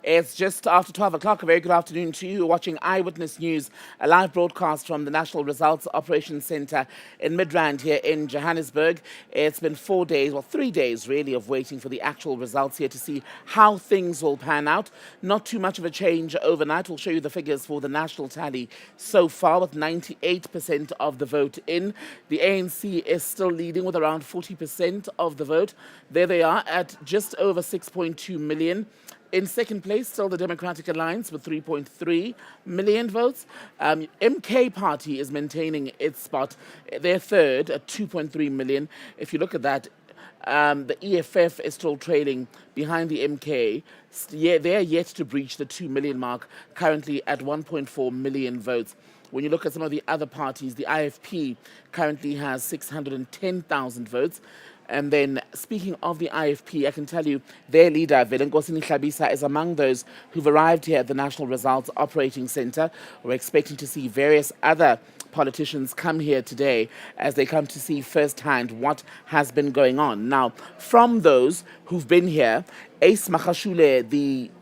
It's just after 12 o'clock. A very good afternoon to you. Watching Eyewitness News, a live broadcast from the National Results Operations Centre in Midrand here in Johannesburg. It's been 4 days, well, 3 days really, of waiting for the actual results here to see how things will pan out. Not too much of a change overnight. We'll show you the figures for the national tally so far, with 98% of the vote in. The ANC is still leading with around 40% of the vote. There they are at just over 6.2 million. In second place, still the Democratic Alliance with 3.3 million votes. MK Party is maintaining its spot. They're third at 2.3 million. If you look at that, the EFF is still trailing behind the MK. They're yet to breach the 2 million mark, currently at 1.4 million votes. When you look at some of the other parties, the IFP currently has 610,000 votes. And then, speaking of the IFP, I can tell you their leader, Nkosini Hlabisa, is among those who've arrived here at the National Results Operating Centre. We're expecting to see various other politicians come here today as they come to see firsthand what has been going on. Now, from those who've been here, Ace Magashule, the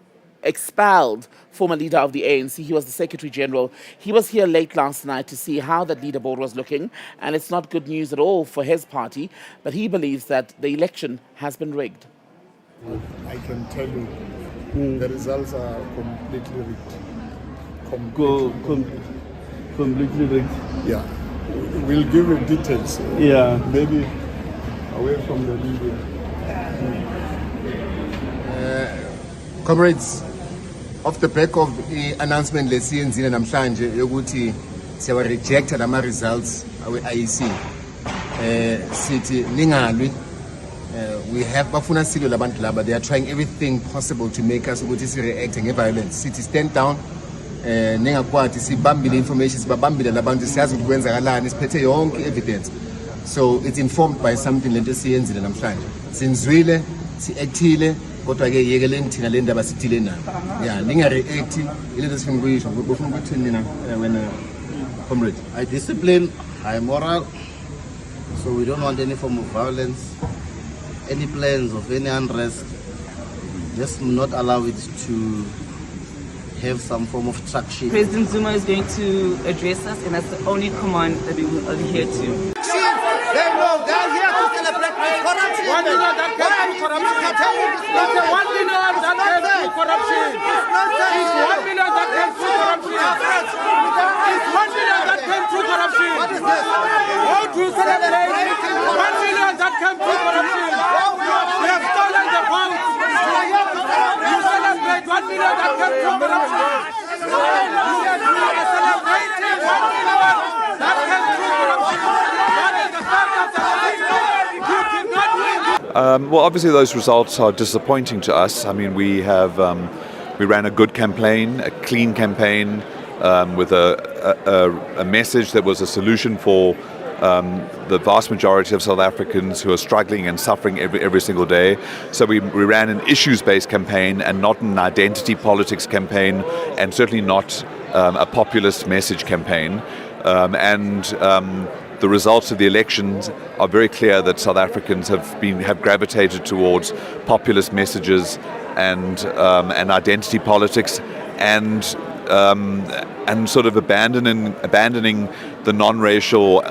expelled former leader of the ANC. He was the Secretary General. He was here late last night to see how that leaderboard was looking, and it's not good news at all for his party, but he believes that the election has been rigged. I can tell you the results are completely rigged. Completely rigged. Yeah. We'll give you details. Yeah. Maybe away from the media. Comrades, off the back of the announcement lesiyenzile namhlanje yokuthi siyawa reject ama results awe IEC, sithi ningalwi, we have bafuna sililo labantu laba, they are trying everything possible to make us ukuthi si react ngeviolence. Sithi stand down, ningakwati sibambile information, sibabambile labantu siyazi ukuthi kwenzakalani, siphethe yonke evidence. So it's informed by something lento siyenzile namhlanje. Sinzwile, si-actile, kodwa ke yekeleni thina le ndaba sithile nayo. Yeah, ninga-react ilento sifuna ukuyisho. Bofuna ukuthi nina wena comrade. High discipline, high moral, so we don't want any form of violence, any plans of any unrest. Just not allow it to have some form of traction. President Zuma is going to address us, and that's the only command that we will adhere to. They know they are here to celebrate with corruption. 1 million that came through corruption. It's 1 million that came through corruption. It's 1 million that came through corruption. It's 1 million that came through corruption. How to celebrate 1 million that came through corruption? We have stolen the vote. You celebrate 1 million that came through corruption. You are celebrating 1 million that came through corruption. That is the fact of the matter. You did not win. Well, obviously those results are disappointing to us. I mean, we ran a good campaign, a clean campaign, with a message that was a solution for the vast majority of South Africans who are struggling and suffering every single day. So we ran an issues-based campaign and not an identity politics campaign, and certainly not a populist message campaign. The results of the elections are very clear that South Africans have gravitated towards populist messages and identity politics, and sort of abandoning the non-racial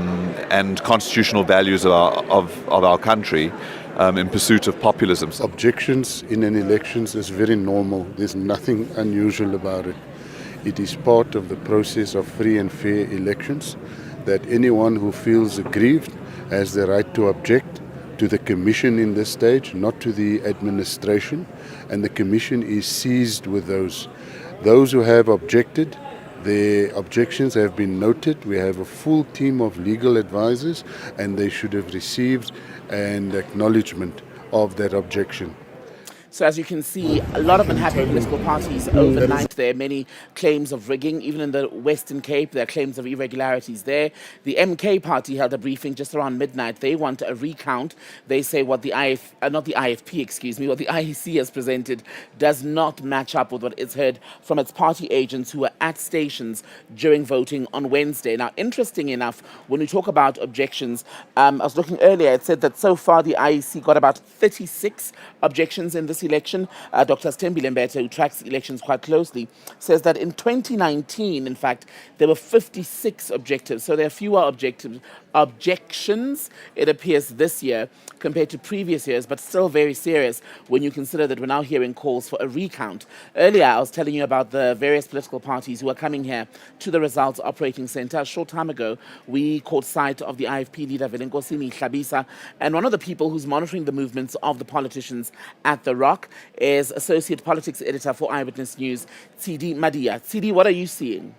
and constitutional values of our country in pursuit of populism. Objections in an elections is very normal. There's nothing unusual about it. It is part of the process of free and fair elections, that anyone who feels aggrieved has the right to object to the commission in this stage, not to the administration, and the commission is seized with those. Those who have objected, their objections have been noted. We have a full team of legal advisors, and they should have received an acknowledgement of that objection. So as you can see, a lot of unhappy political parties overnight. There are many claims of rigging. Even in the Western Cape, there are claims of irregularities there. The MK party held a briefing just around midnight. They want a recount. They say what the what the IEC has presented does not match up with what is heard from its party agents who were at stations during voting on Wednesday. Now, interesting enough, when we talk about objections, I was looking earlier, it said that so far the IEC got about 36 objections in this this election. Dr. Thembekile Mrototo, who tracks elections quite closely, says that in 2019, in fact, there were 56 objectives. So there are fewer objections, it appears, this year compared to previous years, but still very serious when you consider that we're now hearing calls for a recount. Earlier, I was telling you about the various political parties who are coming here to the Results Operating Centre. A short time ago, we caught sight of the IFP leader, Velenkosini Hlabisa, and one of the people who's monitoring the movements of the politicians at The Rock is Associate Politics Editor for Eyewitness News, Tsidi Madia. Tsidi, what are you seeing?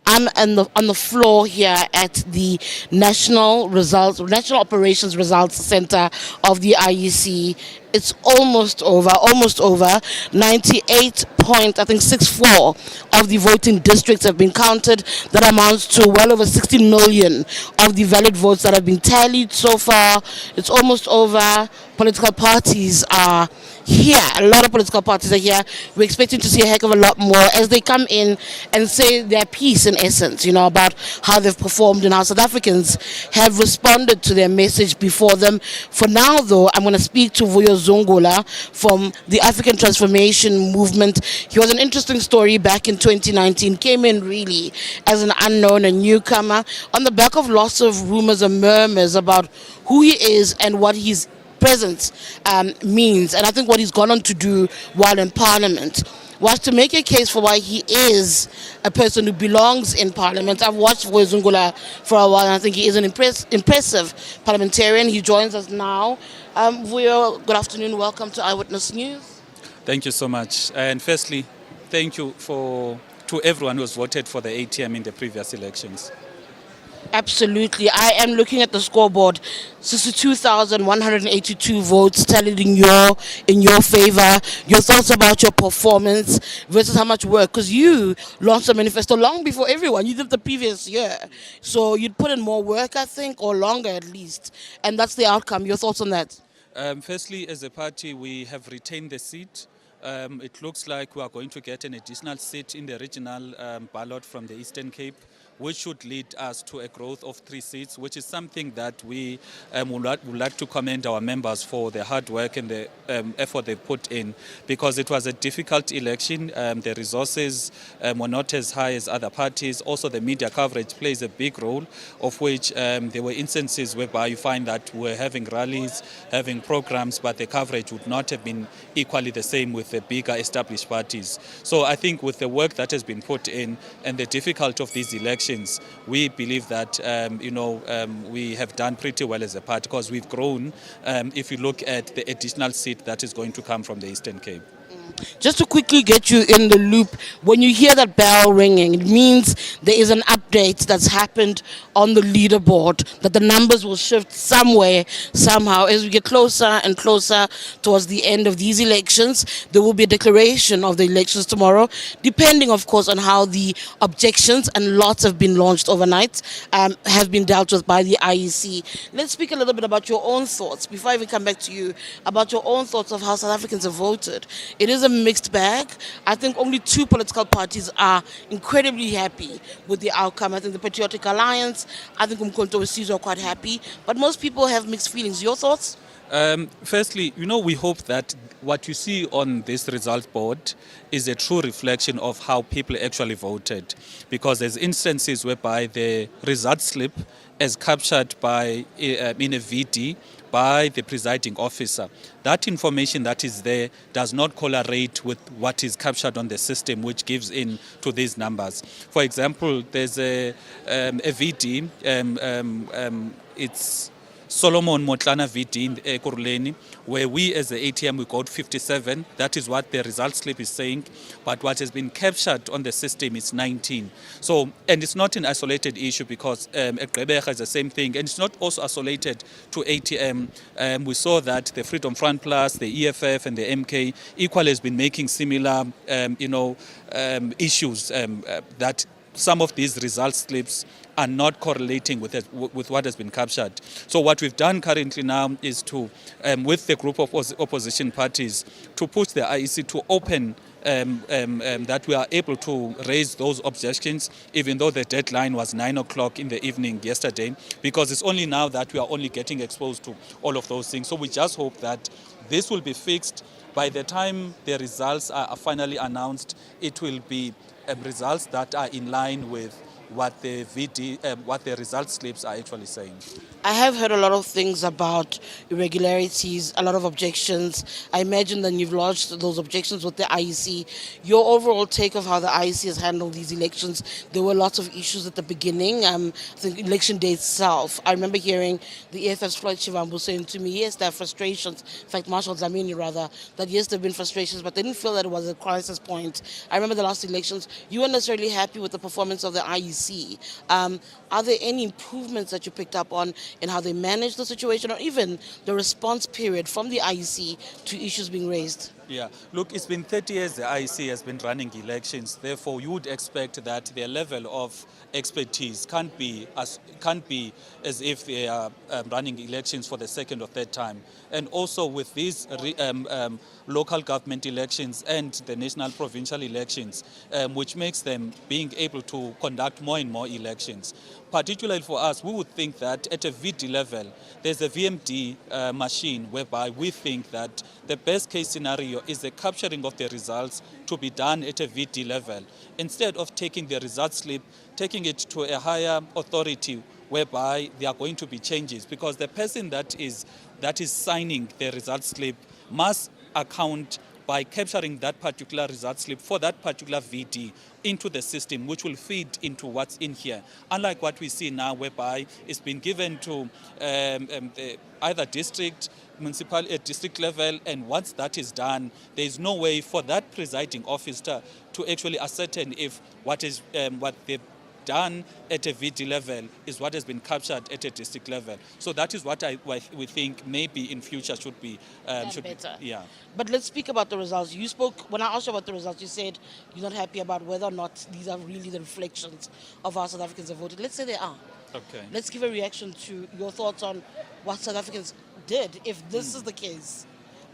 I'm on the floor here at the National Operations Results Center of the IEC. It's almost over. 98.64 of the voting districts have been counted. That amounts to well over 60 million of the valid votes that have been tallied so far. It's almost over. Political parties are here. A lot of political parties are here. We're expecting to see a heck of a lot more as they come in and say their piece, in essence, about how they've performed and how South Africans have responded to their message before them. For now, though, I'm going to speak to Vuyo Zungula from the African Transformation Movement. He was an interesting story back in 2019, came in really as an unknown, a newcomer, on the back of lots of rumors and murmurs about who he is and what he's presence means, and I think what he's gone on to do while in Parliament was to make a case for why he is a person who belongs in Parliament. I've watched Vuyo Zungula for a while, and I think he is an impressive parliamentarian. He joins us now. Vuyo, good afternoon. Welcome to Eyewitness News. Thank you so much. And firstly, thank you to everyone who has voted for the ATM in the previous elections. Absolutely. I am looking at the scoreboard. 62,182 votes tallied in your favor. Your thoughts about your performance versus how much work, because you launched a manifesto long before everyone. You did the previous year, so you'd put in more work, I think, or longer at least, and that's the outcome. Your thoughts on that? Firstly, as a party, we have retained the seat. It looks like we are going to get an additional seat in the regional ballot from the Eastern Cape, which should lead us to a growth of 3 seats, which is something that we would like to commend our members for the hard work and the effort they put in, because it was a difficult election. The resources were not as high as other parties. Also, the media coverage plays a big role, of which there were instances whereby you find that we're having rallies, having programs, but the coverage would not have been equally the same with the bigger established parties. So I think with the work that has been put in and the difficulty of these elections, we believe that we have done pretty well as a party, because we've grown if you look at the additional seat that is going to come from the Eastern Cape. Just to quickly get you in the loop, when you hear that bell ringing, it means there is an update that's happened on the leaderboard, that the numbers will shift somewhere, somehow. As we get closer and closer towards the end of these elections, there will be a declaration of the elections tomorrow, depending, of course, on how the objections, and lots have been launched overnight, have been dealt with by the IEC. Let's speak a little bit about your own thoughts, before I even come back to you, about your own thoughts of how South Africans have voted. It is a mixed bag. I think only 2 political parties are incredibly happy with the outcome. I think the Patriotic Alliance, I think Umkhonto weSizwe are quite happy, but most people have mixed feelings. Your thoughts? Firstly, we hope that what you see on this results board is a true reflection of how people actually voted, because there's instances whereby the result slip is captured by in a VD by the presiding officer. That information that is there does not correlate with what is captured on the system, which gives in to these numbers. For example, there's a VD, it's Solomon Motlana VD in Ekurhuleni, where we as the ATM we got 57. That is what the result slip is saying. But what has been captured on the system is 19. So, and it's not an isolated issue, because Gqeberha is the same thing, and it's not also isolated to ATM. We saw that the Freedom Front Plus, the EFF, and the MK equally has been making similar, issues that some of these result slips are not correlating with what has been captured. So what we've done currently now is to, with the group of opposition parties, to push the IEC to open that we are able to raise those objections, even though the deadline was 9 o'clock in the evening yesterday, because it's only now that we are only getting exposed to all of those things. So we just hope that this will be fixed. By the time the results are finally announced, it will be results that are in line with what the what the result slips are actually saying. I have heard a lot of things about irregularities, a lot of objections. I imagine that you've lodged those objections with the IEC. Your overall take of how the IEC has handled these elections, there were lots of issues at the beginning. I think election day itself, I remember hearing the EFF's Floyd Shivambu saying to me, yes, there are frustrations. In fact, Marshall Dlamini rather, that yes, there have been frustrations, but they didn't feel that it was a crisis point. I remember the last elections, you weren't necessarily happy with the performance of the IEC. Are there any improvements that you picked up on in how they manage the situation, or even the response period from the IEC to issues being raised? Yeah, look, it's been 30 years the IEC has been running elections. Therefore, you would expect that their level of expertise can't be as if they are running elections for the second or third time. And also with these local government elections and the national provincial elections, which makes them being able to conduct more and more elections. Particularly for us, we would think that at a VD level, there's a VMD machine whereby we think that the best case scenario is the capturing of the results to be done at a VD level, instead of taking the result slip, taking it to a higher authority whereby there are going to be changes, because the person that is signing the result slip must account by capturing that particular result slip for that particular VD into the system, which will feed into what's in here. Unlike what we see now, whereby it's been given to either district, municipal, district level, and once that is done, there is no way for that presiding officer to actually ascertain if what they've done at a VD level is what has been captured at a district level. So that is what we think maybe in future should be better. Yeah. But let's speak about the results. You spoke, when I asked you about the results, you said you're not happy about whether or not these are really the reflections of how South Africans have voted. Let's say they are. Okay. Let's give a reaction to your thoughts on what South Africans did. If this is the case,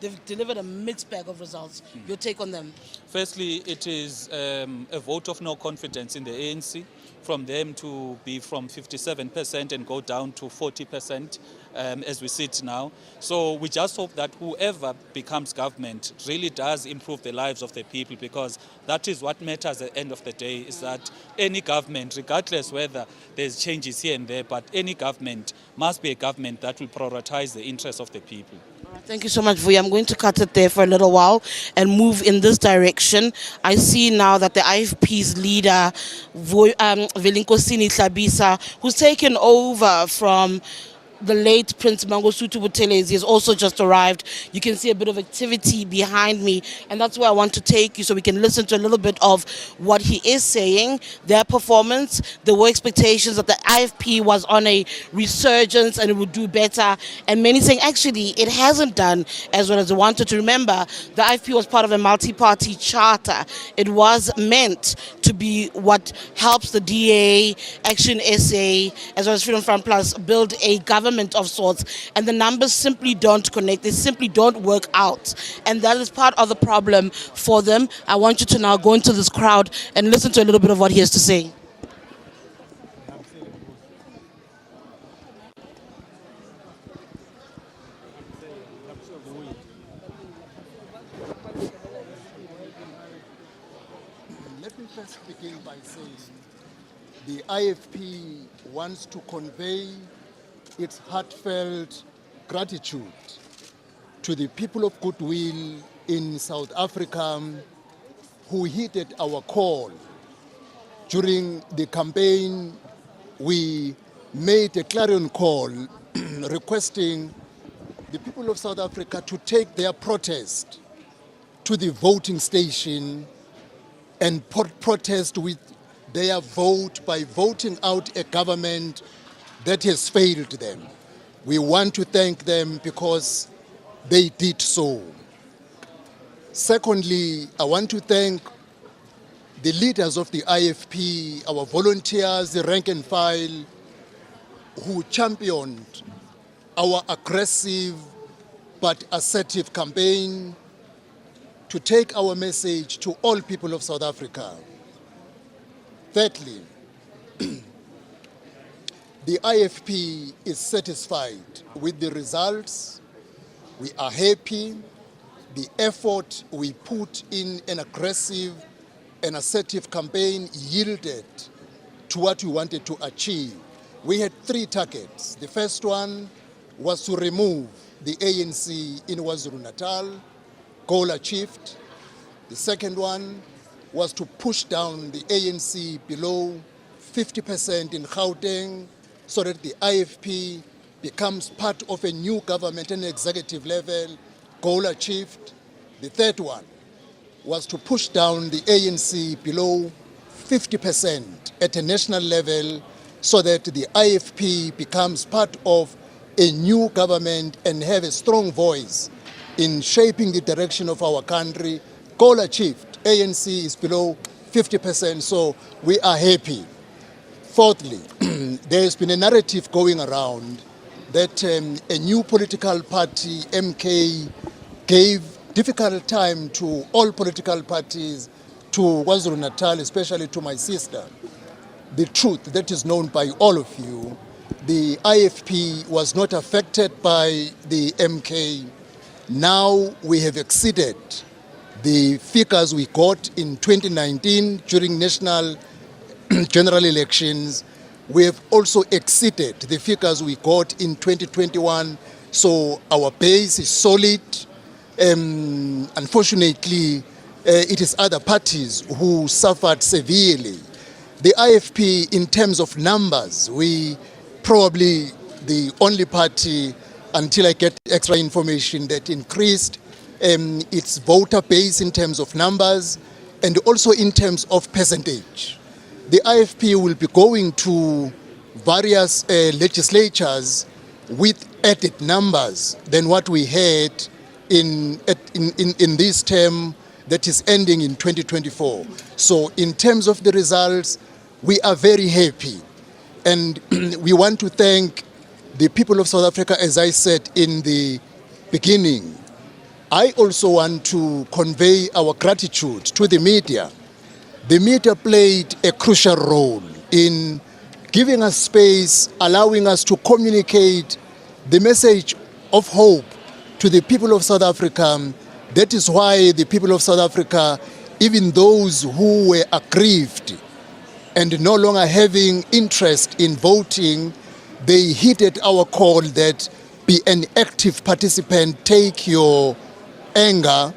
they've delivered a mixed bag of results. Your take on them? Firstly, it is a vote of no confidence in the ANC, from them to be from 57% and go down to 40% as we sit now. So we just hope that whoever becomes government really does improve the lives of the people, because that is what matters at the end of the day, is that any government, regardless whether there's changes here and there, but any government must be a government that will prioritize the interests of the people. Thank you so much, Vuya. I'm going to cut it there for a little while and move in this direction. I see now that the IFP's leader, Velinkosini Tlabisa, who's taken over from the late Prince Mangosuthu Buthelezi, has also just arrived. You can see a bit of activity behind me, and that's where I want to take you so we can listen to a little bit of what he is saying, their performance. There were expectations that the IFP was on a resurgence and it would do better, and many saying actually it hasn't done as well as they wanted to. Remember, the IFP was part of a multi-party charter. It was meant to be what helps the DA, Action SA, as well as Freedom Front Plus build a government of sorts, and the numbers simply don't connect. They simply don't work out, and that is part of the problem for them. I want you to now go into this crowd and listen to a little bit of what he has to say. Let me first begin by saying the IFP wants to convey its heartfelt gratitude to the people of goodwill in South Africa who heeded our call. During the campaign, we made a clarion call requesting the people of South Africa to take their protest to the voting station and protest with their vote by voting out a government that has failed them. We want to thank them because they did so. Secondly, I want to thank the leaders of the IFP, our volunteers, the rank and file, who championed our aggressive but assertive campaign to take our message to all people of South Africa. Thirdly, the IFP is satisfied with the results. We are happy. The effort we put in an aggressive and assertive campaign yielded to what we wanted to achieve. We had 3 targets. The first one was to remove the ANC in KwaZulu-Natal, goal achieved. The second one was to push down the ANC below 50% in Gauteng so that the IFP becomes part of a new government at an executive level, goal achieved. The third one was to push down the ANC below 50% at a national level so that the IFP becomes part of a new government and have a strong voice in shaping the direction of our country. Goal achieved. ANC is below 50%, so we are happy. Fourthly, there has been a narrative going around that a new political party, MK, gave difficult time to all political parties, to KwaZulu-Natal, especially to my sister. The truth that is known by all of you, the IFP was not affected by the MK. Now we have exceeded the figures we got in 2019 during national general elections. We have also exceeded the figures we got in 2021, so our base is solid. Unfortunately, it is other parties who suffered severely. The IFP, in terms of numbers, we probably the only party, until I get extra information, that increased its voter base in terms of numbers and also in terms of percentage. The IFP will be going to various legislatures with added numbers than what we had in this term that is ending in 2024. So in terms of the results, we are very happy. And we want to thank the people of South Africa, as I said in the beginning. I also want to convey our gratitude to the media. The media played a crucial role in giving us space, allowing us to communicate the message of hope to the people of South Africa. That is why the people of South Africa, even those who were aggrieved and no longer having interest in voting, they heeded our call that be an active participant, take your anger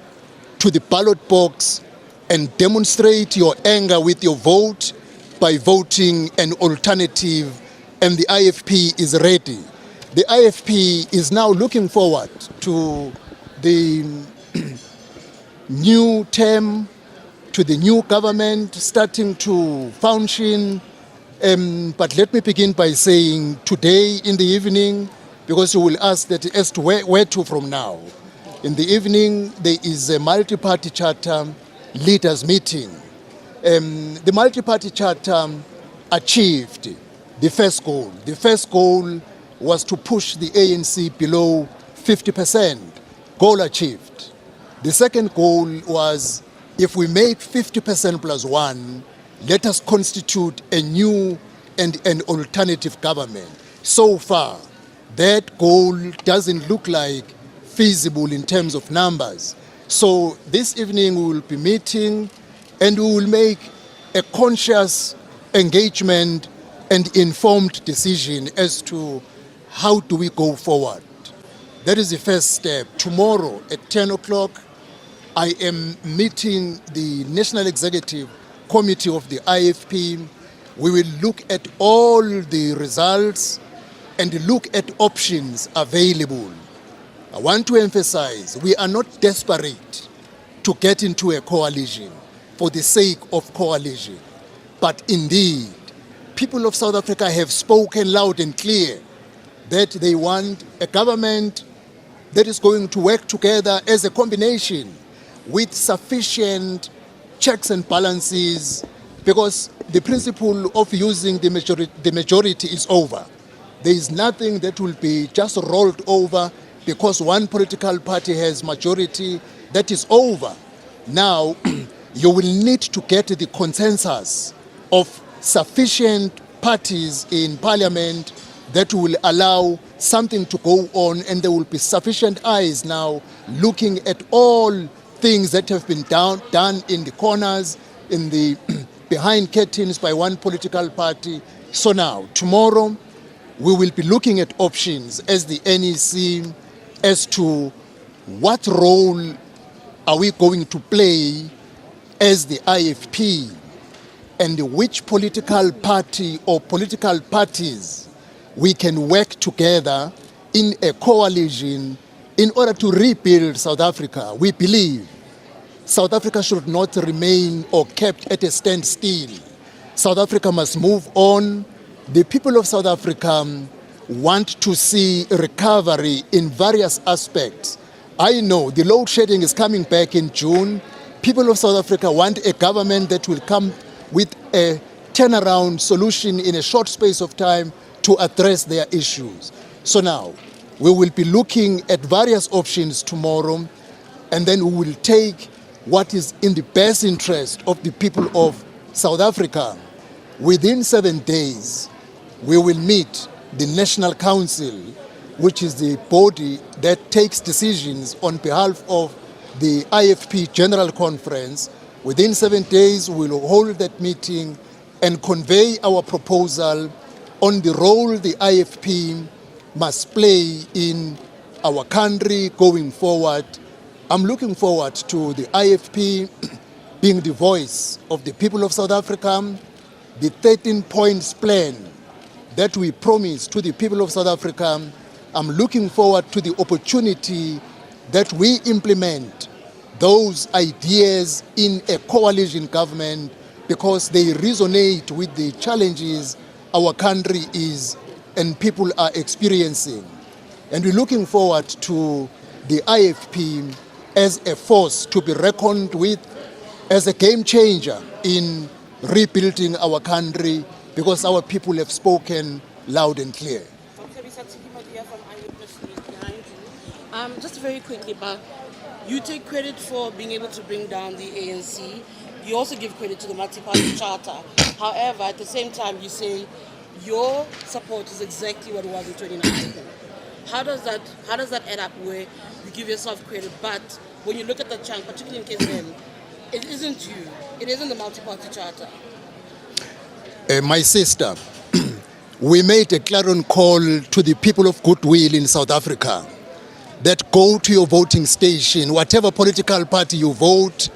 to the ballot box and demonstrate your anger with your vote by voting an alternative, and the IFP is ready. The IFP is now looking forward to the new term, to the new government starting to function. But let me begin by saying today in the evening, because you will ask that as to where to from now. In the evening, there is a multi-party charter leaders meeting. The multi-party charter achieved the first goal. The first goal was to push the ANC below 50%. Goal achieved. The second goal was, if we make 50% plus 1, let us constitute a new and an alternative government. So far, that goal doesn't look like feasible in terms of numbers. So this evening we will be meeting and we will make a conscious engagement and informed decision as to how do we go forward. That is the first step. Tomorrow at 10 o'clock, I am meeting the National Executive Committee of the IFP. We will look at all the results and look at options available. I want to emphasize, we are not desperate to get into a coalition for the sake of coalition. But indeed, people of South Africa have spoken loud and clear that they want a government that is going to work together as a combination with sufficient checks and balances, because the principle of using the majority is over. There is nothing that will be just rolled over because one political party has majority. That is over. Now, you will need to get the consensus of sufficient parties in parliament that will allow something to go on, and there will be sufficient eyes now looking at all things that have been done in the corners, in the behind curtains by one political party. So now, tomorrow, we will be looking at options as the NEC as to what role are we going to play as the IFP, and which political party or political parties we can work together in a coalition in order to rebuild South Africa. We believe South Africa should not remain or kept at a standstill. South Africa must move on. The people of South Africa want to see recovery in various aspects. I know the load shedding is coming back in June. People of South Africa want a government that will come with a turnaround solution in a short space of time to address their issues. So now, we will be looking at various options tomorrow, and then we will take what is in the best interest of the people of South Africa. Within 7 days, we will meet the National Council, which is the body that takes decisions on behalf of the IFP General Conference. Within 7 days, we will hold that meeting and convey our proposal on the role the IFP must play in our country going forward. I'm looking forward to the IFP being the voice of the people of South Africa. The 13 points plan that we promised to the people of South Africa, I'm looking forward to the opportunity that we implement those ideas in a coalition government, because they resonate with the challenges our country is and people are experiencing. And we're looking forward to the IFP as a force to be reckoned with, as a game changer in rebuilding our country, because our people have spoken loud and clear. Just very quickly, but you take credit for being able to bring down the ANC. You also give credit to the multi-party charter. However, at the same time, you say your support is exactly what it was in 2019. How does that add up where you give yourself credit, but when you look at the chunk, particularly in KZN, it isn't you, it isn't the multi-party charter? My sister, we made a clarion call to the people of goodwill in South Africa that go to your voting station, whatever political party you vote,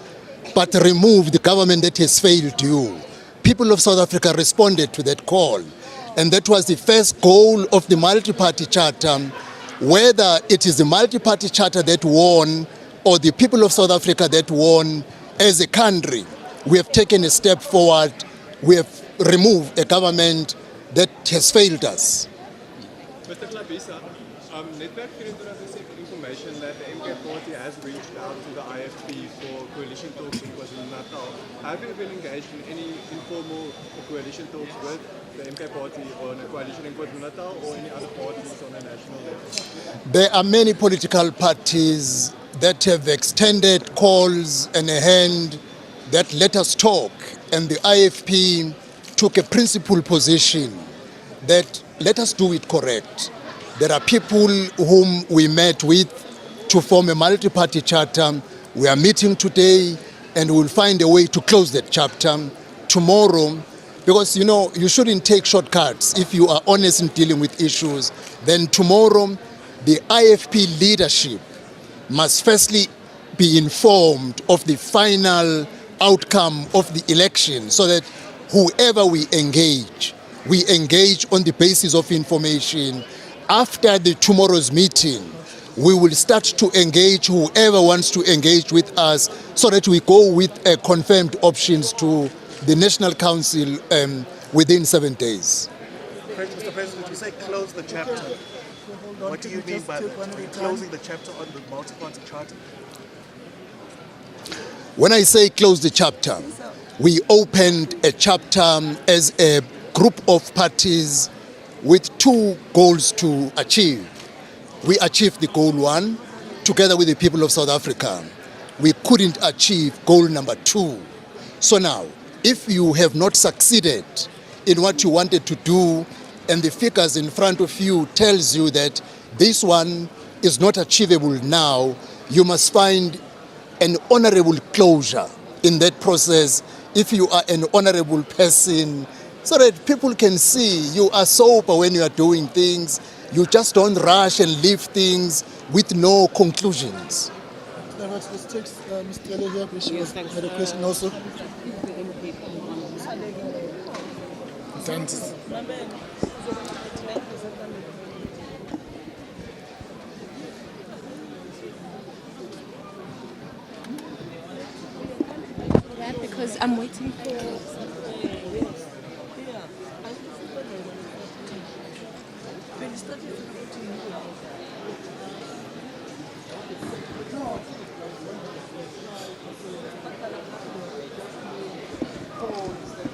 but remove the government that has failed you. People of South Africa responded to that call, and that was the first goal of the multi-party charter. Whether it is the multi-party charter that won or the people of South Africa that won, as a country, we have taken a step forward. We have removed a government that has failed us. Mr. Klabisa, Network 24 has information that the MK party has reached out to the IFP for coalition talks in KwaZulu-Natal. Have you been engaged in any informal coalition talks with the MK party or a coalition in KwaZulu-Natal or any other parties on a national level? There are many political parties that have extended calls and a hand that let us talk, and the IFP took a principled position that let us do it correct. There are people whom we met with to form a multi-party charter. We are meeting today, and we'll find a way to close that chapter tomorrow, because you shouldn't take shortcuts. If you are honest in dealing with issues, then tomorrow the IFP leadership must firstly be informed of the final outcome of the election, so that whoever we engage on the basis of information. After tomorrow's meeting, we will start to engage whoever wants to engage with us, so that we go with confirmed options to the National Council within 7 days. Mr. President, you say close the chapter. What do you mean by that? Are you closing the chapter on the multi-party charter? When I say close the chapter, we opened a chapter as a group of parties with two goals to achieve. We achieved the goal one together with the people of South Africa. we couldn't achieve goal number 2. So now, if you have not succeeded in what you wanted to do, and the figures in front of you tells you that this one is not achievable now, you must find an honorable closure in that process if you are an honorable person, so that people can see you are sober when you are doing things. You just don't rush and leave things with no conclusions. Let's take Ms. Taylor here, because she had a question also. Thanks. Because I'm waiting for...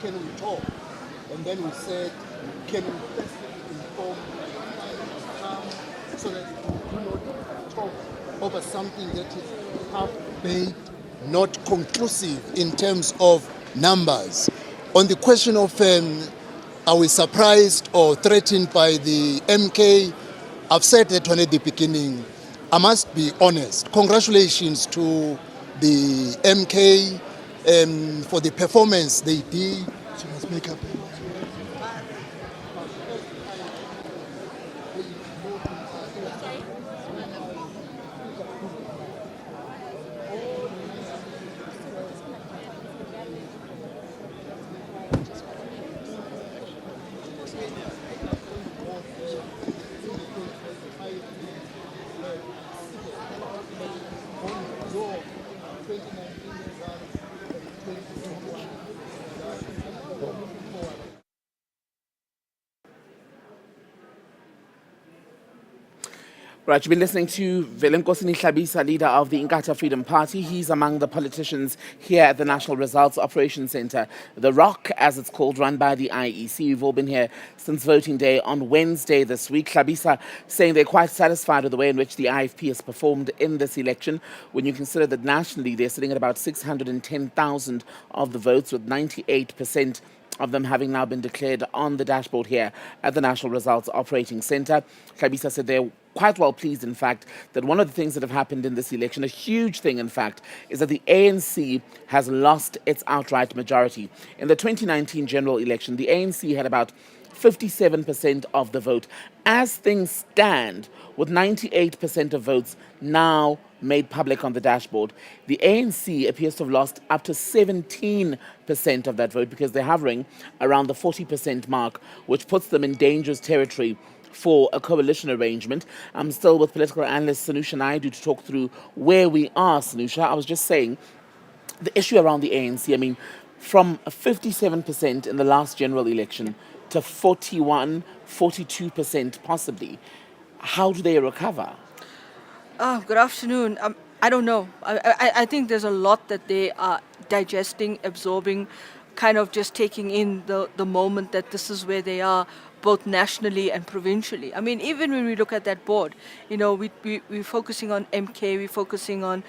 Can we talk? And then we said, can we first inform so that we do not talk over something that is half-baked, not conclusive in terms of numbers. On the question of are we surprised or threatened by the MK, I've said that one at the beginning. I must be honest. Congratulations to the MK for the performance they did. She must make up. Right, you've been listening to Velenkosi Hlabisa, leader of the Inkatha Freedom Party. He's among the politicians here at the National Results Operations Centre, the ROC, as it's called, run by the IEC. We've all been here since voting day on Wednesday this week. Hlabisa saying they're quite satisfied with the way in which the IFP has performed in this election, when you consider that nationally they're sitting at about 610,000 of the votes, with 98% of them having now been declared on the dashboard here at the National Results Operating Centre. Hlabisa said they're quite well pleased, in fact, that one of the things that have happened in this election, a huge thing, in fact, is that the ANC has lost its outright majority. In the 2019 general election, the ANC had about 57% of the vote. As things stand, with 98% of votes now made public on the dashboard, the ANC appears to have lost up to 17% of that vote, because they're hovering around the 40% mark, which puts them in dangerous territory for a coalition arrangement. I'm still with political analyst Sanusha Naidu to talk through where we are. Sanusha, I was just saying, the issue around the ANC, I mean, from 57% in the last general election to 41, 42% possibly, how do they recover? Good afternoon. I don't know. I think there's a lot that they are digesting, absorbing, kind of just taking in the moment that this is where they are, both nationally and provincially. I mean, even when we look at that board, you know, we're focusing on MK, we're focusing on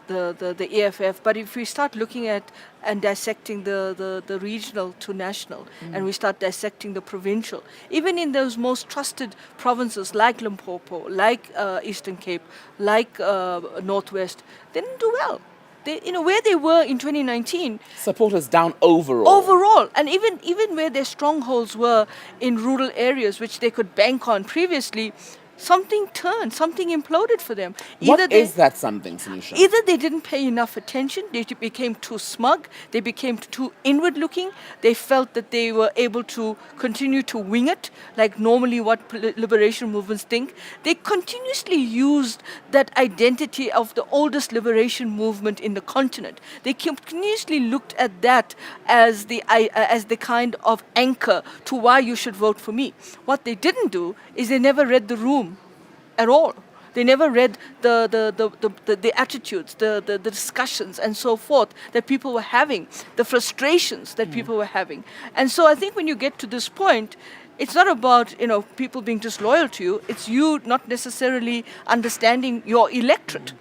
the EFF, but if we start looking at and dissecting the regional to national, and we start dissecting the provincial, even in those most trusted provinces like Limpopo, like Eastern Cape, like Northwest, they didn't do well. They, you know, where they were in 2019. Supporters down overall. Overall, and even where their strongholds were in rural areas, which they could bank on previously, something turned, something imploded for them. What is that something, Sanusha? Either they didn't pay enough attention, they became too smug, they became too inward-looking, they felt that they were able to continue to wing it, like normally what liberation movements think. They continuously used that identity of the oldest liberation movement in the continent. They continuously looked at that as the kind of anchor to why you should vote for me. What they didn't do is they never read the room at all. They never read the attitudes, the discussions and so forth that people were having, the frustrations that people were having. And so I think when you get to this point, it's not about, you know, people being disloyal to you, it's you not necessarily understanding your electorate.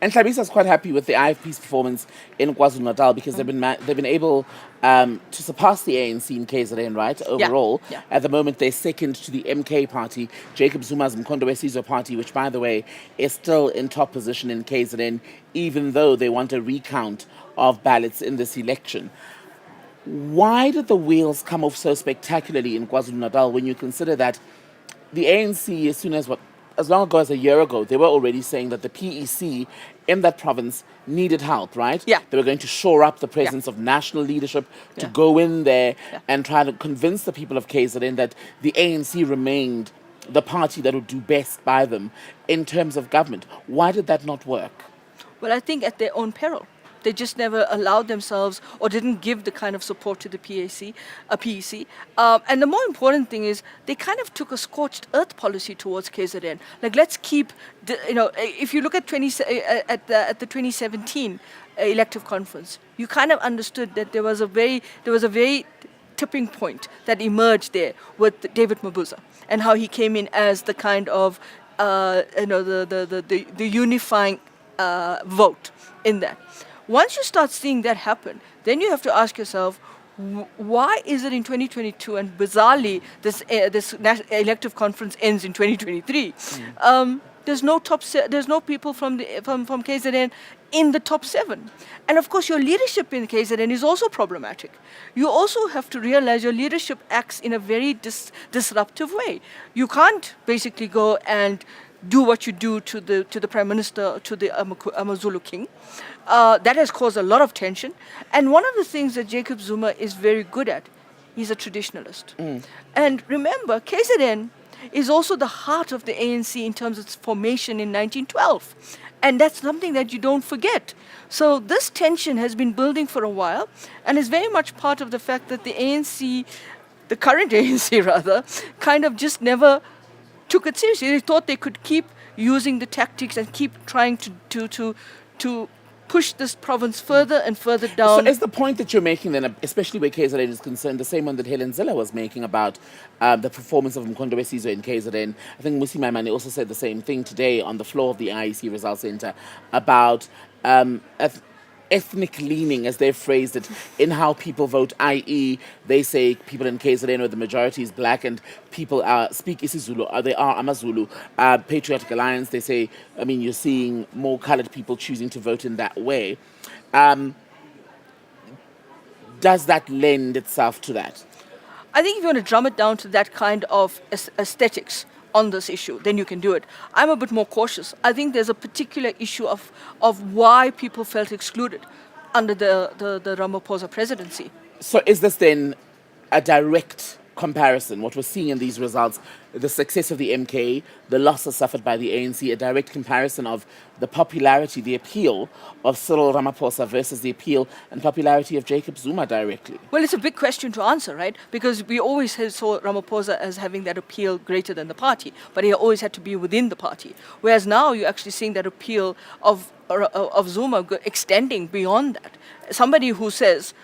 And Thabisa's quite happy with the IFP's performance in KwaZulu-Natal because they've been able to surpass the ANC in KZN, right? Overall, Yeah. at the moment they're second to the MK party, Jacob Zuma's Mkondo Wesizwe party, which, by the way, is still in top position in KZN, even though they want a recount of ballots in this election. Why did the wheels come off so spectacularly in KwaZulu-Natal when you consider that the ANC, as long ago as a year ago, they were already saying that the PEC in that province needed help, right? Yeah. They were going to shore up the presence of national leadership to go in there and try to convince the people of KZN that the ANC remained the party that would do best by them in terms of government. Why did that not work? Well, I think at their own peril. They just never allowed themselves or didn't give the kind of support to the PEC. And the more important thing is they kind of took a scorched earth policy towards KZN. Like, let's keep, if you look at the 2017 elective conference, you kind of understood that there was a very tipping point that emerged there with David Mabuza and how he came in as the kind of the unifying vote in that. Once you start seeing that happen, then you have to ask yourself, why is it in 2022 and bizarrely this elective conference ends in 2023? There's no people from KZN in the top 7. And of course, your leadership in KZN is also problematic. You also have to realize your leadership acts in a very disruptive way. You can't basically go and do what you do to the Prime Minister, to the Amazulu King. That has caused a lot of tension. And one of the things that Jacob Zuma is very good at, he's a traditionalist. And remember, KZN is also the heart of the ANC in terms of its formation in 1912. And that's something that you don't forget. So this tension has been building for a while and is very much part of the fact that the ANC, the current ANC rather, kind of just never took it seriously. They thought they could keep using the tactics and keep trying to push this province further and further down. So is the point that you're making then, especially where KZN is concerned, the same one that Helen Zille was making about the performance of Mkondo Wesizwe in KZN? I think Musi Maimane also said the same thing today on the floor of the IEC Results Centre about ethnic leaning, as they've phrased it, in how people vote, i.e. they say people in KZN where the majority is black and people speak isiZulu, they are Amazulu. Patriotic Alliance, they say, you're seeing more coloured people choosing to vote in that way. Does that lend itself to that? I think if you want to drum it down to that kind of aesthetics on this issue, then you can do it. I'm a bit more cautious. I think there's a particular issue of why people felt excluded under the Ramaphosa presidency. So is this then a direct comparison, what we're seeing in these results, the success of the MK, the losses suffered by the ANC, a direct comparison of the popularity, the appeal of Cyril Ramaphosa versus the appeal and popularity of Jacob Zuma directly? Well, it's a big question to answer, right? Because we always saw Ramaphosa as having that appeal greater than the party, but he always had to be within the party. Whereas now you're actually seeing that appeal of Zuma extending beyond that. Somebody who says,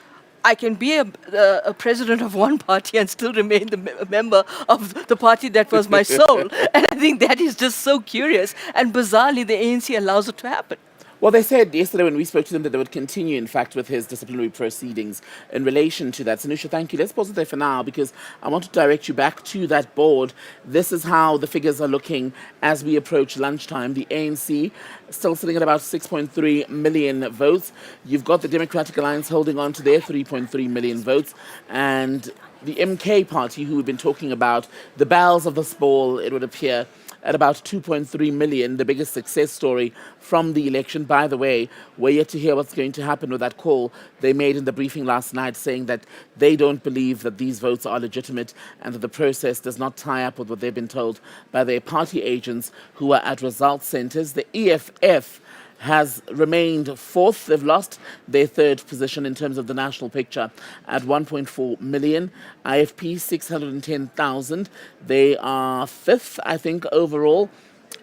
I can be a president of one party and still remain a member of the party that was my soul. And I think that is just so curious. And bizarrely, the ANC allows it to happen. Well, they said yesterday when we spoke to them that they would continue, in fact, with his disciplinary proceedings in relation to that. Sanusha, thank you. Let's pause it there for now because I want to direct you back to that board. This is how the figures are looking as we approach lunchtime. The ANC still sitting at about 6.3 million votes. You've got the Democratic Alliance holding on to their 3.3 million votes. And the MK party, who we've been talking about, the bells of the ball, it would appear, at about 2.3 million, the biggest success story from the election. By the way, we're yet to hear what's going to happen with that call they made in the briefing last night, saying that they don't believe that these votes are legitimate and that the process does not tie up with what they've been told by their party agents who are at results centres. The EFF has remained fourth. They've lost their third position in terms of the national picture at 1.4 million. IFP, 610,000. They are fifth, I think, overall.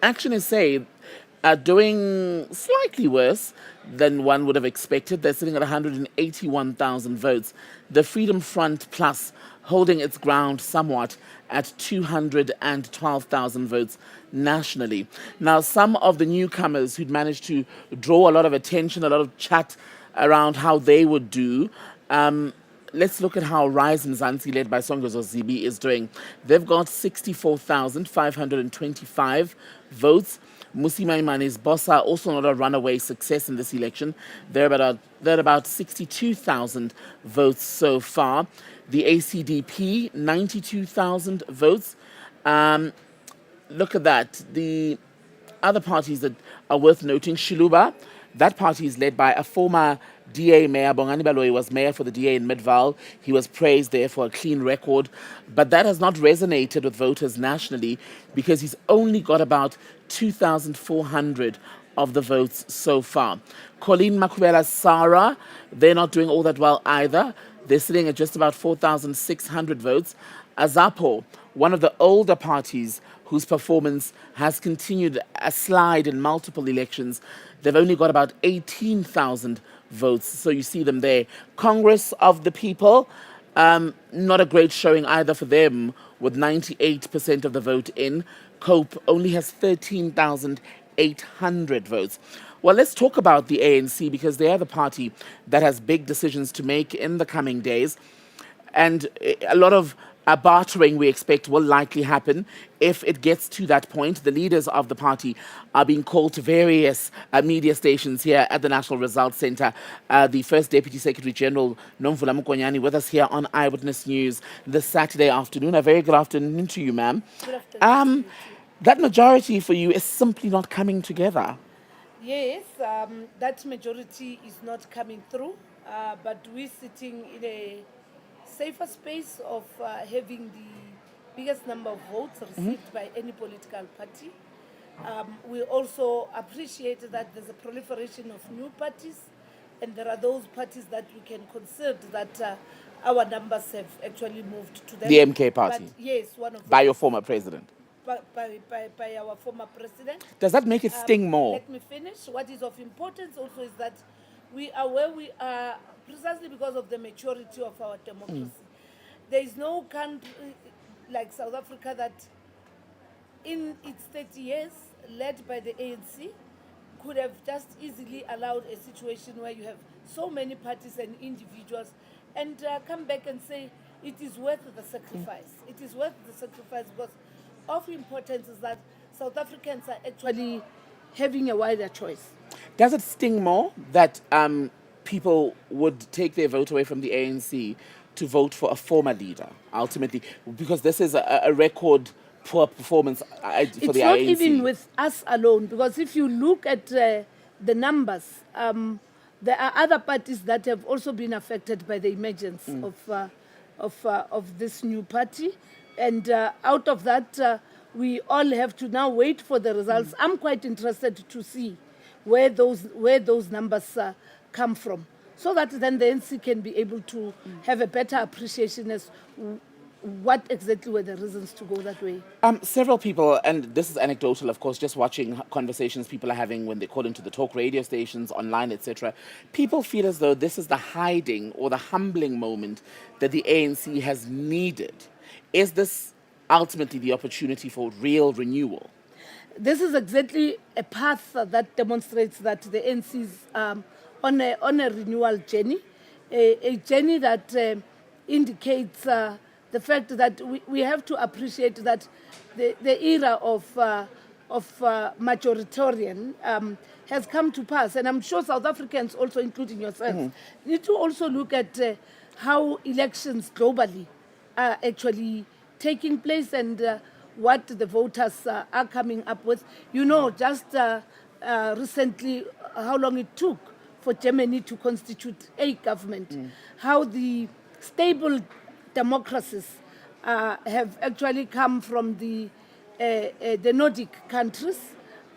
Action SA are doing slightly worse than one would have expected. They're sitting at 181,000 votes. The Freedom Front Plus holding its ground somewhat at 212,000 votes nationally. Now, some of the newcomers who'd managed to draw a lot of attention, a lot of chat around how they would do. Let's look at how Rise Mzansi, led by Songozo Zibi, is doing. They've got 64,525 votes. Musima Imani's Bossa, also not a runaway success in this election. They're about 62,000 votes so far. The ACDP, 92,000 votes. Look at that. The other parties that are worth noting, Shiluba, that party is led by a former DA mayor. Bongani Baloyi was mayor for the DA in Midvaal. He was praised there for a clean record. But that has not resonated with voters nationally because he's only got about 2,400 of the votes so far. Colleen Makubela Sara, they're not doing all that well either. They're sitting at just about 4,600 votes. Azapo, one of the older parties whose performance has continued a slide in multiple elections, they've only got about 18,000 votes. So you see them there. Congress of the People, not a great showing either for them, with 98% of the vote in. COPE only has 13,800 votes. Well, let's talk about the ANC because they are the party that has big decisions to make in the coming days. And a lot of bartering, we expect, will likely happen if it gets to that point. The leaders of the party are being called to various media stations here at the National Results Centre. The First Deputy Secretary General, Nomvula Mukonyani, with us here on Eyewitness News this Saturday afternoon. A very good afternoon to you, ma'am. Good afternoon. That majority for you is simply not coming together. Yes, that majority is not coming through, but we're sitting in a safer space of having the biggest number of votes received by any political party. We also appreciate that there's a proliferation of new parties, and there are those parties that we can consider that our numbers have actually moved to them. The MK party? But yes, one of them. By your former president? By our former president. Does that make it sting more? Let me finish. What is of importance also is that we are where we are precisely because of the maturity of our democracy. There is no country like South Africa that in its 30 years, led by the ANC, could have just easily allowed a situation where you have so many parties and individuals and come back and say it is worth the sacrifice. It is worth the sacrifice because of importance is that South Africans are actually having a wider choice. Does it sting more that people would take their vote away from the ANC to vote for a former leader, ultimately? Because this is a record poor performance for the ANC. It's not even with us alone, because if you look at the numbers, there are other parties that have also been affected by the emergence of this new party. And out of that, we all have to now wait for the results. I'm quite interested to see where those numbers come from, so that then the NC can be able to have a better appreciation as what exactly were the reasons to go that way. Several people, and this is anecdotal, of course, just watching conversations people are having when they call into the talk radio stations, online, etc. People feel as though this is the hiding or the humbling moment that the ANC has needed. Is this ultimately the opportunity for real renewal? This is exactly a path that demonstrates that the ANC is on a renewal journey, a journey that indicates the fact that we have to appreciate that the era of majoritarian has come to pass. And I'm sure South Africans, also including yourself, need to also look at how elections globally are actually taking place and what the voters are coming up with. You know, just recently, how long it took for Germany to constitute a government, how the stable democracies have actually come from the Nordic countries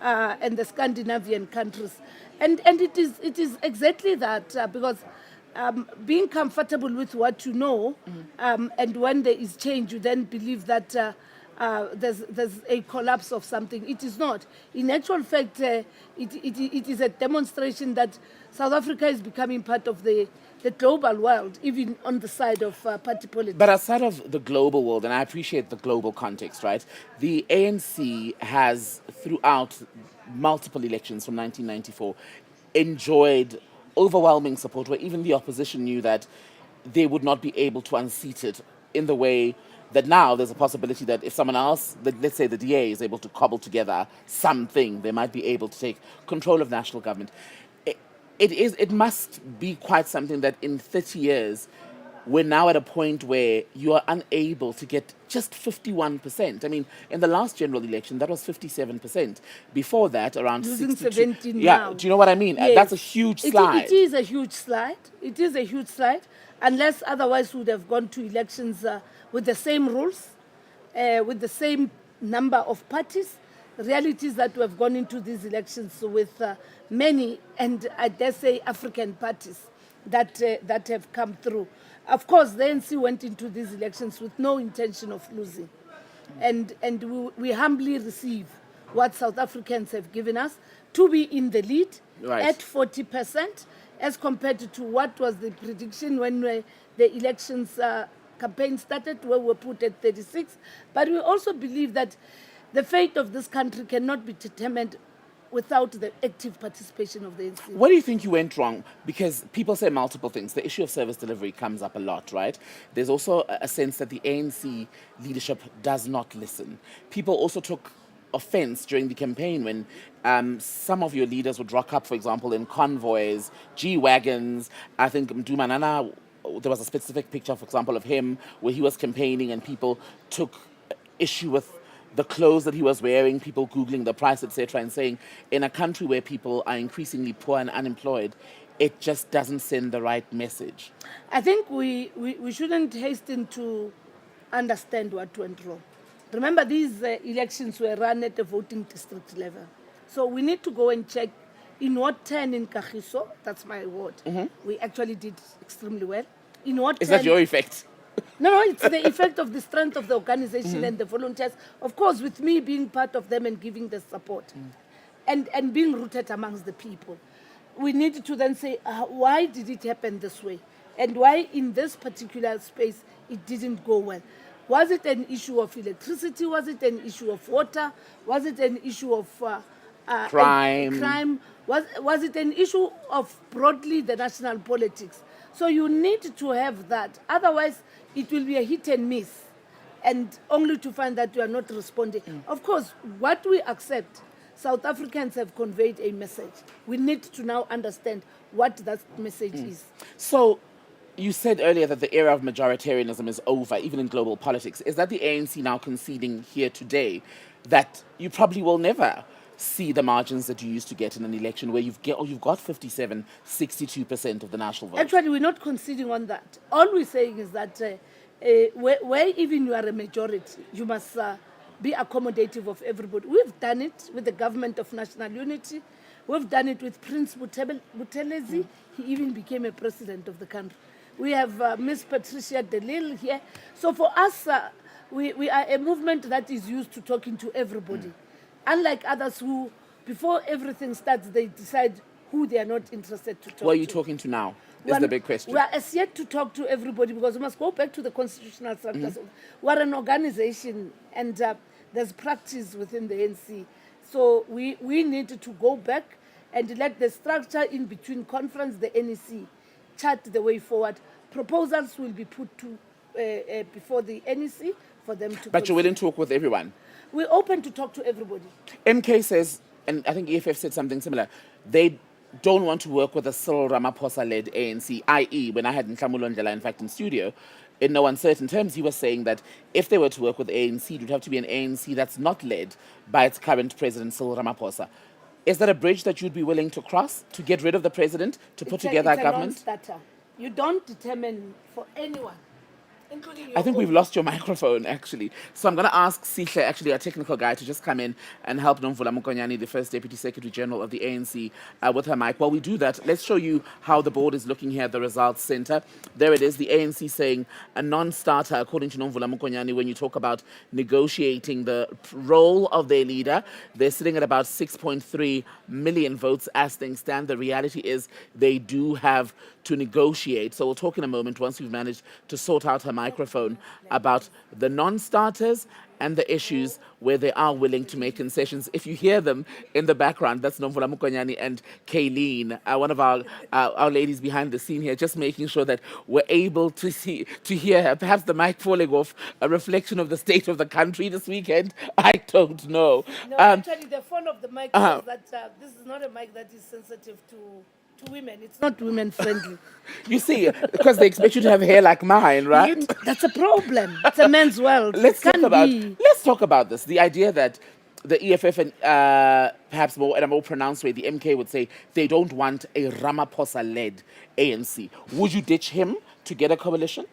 and the Scandinavian countries. And it is exactly that, because being comfortable with what you know, and when there is change, you then believe that there's a collapse of something. It is not. In actual fact, it is a demonstration that South Africa is becoming part of the the global world, even on the side of party politics. But outside of the global world, and I appreciate the global context, right? The ANC has, throughout multiple elections from 1994, enjoyed overwhelming support, where even the opposition knew that they would not be able to unseat it in the way that now there's a possibility that if someone else, let's say the DA, is able to cobble together something, they might be able to take control of national government. It must be quite something that in 30 years, we're now at a point where you are unable to get just 51%. I mean, in the last general election, that was 57%. Before that, around Losing 62. 17 Yeah, now. do you know what I mean? Yes. That's a huge slide. It is a huge slide. It is a huge slide. Unless otherwise we would have gone to elections with the same rules, with the same number of parties. The reality is that we have gone into these elections with many, and I dare say, African parties that have come through. Of course, the ANC went into these elections with no intention of losing. And we humbly receive what South Africans have given us to be in the lead at 40%, as compared to what was the prediction when the elections campaign started, where we were put at 36. But we also believe that the fate of this country cannot be determined without the active participation of the ANC. What do you think you went wrong? Because people say multiple things. The issue of service delivery comes up a lot, right? There's also a sense that the ANC leadership does not listen. People also took offense during the campaign when some of your leaders would rock up, for example, in convoys, G-Wagons. I think Mdumanana, there was a specific picture, for example, of him where he was campaigning and people took issue with the clothes that he was wearing, people Googling the price, etc., and saying, in a country where people are increasingly poor and unemployed, it just doesn't send the right message. I think we shouldn't hasten to understand what went wrong. Remember, these elections were run at the voting district level. So we need to go and check in what turn in Kagiso, that's my word, we actually did extremely well. In what Is that your effect? No, it's the effect of the strength of the organization and the volunteers. Of course, with me being part of them and giving the support and being rooted amongst the people. We need to then say, why did it happen this way? And why in this particular space it didn't go well? Was it an issue of electricity? Was it an issue of water? Was it an issue of crime? Was it an issue of broadly the national politics? So you need to have that. Otherwise, it will be a hit and miss, and only to find that you are not responding. Of course, what we accept, South Africans have conveyed a message. We need to now understand what that message is. So, you said earlier that the era of majoritarianism is over, even in global politics. Is that the ANC now conceding here today that you probably will never see the margins that you used to get in an election where you've got 57, 62% of the national vote? Actually, we're not conceding on that. All we're saying is that where even you are a majority, you must be accommodative of everybody. We've done it with the government of national unity. We've done it with Prince Buthelezi. He even became a president of the country. We have Miss Patricia de Lille here. So for us, we are a movement that is used to talking to everybody. Unlike others who, before everything starts, they decide who they are not interested to talk to. Who are you talking to now? Is the big question. We are as yet to talk to everybody because we must go back to the constitutional structures. We're an organization and there's practice within the ANC. So we need to go back and let the structure in between conference, the NEC, chart the way forward. Proposals will be put to before the NEC for them to. But you're willing to talk with everyone? We're open to talk to everybody. MK says, and I think EFF said something similar, they don't want to work with a Cyril Ramaphosa-led ANC, i.e., when I had Nhlamulo Ndlela, in fact, in studio, in no uncertain terms, he was saying that if they were to work with ANC, it would have to be an ANC that's not led by its current president, Cyril Ramaphosa. Is that a bridge that you'd be willing to cross, to get rid of the president, to put together a government? You don't determine for anyone I think we've lost your microphone, actually. So I'm going to ask Sihle, actually our technical guy, to just come in and help Nomvula Mokonyane, the first Deputy Secretary General of the ANC, with her mic. While we do that, let's show you how the board is looking here at the results center. There it is, the ANC saying a non-starter, according to Nomvula Mokonyane, when you talk about negotiating the role of their leader. They're sitting at about 6.3 million votes as things stand. The reality is they do have to negotiate. So we'll talk in a moment, once we've managed to sort out her microphone, about the non-starters and the issues where they are willing to make concessions. If you hear them in the background, that's Nomvula Mokonyane and Kayleen, one of our ladies behind the scene here, just making sure that we're able to hear her. Perhaps the mic falling off, a reflection of the state of the country this weekend. I don't know. No, actually, the fun of the mic is that this is not a mic that is sensitive to women. It's not women friendly. You see, because they expect you to have hair like mine, right? That's a problem. It's a man's world. Let's talk about this. The idea that the EFF and perhaps more in a more pronounced way, the MK would say they don't want a Ramaphosa-led ANC. Would you ditch him to get a coalition?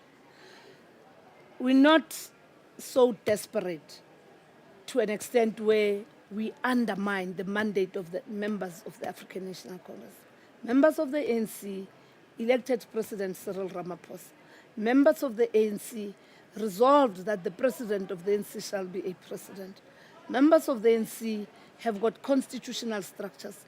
We're not so desperate to an extent where we undermine the mandate of the members of the African National Congress. Members of the ANC elected President Cyril Ramaphosa. Members of the ANC resolved that the president of the ANC shall be a president. Members of the ANC have got constitutional structures,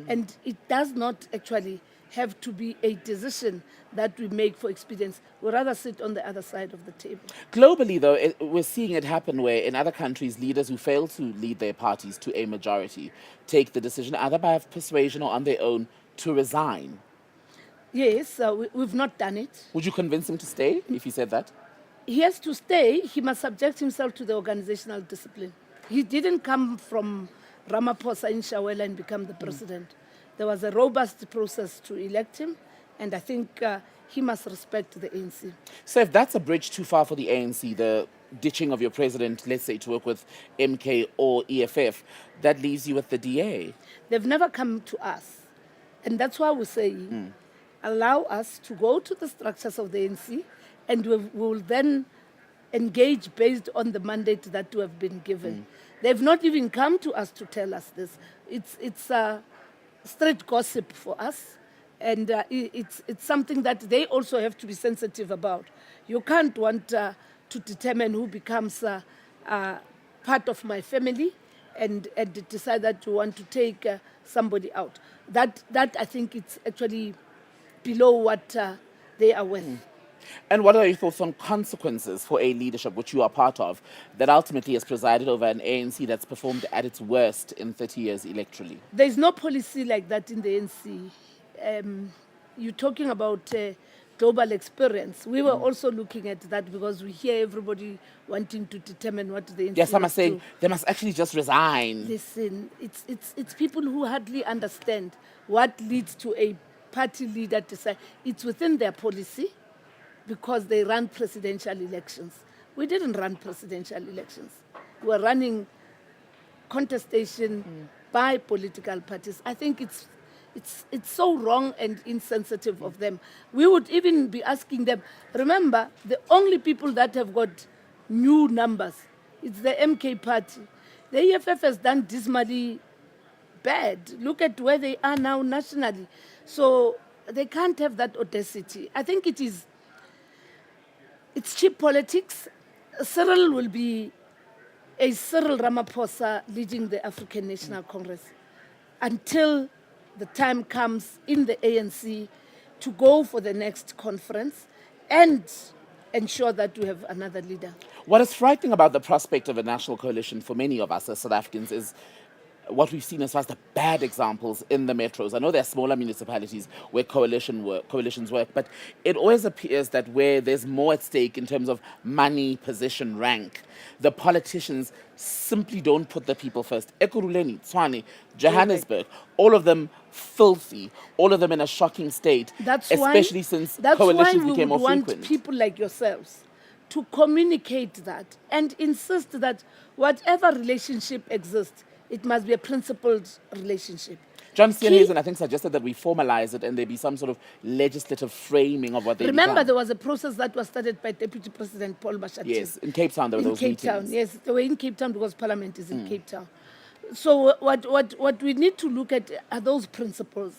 and it does not actually have to be a decision that we make for expedience. We'd rather sit on the other side of the table. Globally, though, we're seeing it happen where in other countries, leaders who fail to lead their parties to a majority take the decision either by persuasion or on their own to resign. Yes, we've not done it. Would you convince him to stay if he said that? He has to stay. He must subject himself to the organizational discipline. He didn't come from Ramaphosa in Shawela and become the president. There was a robust process to elect him, and I think he must respect the ANC. So if that's a bridge too far for the ANC, the ditching of your president, let's say, to work with MK or EFF, that leaves you with the DA. They've never come to us. And that's why we say, allow us to go to the structures of the ANC, and we will then engage based on the mandate that we have been given. They've not even come to us to tell us this. It's straight gossip for us, and it's something that they also have to be sensitive about. You can't want to determine who becomes part of my family and decide that you want to take somebody out. That I think it's actually below what they are worth. And what are your thoughts on consequences for a leadership, which you are part of, that ultimately has presided over an ANC that's performed at its worst in 30 years electorally? There's no policy like that in the ANC. You're talking about global experience. We were also looking at that because we hear everybody wanting to determine what the ANC Yes, some are saying they must actually just resign. Listen, it's people who hardly understand what leads to a party leader decide. It's within their policy because they run presidential elections. We didn't run presidential elections. We were running contestation by political parties. I think it's so wrong and insensitive of them. We would even be asking them, remember, the only people that have got new numbers, it's the MK party. The EFF has done dismally bad. Look at where they are now nationally. So they can't have that audacity. I think it's cheap politics. Cyril will be a Cyril Ramaphosa leading the African National Congress until the time comes in the ANC to go for the next conference and ensure that we have another leader. What is frightening about the prospect of a national coalition for many of us as South Africans is what we've seen as far as the bad examples in the metros. I know there are smaller municipalities where coalitions work, but it always appears that where there's more at stake in terms of money, position, rank, the politicians simply don't put the people first. Ekurhuleni, Tshwane, Johannesburg, all of them filthy, all of them in a shocking state, especially since coalitions became more frequent. That's why we would want people like yourselves to communicate that and insist that whatever relationship exists, it must be a principled relationship. John Steenhuisen, I think, suggested that we formalize it and there be some sort of legislative framing of what they Remember, become. there was a process that was started by Deputy President Paul Mashatile. Yes, in Cape Town there were those meetings. In Cape Town, yes. They were in Cape Town because Parliament is in Cape Town. So what we need to look at are those principles.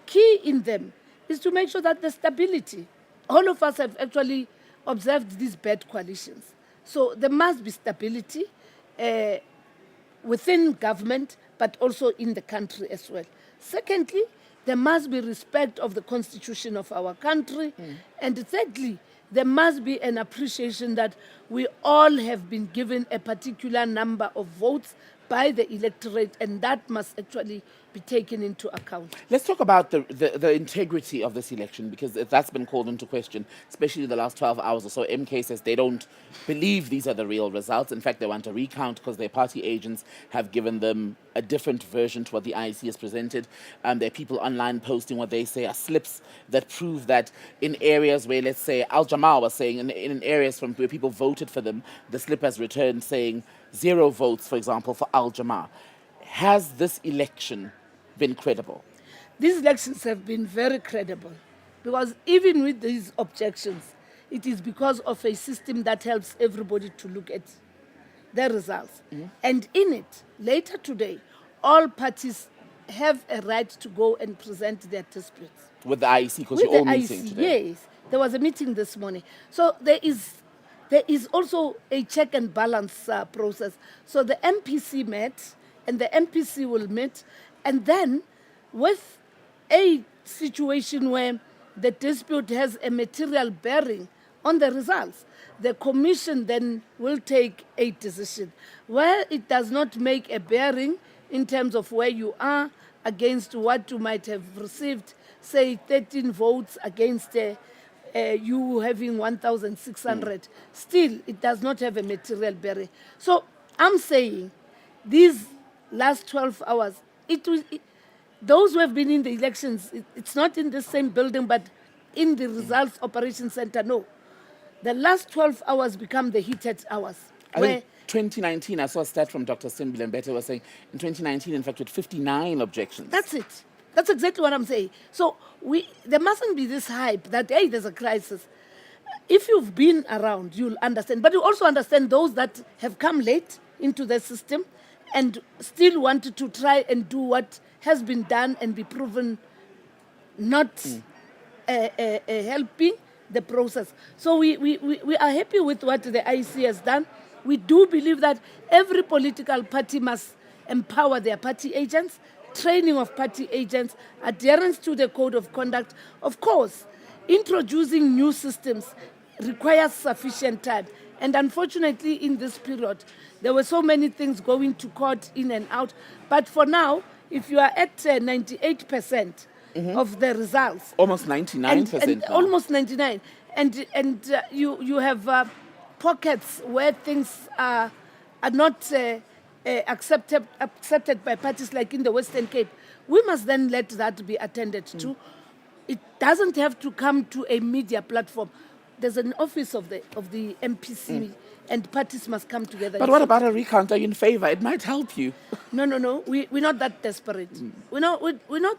Key in them is to make sure that the stability. All of us have actually observed these bad coalitions. So there must be stability within government, but also in the country as well. Secondly, there must be respect of the constitution of our country. And thirdly, there must be an appreciation that we all have been given a particular number of votes by the electorate, and that must actually be taken into account. Let's talk about the integrity of this election, because that's been called into question, especially in the last 12 hours or so. MK says they don't believe these are the real results. In fact, they want a recount because their party agents have given them a different version to what the IEC has presented. There are people online posting what they say are slips that prove that in areas where, let's say, Al Jamal was saying, in areas from where people voted for them, the slip has returned saying 0 votes, for example, for Al Jamal. Has this election been credible? These elections have been very credible because even with these objections, it is because of a system that helps everybody to look at the results. And in it, later today, all parties have a right to go and present their disputes. With the IEC, because you're all meeting today. Yes, there was a meeting this morning. So there is also a check and balance process. So the MPC met, and the MPC will meet, and then with a situation where the dispute has a material bearing on the results, the commission then will take a decision. Where it does not make a bearing in terms of where you are against what you might have received, say 13 votes against you having 1,600, still it does not have a material bearing. So I'm saying these last 12 hours, those who have been in the elections, it's not in the same building, but in the results operation center, no. The last 12 hours become the heated hours. I think 2019, I saw a stat from Dr. Thembekile Mrototo was saying, in 2019, in fact, with 59 objections. That's it. That's exactly what I'm saying. So there mustn't be this hype that, hey, there's a crisis. If you've been around, you'll understand. But you also understand those that have come late into the system and still wanted to try and do what has been done and be proven not helping the process. So we are happy with what the IEC has done. We do believe that every political party must empower their party agents, training of party agents, adherence to the code of conduct. Of course, introducing new systems requires sufficient time. And unfortunately, in this period, there were so many things going to court in and out. But for now, if you are at 98% of the results, almost 99%, and almost 99, and you have pockets where things are not accepted by parties, like in the Western Cape, we must then let that be attended to. It doesn't have to come to a media platform. There's an office of the MPC, and parties must come together. But what about a recount? Are you in favor? It might help you. No. We're not that desperate. We're not.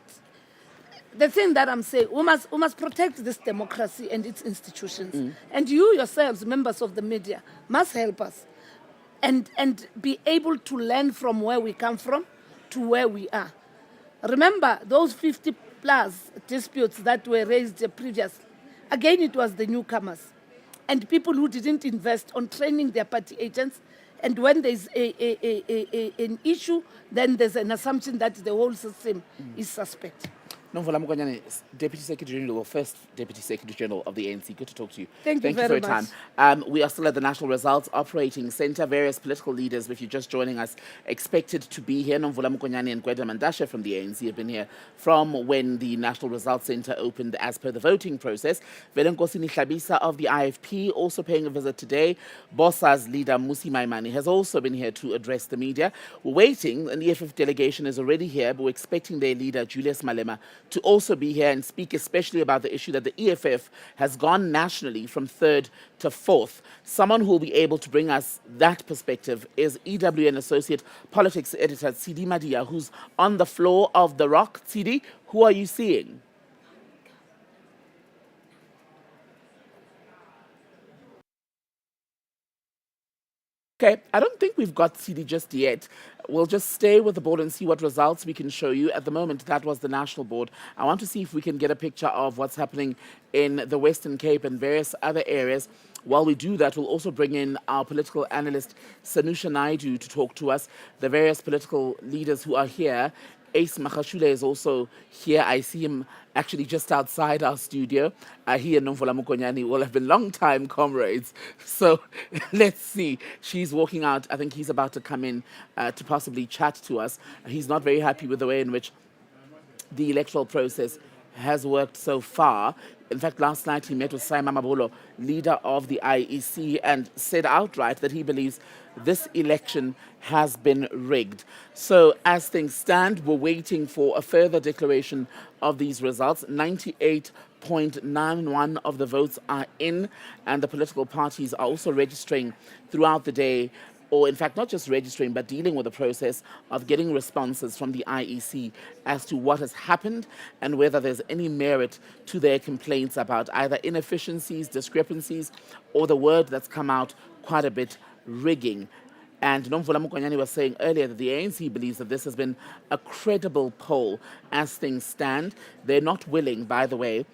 The thing that I'm saying, we must protect this democracy and its institutions. And you yourselves, members of the media, must help us and be able to learn from where we come from to where we are. Remember those 50 plus disputes that were raised previously. Again, it was the newcomers and people who didn't invest on training their party agents. And when there's an issue, then there's an assumption that the whole system is suspect. Nomvula Mokonyane, Deputy Secretary General, or First Deputy Secretary General of the ANC. Good to talk to you. Thank you for very your much. time. We are still at the National Results Operating Center. Various political leaders, if you're just joining us, expected to be here. Nomvula Mokonyane and Gweda Mandasha from the ANC have been here from when the National Results Center opened as per the voting process. Velenkosini Hlabisa of the IFP also paying a visit today. BOSA's leader Musi Maimane has also been here to address the media. We're waiting, and the EFF delegation is already here, but we're expecting their leader Julius Malema to also be here and speak especially about the issue that the EFF has gone nationally from third to fourth. Someone who will be able to bring us that perspective is EWN Associate Politics Editor Tsidi Madia, who's on the floor of the Rock. Tsidi, who are you seeing? Okay, I don't think we've got CD just yet. We'll just stay with the board and see what results we can show you. At the moment, that was the national board. I want to see if we can get a picture of what's happening in the Western Cape and various other areas. While we do that, we'll also bring in our political analyst, Sanusha Naidu, to talk to us, the various political leaders who are here. Ace Makashule is also here. I see him actually just outside our studio. He and Nomfola Mukonyani will have been long-time comrades. So let's see. She's walking out. I think he's about to come in to possibly chat to us. He's not very happy with the way in which the electoral process has worked so far. In fact, last night he met with Saima Mabolo, leader of the IEC, and said outright that he believes this election has been rigged. So as things stand, we're waiting for a further declaration of these results. 98.91 of the votes are in, and the political parties are also registering throughout the day, or in fact not just registering but dealing with the process of getting responses from the IEC as to what has happened and whether there's any merit to their complaints about either inefficiencies, discrepancies, or the word that's come out quite a bit, rigging. And Nomvula Mukonyani was saying earlier that the ANC believes that this has been a credible poll as things stand. They're not willing, by the way,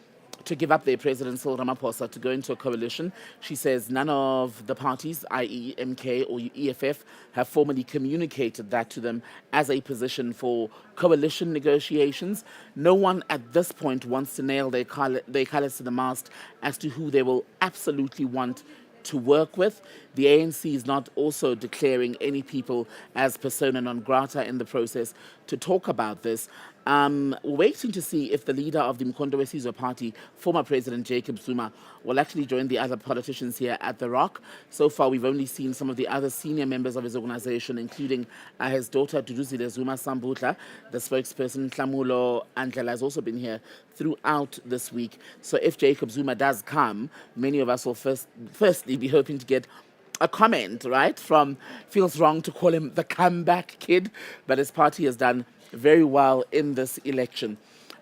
to give up their president, Cyril Ramaphosa, to go into a coalition. She says none of the parties, i.e. MK or EFF, have formally communicated that to them as a position for coalition negotiations. No one at this point wants to nail their colours to the mast as to who they will absolutely want to work with. The ANC is not also declaring any people as persona non grata in the process to talk about this. We're waiting to see if the leader of the Mkhonto weSizwe Party, former President Jacob Zuma, will actually join the other politicians here at The Rock. So far, we've only seen some of the other senior members of his organization, including his daughter, Duduzile Zuma Sambutla. The spokesperson, Tlamulo Andlela, has also been here throughout this week. So if Jacob Zuma does come, many of us will firstly be hoping to get a comment, right, from, feels wrong to call him the comeback kid, but his party has done very well in this election.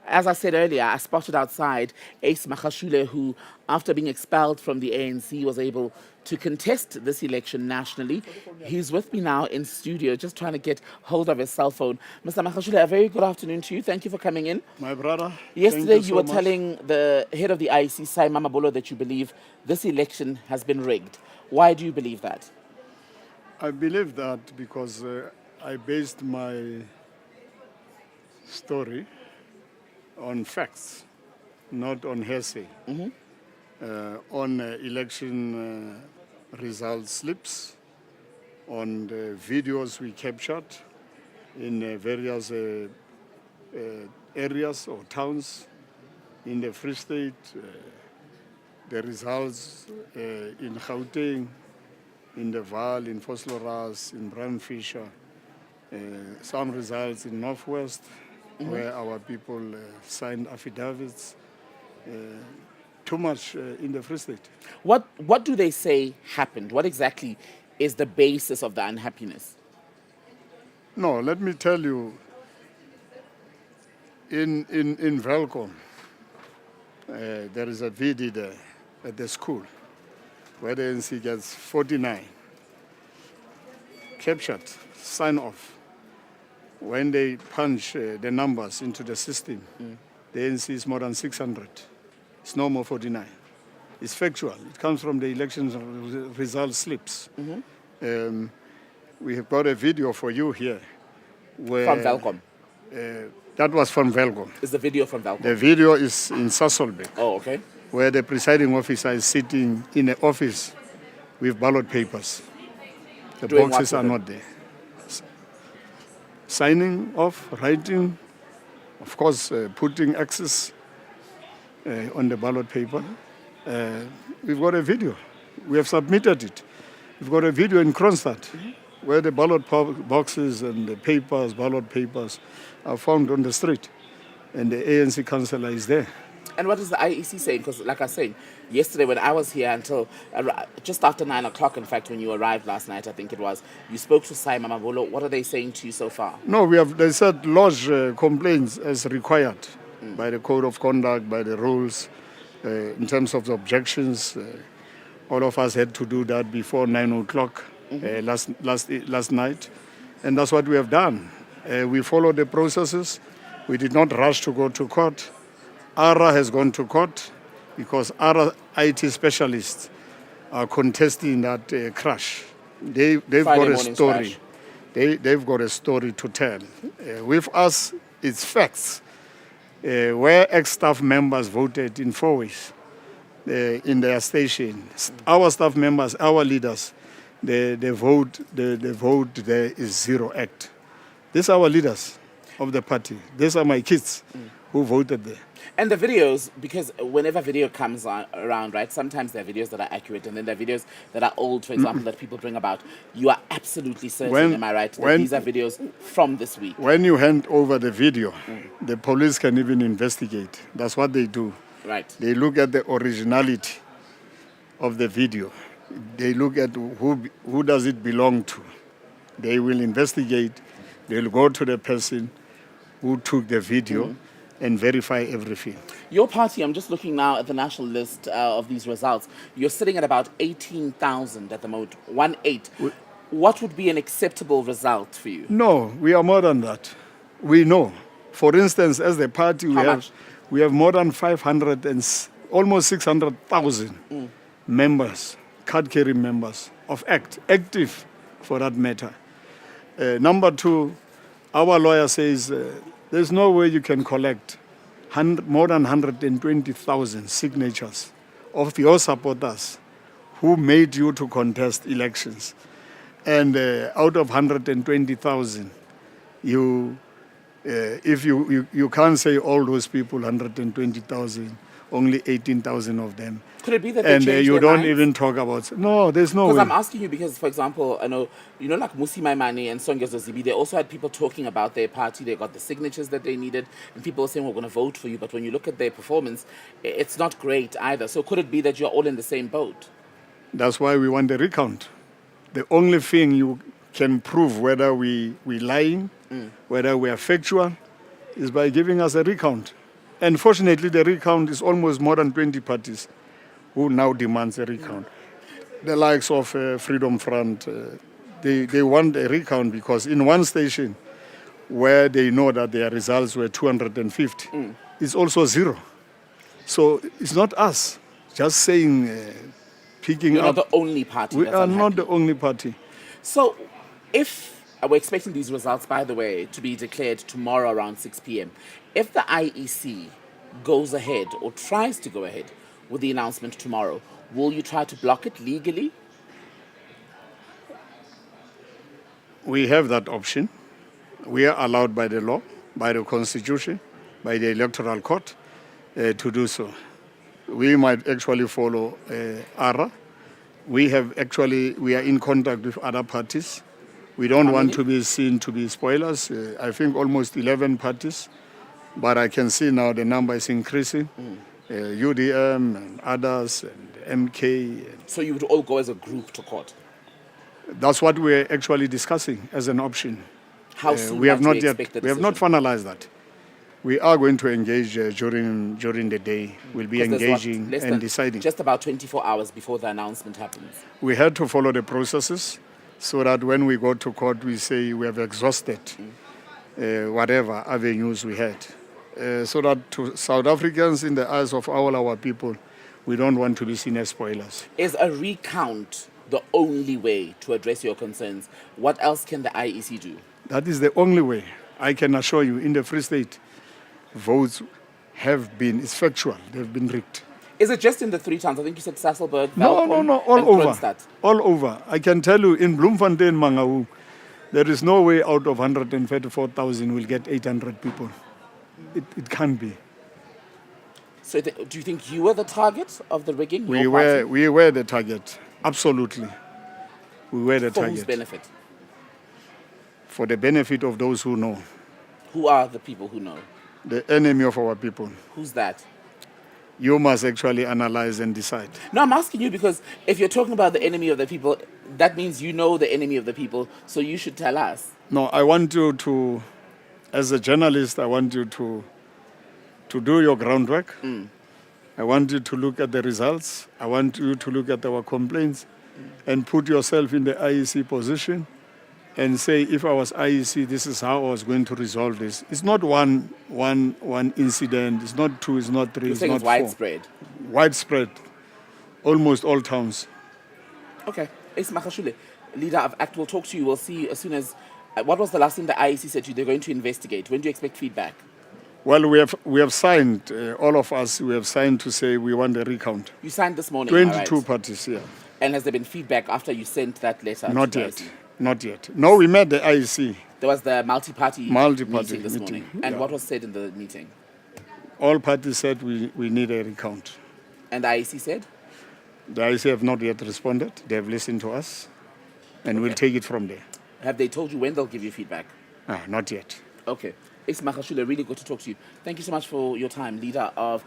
As I said earlier, I spotted outside Ace Makashule, who, after being expelled from the ANC, was able to contest this election nationally. He's with me now in studio, just trying to get hold of his cell phone. Mr. Makashule, a very good afternoon to you. Thank you for coming in. My brother, yesterday you so were much. Telling the head of the IEC, Saima Mabolo, that you believe this election has been rigged. Why do you believe that? I believe that because I based my story on facts, not on hearsay. On election result slips, on the videos we captured in various areas or towns in the Free State, the results in Gauteng, in the Vaal, in Vosloorus, in Brandfisher, some results in Northwest, where our people signed affidavits. Too much in the Free State. What do they say happened? What exactly is the basis of the unhappiness? No, let me tell you, in Velkom, there is a VD there at the school where the ANC gets 49 captured, sign off. When they punch the numbers into the system, the ANC is more than 600. It's no more 49. It's factual. It comes from the election result slips. We have got a video for you here. Where, from Velkom? That was from Velkom. Is the video from Velkom? The video is in Sasolburg. Oh, okay. Where the presiding officer is sitting in an office with ballot papers. The Doing boxes are not there. Signing off, writing, of course, putting X's on the ballot paper. We've got a video. We have submitted it. We've got a video in Kronstadt where the ballot boxes and the papers, ballot papers, are found on the street. and the ANC councillor is there. And what is the IEC saying? Because, like I was saying, yesterday when I was here until just after 9 o'clock, in fact, when you arrived last night, I think it was, you spoke to Simon Mabolo. What are they saying to you so far? No, they said lodge complaints as required by the code of conduct, by the rules, in terms of the objections. All of us had to do that before 9 o'clock last night. And that's what we have done. We followed the processes. We did not rush to go to court. ARA has gone to court because ARA IT specialists are contesting that crash. They've got a story. They've got a story to tell. With us, it's facts. Where ex-staff members voted in 4 ways in their station. Our staff members, our leaders, the vote there is zero act. These are our leaders of the party. These are my kids who voted there. And the videos, because whenever video comes around, right, sometimes there are videos that are accurate and then there are videos that are old, for example, that people bring about. You are absolutely certain, am I right, that these are videos from this week? When you hand over the video, the police can even investigate. That's what they do. Right. They look at the originality of the video. They look at who does it belong to. They will investigate. They'll go to the person who took the video and verify everything. Your party, I'm just looking now at the national list of these results. You're sitting at about 18,000 at the moment, 1.8. What would be an acceptable result for you? No, we are more than that. We know. For instance, as the party, we have more than 500 and almost 600,000 members, card-carrying members of active for that matter. Number two, our lawyer says there's no way you can collect more than 120,000 signatures of your supporters who made you to contest elections. And out of 120,000, if you can't say all those people, 120,000, only 18,000 of them. Could it be that they changed you their don't minds? even talk about... No, there's no way. Because I'm asking you because, for example, I know, like Musi Maimane and Songezo Zibi, they also had people talking about their party. They got the signatures that they needed, and people were saying, we're going to vote for you. But when you look at their performance, it's not great either. So could it be that you're all in the same boat? That's why we want the recount. The only thing you can prove whether we're lying, whether we are factual, is by giving us a recount. And fortunately, the recount is almost more than 20 parties who now demands a recount. The likes of Freedom Front, they want a recount because in one station where they know that their results were 250, it's also zero. So it's not us just saying, picking You're up. not the only party. We that's are unhappy. not the only party. So if we're expecting these results, by the way, to be declared tomorrow around 6 p.m., if the IEC goes ahead or tries to go ahead with the announcement tomorrow, will you try to block it legally? We have that option. We are allowed by the law, by the Constitution, by the Electoral Court to do so. We might actually follow ARA. We are in contact with other parties. We don't want to be seen to be spoilers. I think almost 11 parties. But I can see now the number is increasing. UDM and others and MK. So you would all go as a group to court? That's what we're actually discussing as an option. How soon we have might not we yet. expect the We have not finalized that. We are going to engage during the day. We'll be 'Cause there's engaging less and than deciding. just about 24 hours before the announcement happens. We had to follow the processes so that when we go to court, we say we have exhausted whatever avenues we had. So that to South Africans, in the eyes of all our people, we don't want to be seen as spoilers. Is a recount the only way to address your concerns? What else can the IEC do? That is the only way. I can assure you, in the Free State, votes it's factual, they've been rigged. Is it just in the 3 towns? I think you said Sasolburg, No, Welkom, all and over. Kroonstad. All over. I can tell you, in Bloemfontein, Mangaung, there is no way out of 134,000 we'll get 800 people. It can't be. So do you think you were the target of the rigging? We your party? were the target. Absolutely. We were the For target. whose benefit? For the benefit of those who know. Who are the people who know? the enemy of our people. Who's that? You must actually analyze and decide. No, I'm asking you because if you're talking about the enemy of the people, that means you know the enemy of the people, so you should tell us. No, I want you to, as a journalist, I want you to do your groundwork. I want you to look at the results. I want you to look at our complaints and put yourself in the IEC position and say, if I was IEC, this is how I was going to resolve this. It's not one incident. It's not two. It's not three. You're It's saying not it's widespread. four. Widespread. Almost all towns. Okay. Ace Makashule, leader of ACT, will talk to you. We'll see as soon as... what was the last thing the IEC said to you? They're going to investigate. When do you expect feedback? Well, we have signed, all of us, we have signed to say we want a recount. You signed this morning, 22 right? parties, yeah. And has there been feedback after you sent that letter? Not to the yet. IEC? Not yet. No, we met the IEC. There was the multi-party meeting this meeting, morning. And yeah. what was said in the meeting? All parties said we need a recount. And the IEC said? The IEC have not yet responded. They have listened to us, and we'll take it from there. Have they told you when they'll give you feedback? Not yet. Okay. It's Makashule, really good to talk to you. Thank you so much for your time, leader of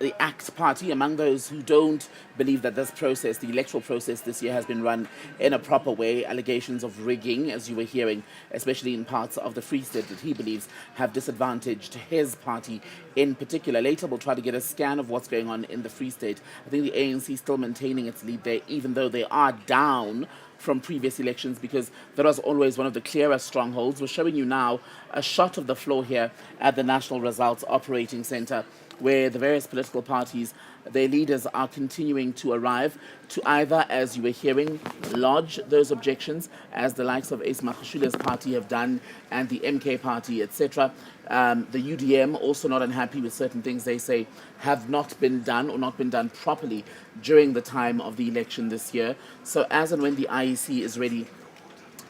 the ACT party. Among those who don't believe that this process, the electoral process this year, has been run in a proper way, allegations of rigging, as you were hearing, especially in parts of the Free State that he believes have disadvantaged his party in particular. Later, we'll try to get a scan of what's going on in the Free State. I think the ANC is still maintaining its lead there, even though they are down from previous elections, because that was always one of the clearer strongholds. We're showing you now a shot of the floor here at the National Results Operating Centre, where the various political parties, their leaders are continuing to arrive to either, as you were hearing, lodge those objections, as the likes of Ace Makashule's party have done, and the MK party, etc. The UDM, also not unhappy with certain things they say have not been done or not been done properly during the time of the election this year. So as and when the IEC is ready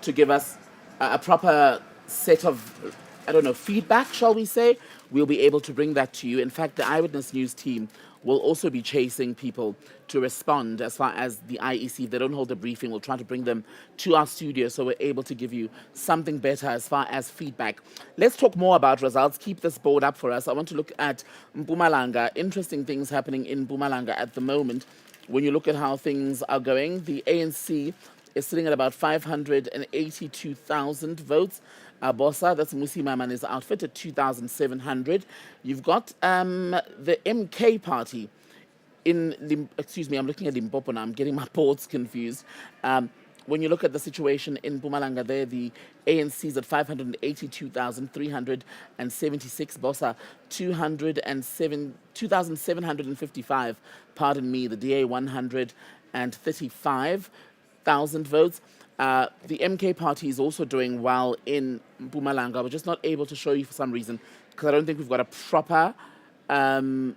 to give us a proper set of, I don't know, feedback, shall we say, we'll be able to bring that to you. In fact, the Eyewitness News team will also be chasing people to respond as far as the IEC. If they don't hold a briefing, we'll try to bring them to our studio so we're able to give you something better as far as feedback. Let's talk more about results. Keep this board up for us. I want to look at Mpumalanga. Interesting things happening in Mpumalanga at the moment. When you look at how things are going, the ANC is sitting at about 582,000 votes. Bossa, that's Musi Mamani's outfit, at 2,700. You've got the MK party in, excuse me, I'm looking at Limpopo now, I'm getting my boards confused. When you look at the situation in Mpumalanga there, the ANC is at 582,376, Bossa 2,755, pardon me, the DA 135,000 votes. The MK party is also doing well in Mpumalanga. We're just not able to show you for some reason because I don't think we've got a proper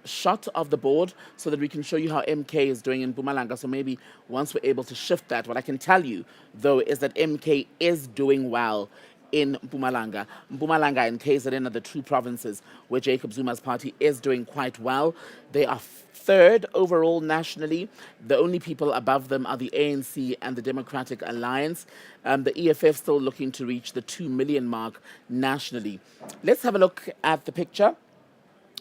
shot of the board so that we can show you how MK is doing in Mpumalanga. So maybe once we're able to shift that, what I can tell you, though, is that MK is doing well in Mpumalanga. Mpumalanga and KZN are the two provinces where Jacob Zuma's party is doing quite well. They are third overall nationally. The only people above them are the ANC and the Democratic Alliance. The EFF still looking to reach the 2 million mark nationally. Let's have a look at the picture.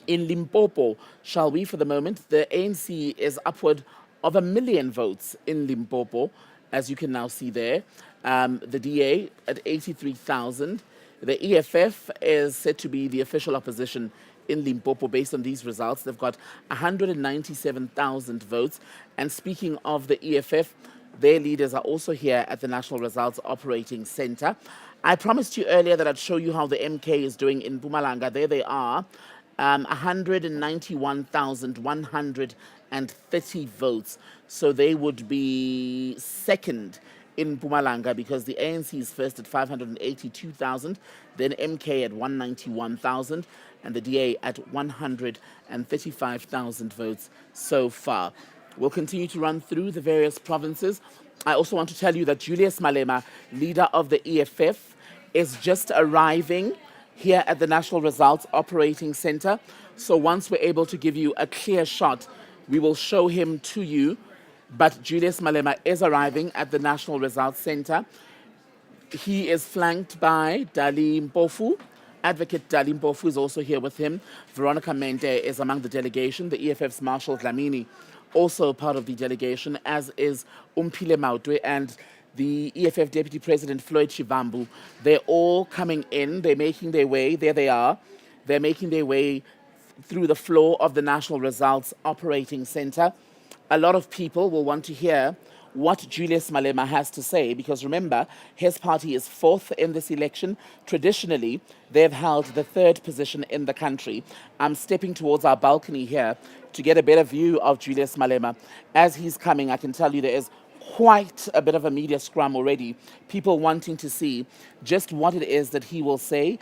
In Limpopo, shall we, for the moment? The ANC is upward of 1 million votes in Limpopo, as you can now see there. The DA at 83,000. The EFF is said to be the official opposition in Limpopo based on these results. They've got 197,000 votes. And speaking of the EFF, their leaders are also here at the National Results Operating Centre. I promised you earlier that I'd show you how the MK is doing in Mpumalanga. There they are. 191,130 votes. So they would be second in Mpumalanga because the ANC is first at 582,000, then MK at 191,000, and the DA at 135,000 votes so far. We'll continue to run through the various provinces. I also want to tell you that Julius Malema, leader of the EFF, is just arriving here at the National Results Operating Centre. So once we're able to give you a clear shot, we will show him to you. But Julius Malema is arriving at the National Results Centre. He is flanked by Dali Mpofu Advocate Dalimpofu is also here with him. Veronica Mente is among the delegation. The EFF's Marshall Dlamini, also part of the delegation, as is Thembekile Mrototo and the EFF Deputy President Floyd Shivambu. They're all coming in. They're making their way. There they are. They're making their way through the floor of the National Results Operating Center. A lot of people will want to hear what Julius Malema has to say, because remember, his party is fourth in this election. Traditionally, they've held the third position in the country. I'm stepping towards our balcony here to get a better view of Julius Malema. As he's coming, I can tell you there is quite a bit of a media scrum already, people wanting to see just what it is that he will say.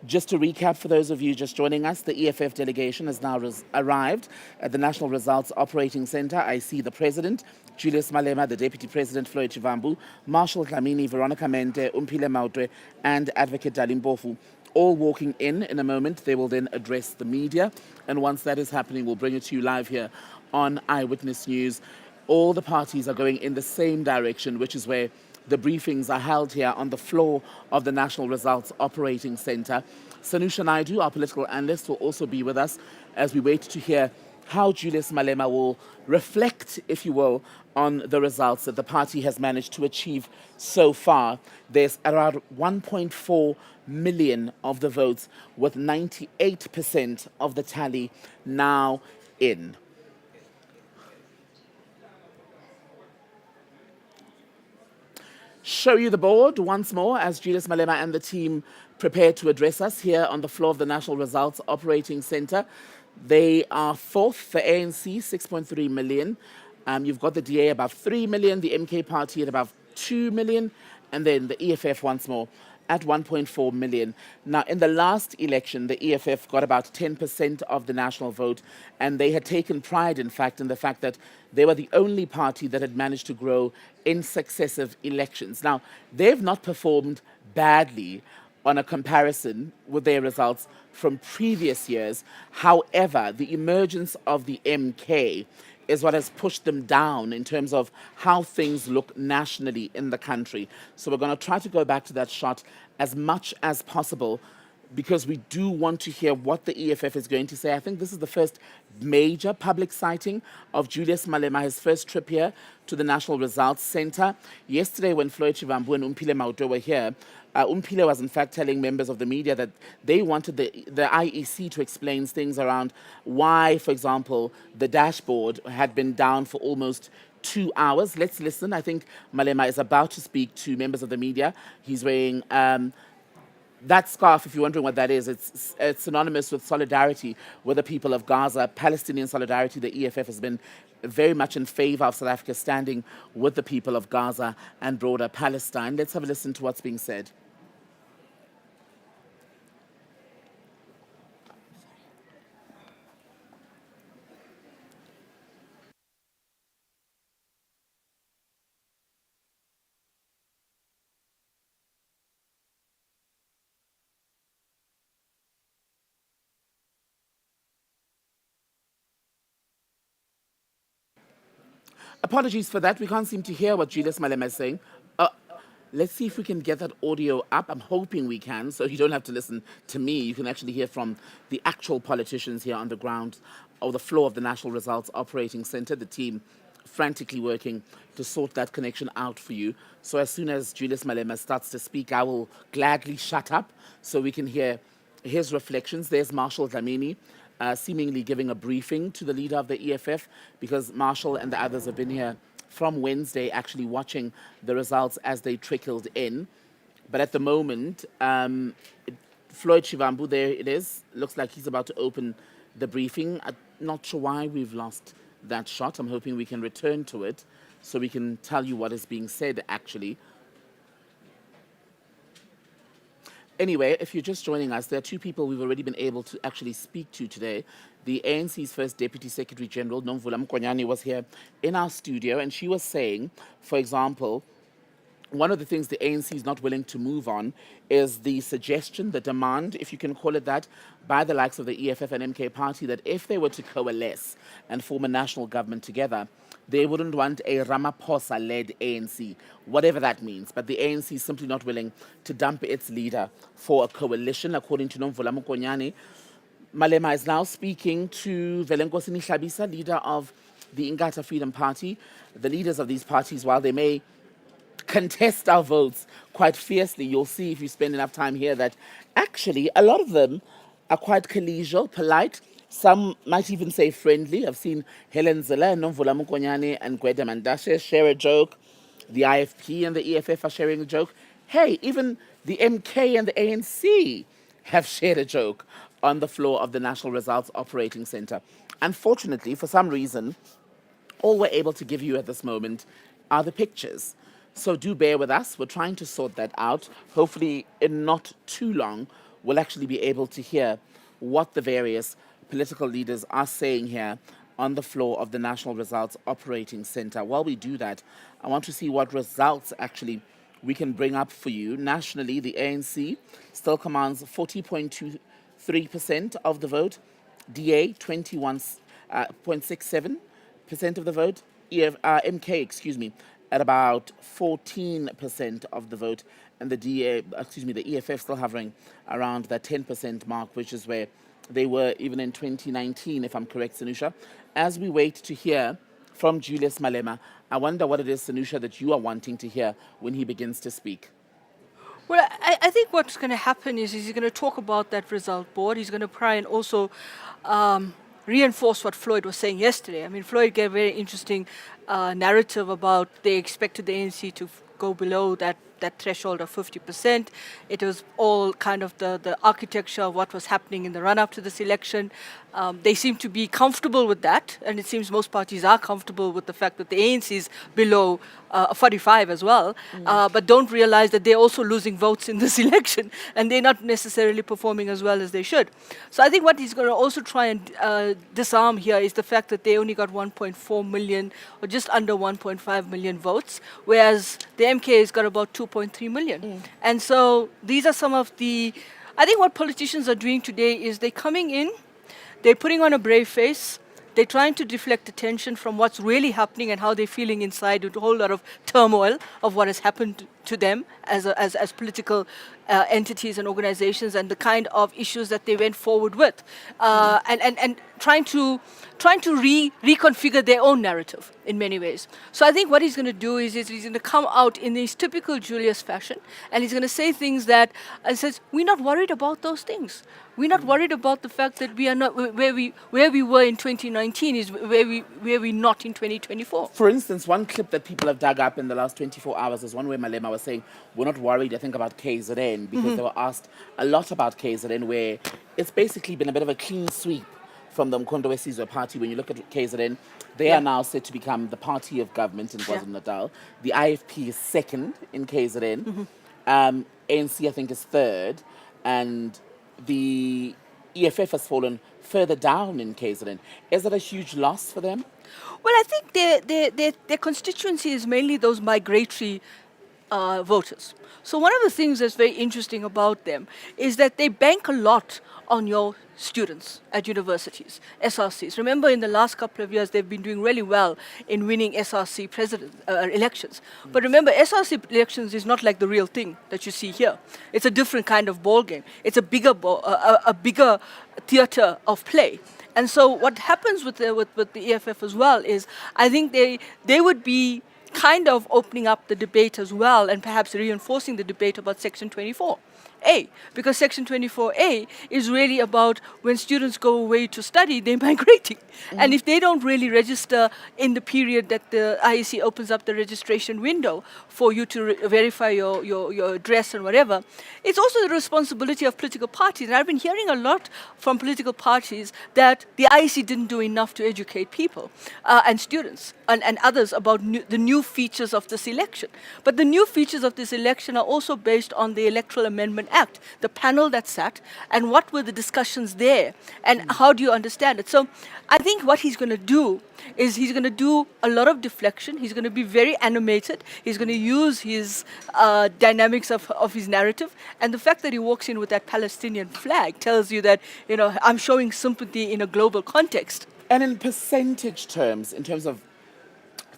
Just to recap for those of you just joining us, the EFF delegation has now arrived at the National Results Operating Center. I see the President, Julius Malema, the Deputy President, Floyd Shivambu, Marshall Dlamini, Veronica Mente, Thembekile Mrototo, and Advocate Dalimpofu, all walking in a moment. They will then address the media. And once that is happening, we'll bring it to you live here on Eyewitness News. All the parties are going in the same direction, which is where the briefings are held here on the floor of the National Results Operating Center. Sanusha Naidu, our political analyst, will also be with us as we wait to hear how Julius Malema will reflect, if you will, on the results that the party has managed to achieve so far. There's around 1.4 million of the votes, with 98% of the tally now in. Show you the board once more as Julius Malema and the team prepare to address us here on the floor of the National Results Operating Center. They are fourth, the ANC, 6.3 million. You've got the DA above 3 million, the MK party at above 2 million, and then the EFF once more at 1.4 million. Now, in the last election, the EFF got about 10% of the national vote, and they had taken pride, in fact, in the fact that they were the only party that had managed to grow in successive elections. Now, they've not performed badly on a comparison with their results from previous years. However, the emergence of the MK is what has pushed them down in terms of how things look nationally in the country. So we're going to try to go back to that shot as much as possible, because we do want to hear what the EFF is going to say. I think this is the first major public sighting of Julius Malema, his first trip here to the National Results Center. Yesterday, when Floyd Shivambu and Thembekile Mrototo were here, Thembekile was in fact telling members of the media that they wanted the IEC to explain things around why, for example, the dashboard had been down for almost 2 hours. Let's listen. I think Malema is about to speak to members of the media. He's wearing that scarf, if you're wondering what that is, it's synonymous with solidarity with the people of Gaza, Palestinian solidarity. The EFF has been very much in favor of South Africa standing with the people of Gaza and broader Palestine. Let's have a listen to what's being said. Apologies for that. We can't seem to hear what Julius Malema is saying. Let's see if we can get that audio up. I'm hoping we can, so you don't have to listen to me. You can actually hear from the actual politicians here on the ground or the floor of the National Results Operating Center, the team frantically working to sort that connection out for you. So as soon as Julius Malema starts to speak, I will gladly shut up so we can hear his reflections. There's Marshall Dlamini, seemingly giving a briefing to the leader of the EFF, because Marshall and the others have been here from Wednesday actually watching the results as they trickled in. But at the moment, Floyd Shivambu, there it is. Looks like he's about to open the briefing. I'm not sure why we've lost that shot. I'm hoping we can return to it so we can tell you what is being said actually. Anyway, if you're just joining us, there are two people we've already been able to actually speak to today. The ANC's first Deputy Secretary General, Nomvula Mkonyane, was here in our studio, and she was saying, for example, one of the things the ANC is not willing to move on is the suggestion, the demand, if you can call it that, by the likes of the EFF and MK party that if they were to coalesce and form a national government together, they wouldn't want a Ramaphosa-led ANC, whatever that means. But the ANC is simply not willing to dump its leader for a coalition, according to Nomvula Mokonyane. Malema is now speaking to Velenkosini Hlabisa, leader of the Ingata Freedom Party. The leaders of these parties, while they may contest our votes quite fiercely, you'll see if you spend enough time here that actually a lot of them are quite collegial, polite. Some might even say friendly. I've seen Helen Zille, Nomvula Mokonyane and Gwede Mandashe share a joke. The IFP and the EFF are sharing a joke. Hey, even the MK and the ANC have shared a joke on the floor of the National Results Operating Centre. Unfortunately, for some reason, all we're able to give you at this moment are the pictures. So do bear with us. We're trying to sort that out. Hopefully, in not too long, we'll actually be able to hear what the various political leaders are saying here on the floor of the National Results Operating Centre. While we do that, I want to see what results actually we can bring up for you. Nationally, the ANC still commands 40.23% of the vote, DA 21.67% of the vote, MK, at about 14% of the vote, and the EFF still hovering around that 10% mark, which is where they were even in 2019, if I'm correct, Sanusha. As we wait to hear from Julius Malema, I wonder what it is, Sanusha, that you are wanting to hear when he begins to speak. Well, I think what's going to happen is he's going to talk about that result board. He's going to try and also reinforce what Floyd was saying yesterday. I mean, Floyd gave a very interesting narrative about they expected the ANC to go below that threshold of 50%. It was all kind of the architecture of what was happening in the run-up to this election. They seem to be comfortable with that, and it seems most parties are comfortable with the fact that the ANC is below 45 as well, but don't realize that they're also losing votes in this election, and they're not necessarily performing as well as they should. So I think what he's going to also try and disarm here is the fact that they only got 1.4 million, or just under 1.5 million votes, whereas the MK has got about 2.3 million. And so these are some of the, I think what politicians are doing today is they're coming in, they're putting on a brave face, they're trying to deflect attention from what's really happening and how they're feeling inside with a whole lot of turmoil of what has happened to them as political entities and organizations, and the kind of issues that they went forward with, and trying to reconfigure their own narrative in many ways. So I think what he's going to do is he's going to come out in his typical Julius fashion, and he's going to say things that says, we're not worried about those things. We're not worried about the fact that we are not where we were in 2019 is where we're not in 2024. For instance, one clip that people have dug up in the last 24 hours is one where Malema was saying, we're not worried, I think, about KZN, because they were asked a lot about KZN, where it's basically been a bit of a clean sweep from the Mkondo Wesizwe party. When you look at KZN, they are now set to become the party of government in KwaZulu-Natal. The IFP is second in KZN. ANC, I think, is third. And the EFF has fallen further down in KZN. Is that a huge loss for them? Well, I think their constituency is mainly those migratory voters. So one of the things that's very interesting about them is that they bank a lot on your students at universities, SRCs. Remember, in the last couple of years, they've been doing really well in winning SRC elections. But remember, SRC elections is not like the real thing that you see here. It's a different kind of ball game. It's a bigger theater of play. And so what happens with the EFF as well is, I think they would be kind of opening up the debate as well, and perhaps reinforcing the debate about Section 24A, because Section 24A is really about when students go away to study, they're migrating. And if they don't really register in the period that the IEC opens up the registration window for you to verify your address and whatever, it's also the responsibility of political parties. And I've been hearing a lot from political parties that the IEC didn't do enough to educate people and students and others about the new features of this election. But the new features of this election are also based on the Electoral Amendment Act, the panel that sat, and what were the discussions there, and how do you understand it. So I think what he's going to do is he's going to do a lot of deflection. He's going to be very animated. He's going to use his dynamics of his narrative. And the fact that he walks in with that Palestinian flag tells you that, I'm showing sympathy in a global context. And in percentage terms, in terms of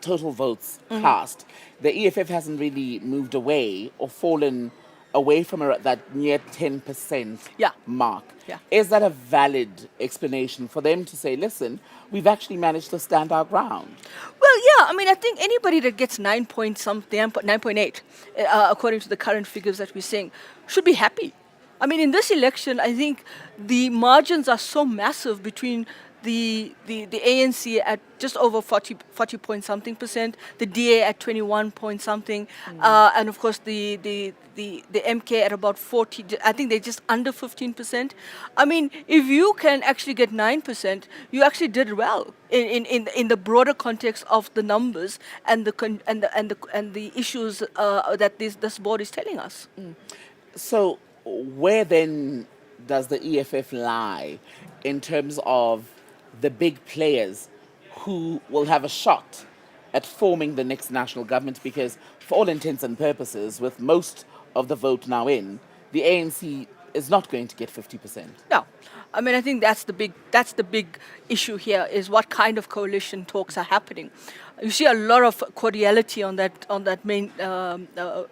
total votes cast, the EFF hasn't really moved away or fallen away from that near 10% mark. Yeah. Is that a valid explanation for them to say, listen, we've actually managed to stand our ground? Well, yeah, I mean, I think anybody that gets 9.8, according to the current figures that we're seeing, should be happy. I mean, in this election, I think the margins are so massive between the ANC at just over 40 point something percent, the DA at 21 point something, and of course the MK at about 40. I think they're just under 15%. I mean, if you can actually get 9%, you actually did well in the broader context of the numbers and the issues that this board is telling us. So where then does the EFF lie in terms of the big players who will have a shot at forming the next national government? Because for all intents and purposes, with most of the vote now in, the ANC is not going to get 50%. No. I mean, I think that's the big issue here, is what kind of coalition talks are happening. You see a lot of cordiality on that main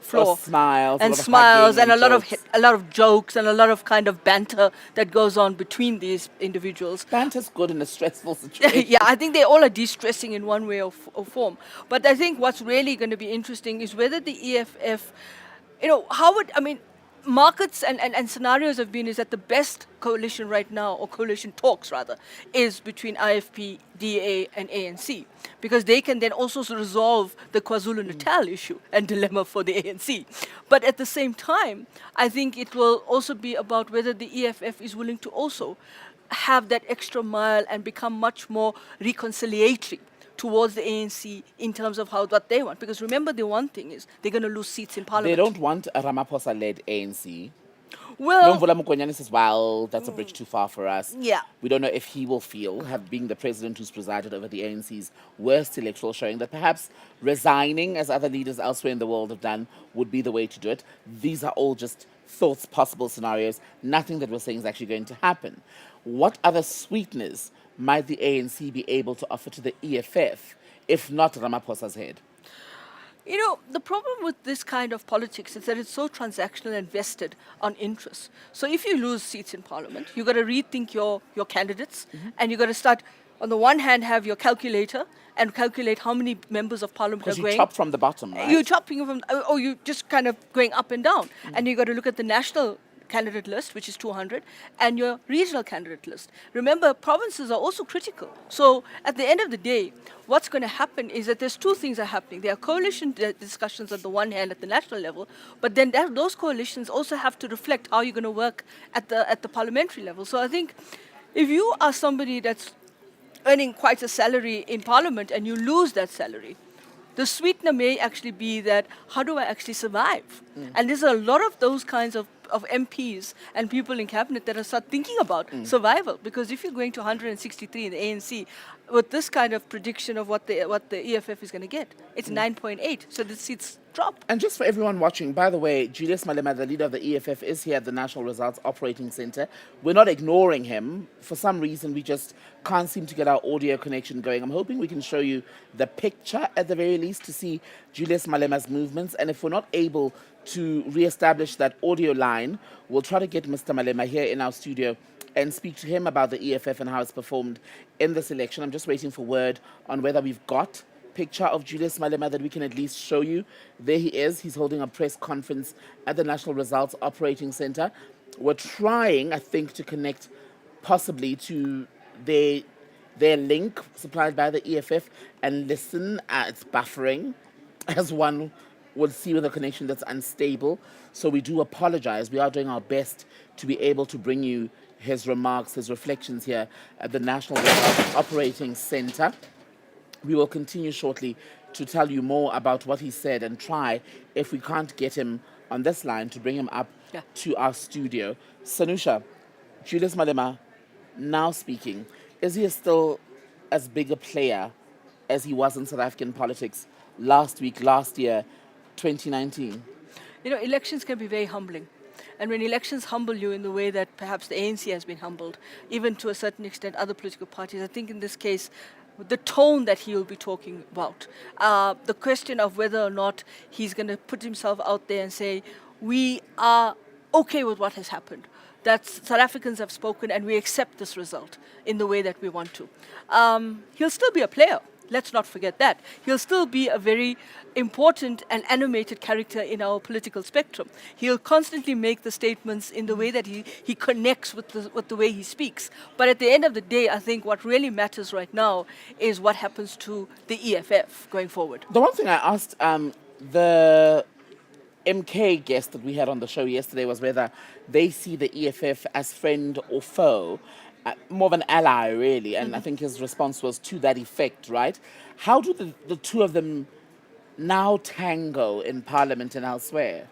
floor, smiles, and a lot of jokes and a lot of kind of banter that goes on between these individuals. Banter's good in a stressful situation. Yeah, I think they all are de-stressing in one way or form. But I think what's really going to be interesting is whether the EFF, markets and scenarios have been is that the best coalition right now, or coalition talks rather, is between IFP, DA and ANC, because they can then also resolve the KwaZulu-Natal issue and dilemma for the ANC. But at the same time, I think it will also be about whether the EFF is willing to also have that extra mile and become much more reconciliatory towards the ANC in terms of what they want. Because remember, the one thing is they're going to lose seats in parliament. They don't want a Ramaphosa-led ANC. Well, Nomvula Mokonyane says, well, that's a bridge too far for us. Yeah. We don't know if he will feel, being the president who's presided over the ANC's worst electoral showing, that perhaps resigning, as other leaders elsewhere in the world have done, would be the way to do it. These are all just thoughts, possible scenarios. Nothing that we're saying is actually going to happen. What other sweeteners might the ANC be able to offer to the EFF, if not Ramaphosa's head? The problem with this kind of politics is that it's so transactional and vested on interests. So if you lose seats in parliament, you've got to rethink your candidates, and you've got to start, on the one hand, have your calculator and calculate how many members of parliament are going. Because you chop from the bottom, right? You're chopping from, or you just kind of going up and down. And you've got to look at the national candidate list, which is 200, and your regional candidate list. Remember, provinces are also critical. So at the end of the day, what's going to happen is that there's two things are happening. There are coalition discussions on the one hand at the national level, but then those coalitions also have to reflect how you're going to work at the parliamentary level. So I think if you are somebody that's earning quite a salary in parliament and you lose that salary, the sweetener may actually be that, how do I actually survive? And there's a lot of those kinds of MPs and people in cabinet that are start thinking about survival. Because if you're going to 163 in the ANC, with this kind of prediction of what the EFF is going to get, it's 9.8. So the seats drop. And just for everyone watching, by the way, Julius Malema, the leader of the EFF, is here at the National Results Operating Center. We're not ignoring him. For some reason, we just can't seem to get our audio connection going. I'm hoping we can show you the picture at the very least to see Julius Malema's movements. And if we're not able to reestablish that audio line, we'll try to get Mr. Malema here in our studio and speak to him about the EFF and how it's performed in this election. I'm just waiting for word on whether we've got picture of Julius Malema that we can at least show you. There he is. He's holding a press conference at the National Results Operating Center. We're trying, I think, to connect possibly to their link supplied by the EFF and listen. It's buffering, as one would see with a connection that's unstable. So we do apologize. We are doing our best to be able to bring you his remarks, his reflections here at the National Results Operating Center. We will continue shortly to tell you more about what he said and try, if we can't get him on this line, to bring him up to our studio. Sanusha, Julius Malema, now speaking, is he still as big a player as he was in South African politics last week, last year, 2019? You know, elections can be very humbling. And when elections humble you in the way that perhaps the ANC has been humbled, even to a certain extent other political parties, I think in this case, the tone that he will be talking about, the question of whether or not he's going to put himself out there and say, we are okay with what has happened, that South Africans have spoken and we accept this result in the way that we want to. He'll still be a player. Let's not forget that. He'll still be a very important and animated character in our political spectrum. He'll constantly make the statements in the way that he connects with the way he speaks. But at the end of the day, I think what really matters right now is what happens to the EFF going forward. The one thing I asked the MK guest that we had on the show yesterday was whether they see the EFF as friend or foe. More of an ally, really, and I think his response was to that effect, right? How do the two of them now tango in Parliament and elsewhere?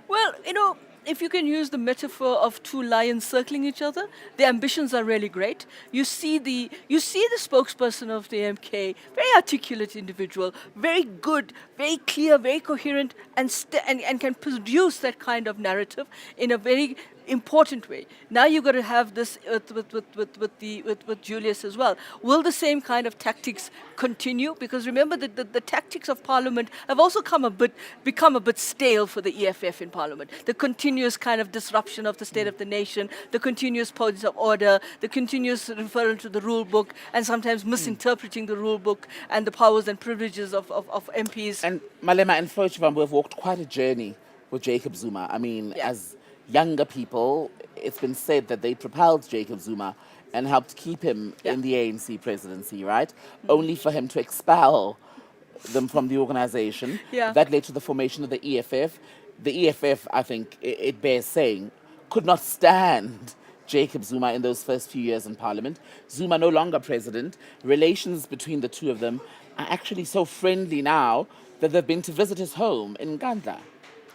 Well, you know, if you can use the metaphor of two lions circling each other, the ambitions are really great. You see the spokesperson of the MK, very articulate individual, very good, very clear, very coherent, and can produce that kind of narrative in a very important way. Now you've got to have this with Julius as well. Will the same kind of tactics continue? Because remember that the tactics of Parliament have also become a bit stale for the EFF in Parliament. The continuous kind of disruption of the state of the nation, the continuous points of order, the continuous referral to the rule book, and sometimes misinterpreting the rule book and the powers and privileges of MPs. And Malema and Frochvan, we've walked quite a journey with Jacob Zuma. I mean, as younger people, it's been said that they propelled Jacob Zuma and helped keep him in the ANC presidency, right? Only for him to expel them from the organization. That led to the formation of the EFF. The EFF, I think, it bears saying, could not stand Jacob Zuma in those first few years in Parliament. Zuma no longer president. Relations between the two of them are actually so friendly now that they've been to visit his home in Nkandla.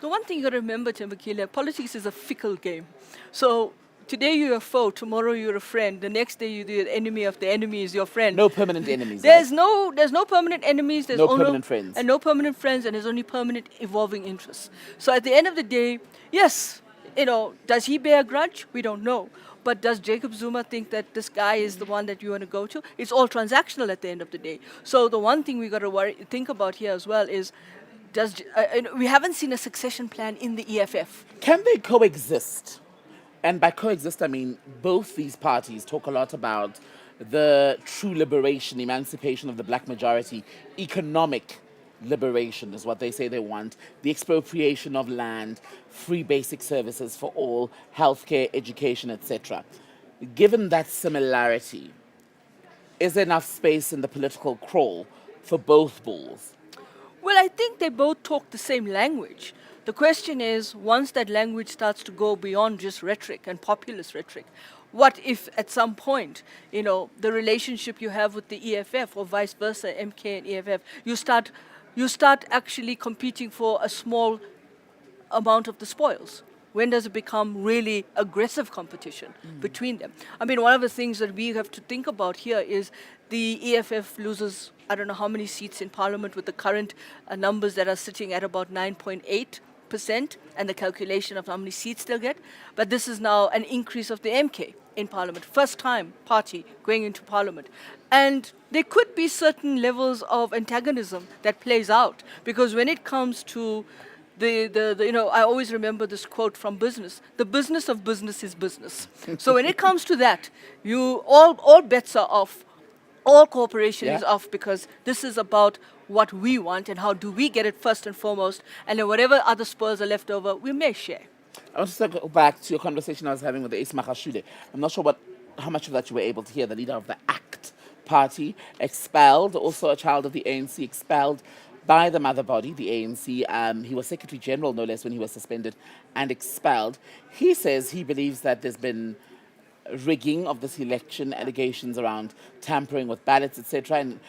The one thing you got to remember, Thembekile, politics is a fickle game. So today you're a foe, tomorrow you're a friend, the next day you're the enemy of the enemy is your friend. No permanent enemies. There's no permanent enemies. There's no permanent friends. And no permanent friends, and there's only permanent evolving interests. So at the end of the day, yes, you know, does he bear a grudge? We don't know. But does Jacob Zuma think that this guy is the one that you want to go to? It's all transactional at the end of the day. So the one thing we got to think about here as well is, we haven't seen a succession plan in the EFF. Can they coexist? And by coexist, I mean both these parties talk a lot about the true liberation, emancipation of the black majority, economic liberation is what they say they want, the expropriation of land, free basic services for all, healthcare, education, etc. Given that similarity, is there enough space in the political crawl for both bulls? Well, I think they both talk the same language. The question is, once that language starts to go beyond just rhetoric and populist rhetoric, what if at some point, you know, the relationship you have with the EFF or vice versa, MK and EFF, you start actually competing for a small amount of the spoils? When does it become really aggressive competition between them? I mean, one of the things that we have to think about here is the EFF loses, I don't know how many seats in Parliament with the current numbers that are sitting at about 9.8%, and the calculation of how many seats they'll get. But this is now an increase of the MK in Parliament, first time party going into Parliament. And there could be certain levels of antagonism that plays out, because when it comes to you know, I always remember this quote from business: the business of business is business. So when it comes to that, all bets are off. All cooperation is off, because this is about what we want and how do we get it first and foremost, and then whatever other spoils are left over, we may share. I want to go back to a conversation I was having with the Ace Makashule. I'm not sure how much of that you were able to hear. The leader of the ACT party expelled, also a child of the ANC, expelled by the mother body, the ANC. He was Secretary General, no less, when he was suspended and expelled. He says he believes that there's been rigging of this election, allegations around tampering with ballots, etc. And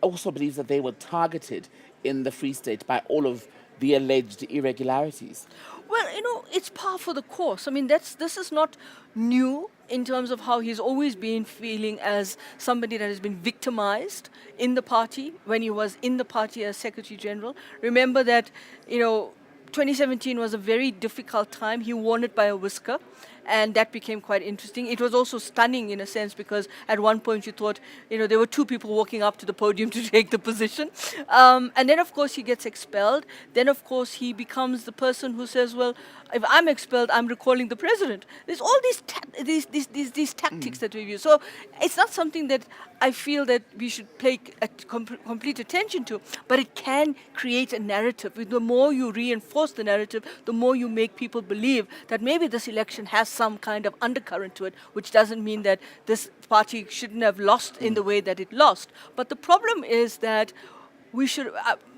also believes that they were targeted in the Free State by all of the alleged irregularities. Well, it's par for the course. I mean, this is not new in terms of how he's always been feeling as somebody that has been victimized in the party when he was in the party as Secretary General. Remember that, 2017 was a very difficult time. He won it by a whisker, and that became quite interesting. It was also stunning in a sense because at one point you thought, there were two people walking up to the podium to take the position. And then, of course, he gets expelled. Then, of course, he becomes the person who says, well, if I'm expelled, I'm recalling the president. There's all these tactics that we use. So it's not something that I feel that we should pay complete attention to, but it can create a narrative. The more you reinforce the narrative, the more you make people believe that maybe this election has some kind of undercurrent to it, which doesn't mean that this party shouldn't have lost in the way that it lost. But the problem is that we should...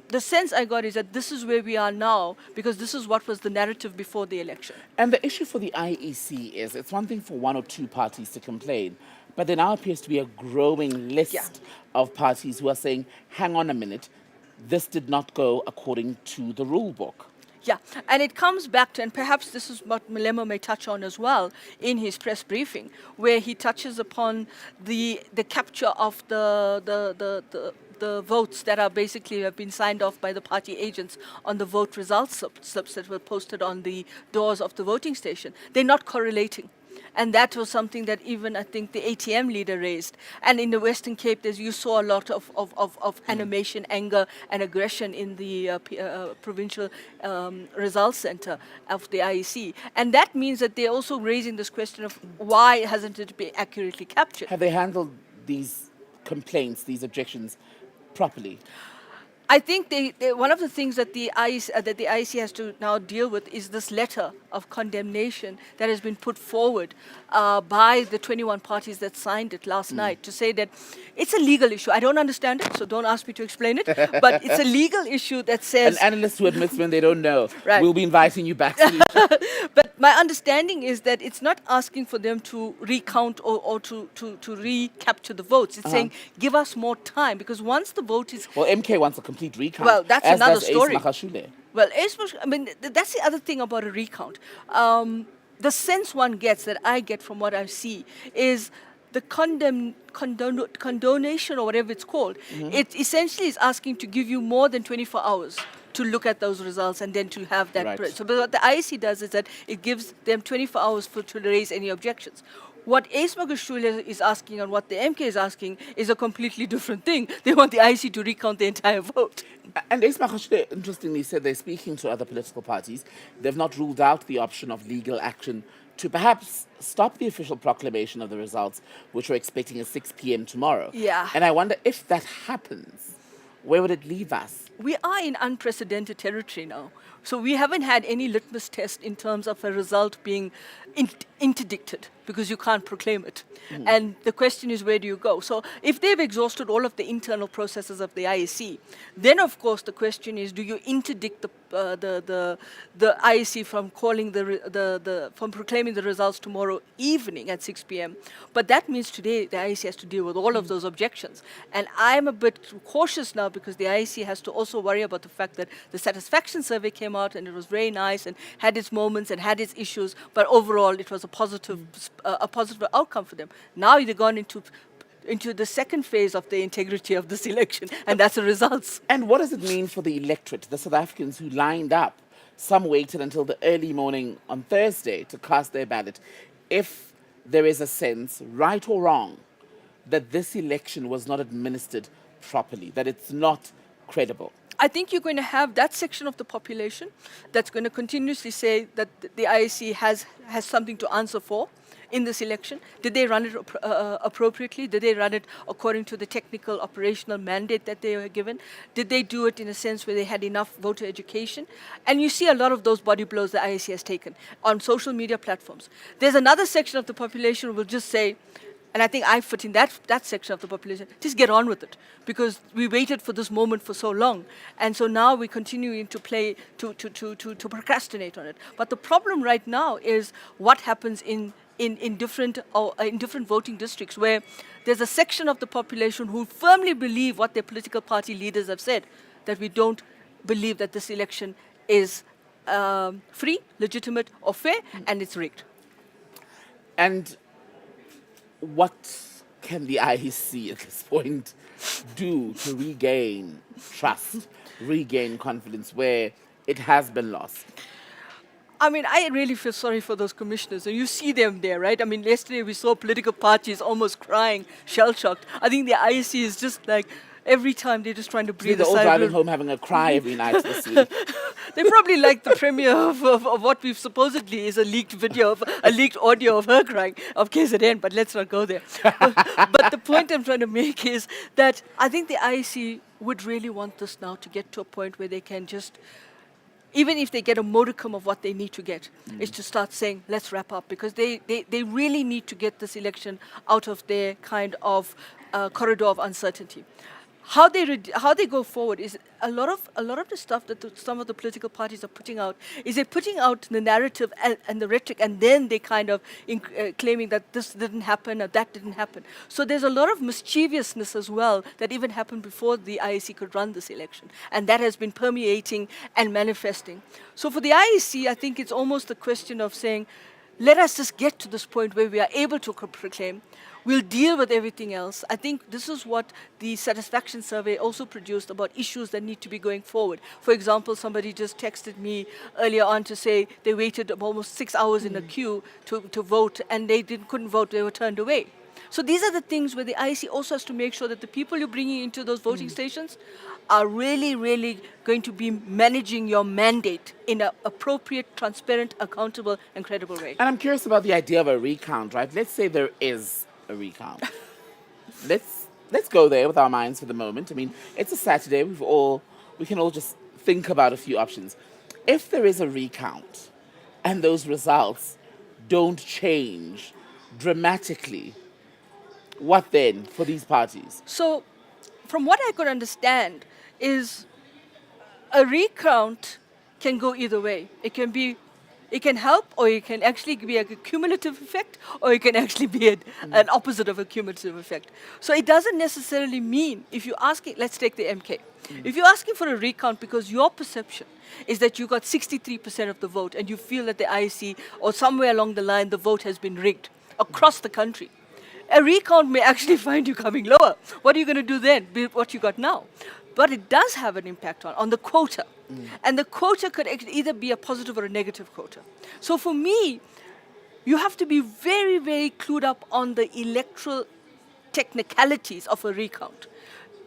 the sense I got is that this is where we are now because this is what was the narrative before the election. And the issue for the IEC is it's one thing for one or two parties to complain, but there now appears to be a growing list of parties who are saying, hang on a minute, this did not go according to the rule book. Yeah, and it comes back to, and perhaps this is what Malema may touch on as well in his press briefing, where he touches upon the capture of the votes that are basically have been signed off by the party agents on the vote results slips that were posted on the doors of the voting station. They're not correlating. And that was something that even, I think, the ATM leader raised. And in the Western Cape, you saw a lot of animation, anger, and aggression in the Provincial Results Center of the IEC. And that means that they're also raising this question of why hasn't it been accurately captured? Have they handled these complaints, these objections, properly? I think one of the things that the IEC has to now deal with is this letter of condemnation that has been put forward by the 21 parties that signed it last night to say that it's a legal issue. I don't understand it, so don't ask me to explain it. But it's a legal issue that says... An analyst who admits when they don't know. Right. We'll be inviting you back. But my understanding is that it's not asking for them to recount or to recapture the votes. It's saying, give us more time, because once the vote is... Well, MK wants a complete recount. Well, that's another story. Well, I mean, that's the other thing about a recount. The sense one gets, that I get from what I see, is the condonation or whatever it's called. It essentially is asking to give you more than 24 hours to look at those results and then to have that. Right. So but what the IEC does is that it gives them 24 hours to raise any objections. What Ace Magashule is asking and what the MK is asking is a completely different thing. They want the IEC to recount the entire vote. And Ace Magashule, interestingly, said they're speaking to other political parties. They've not ruled out the option of legal action to perhaps stop the official proclamation of the results, which we're expecting at 6 p.m. tomorrow. Yeah. And I wonder if that happens, where would it leave us? We are in unprecedented territory now. So we haven't had any litmus test in terms of a result being interdicted, because you can't proclaim it. And the question is, where do you go? So if they've exhausted all of the internal processes of the IEC, then of course the question is, do you interdict the IEC from calling from proclaiming the results tomorrow evening at 6 p.m. But that means today the IEC has to deal with all of those objections. And I'm a bit cautious now, because the IEC has to also worry about the fact that the satisfaction survey came out and it was very nice and had its moments and had its issues, but overall it was a positive outcome for them. Now they've gone into the second phase of the integrity of this election, and that's the results. And what does it mean for the electorate, the South Africans who lined up? Some waited until the early morning on Thursday to cast their ballot. If there is a sense, right or wrong, that this election was not administered properly, that it's not credible? I think you're going to have that section of the population that's going to continuously say that the IEC has something to answer for in this election. Did they run it appropriately? Did they run it according to the technical operational mandate that they were given? Did they do it in a sense where they had enough voter education? And you see a lot of those body blows the IEC has taken on social media platforms. There's another section of the population who will just say, and I think I fit in that section of the population, just get on with it, because we waited for this moment for so long. And so now we're continuing to procrastinate on it. But the problem right now is what happens in in different voting districts where there's a section of the population who firmly believe what their political party leaders have said, that we don't believe that this election is free, legitimate, or fair, and it's rigged. And what can the IEC at this point do to regain trust, regain confidence where it has been lost? I mean, I really feel sorry for those commissioners. And you see them there, right? I mean, yesterday we saw political parties almost crying, shell-shocked. I think the IEC is just like, every time they're just trying to breathe a They're all sigh of driving relief. home having a cry every night this week. They probably like the premiere of what we've supposedly is a leaked video, a leaked audio of her crying, of KZN, but let's not go there. But the point I'm trying to make is that I think the IEC would really want this now to get to a point where they can just, even if they get a modicum of what they need to get, is to start saying, let's wrap up, because they really need to get this election out of their kind of corridor of uncertainty. How they go forward is a lot of the stuff that some of the political parties are putting out is they're putting out the narrative and the rhetoric, and then they kind of claiming that this didn't happen or that didn't happen. So there's a lot of mischievousness as well that even happened before the IEC could run this election, and that has been permeating and manifesting. So for the IEC, I think it's almost a question of saying, let us just get to this point where we are able to proclaim. We'll deal with everything else. I think this is what the satisfaction survey also produced about issues that need to be going forward. For example, somebody just texted me earlier on to say they waited almost 6 hours in a queue to vote, and they couldn't vote, they were turned away. So these are the things where the IEC also has to make sure that the people you're bringing into those voting stations are really, really going to be managing your mandate in an appropriate, transparent, accountable, and credible way. And I'm curious about the idea of a recount, right? Let's say there is a recount. Let's go there with our minds for the moment. I mean, it's a Saturday. We can all just think about a few options. If there is a recount and those results don't change dramatically, what then for these parties? So, from what I could understand, is a recount can go either way. It can help, or it can actually be a cumulative effect, or it can actually be an opposite of a cumulative effect. So it doesn't necessarily mean, if you're asking, let's take the MK. If you're asking for a recount because your perception is that you got 63% of the vote and you feel that the IEC or somewhere along the line the vote has been rigged across the country, a recount may actually find you coming lower. What are you going to do then with what you got now? But it does have an impact on the quota. And the quota could either be a positive or a negative quota. So for me, you have to be very, very clued up on the electoral technicalities of a recount.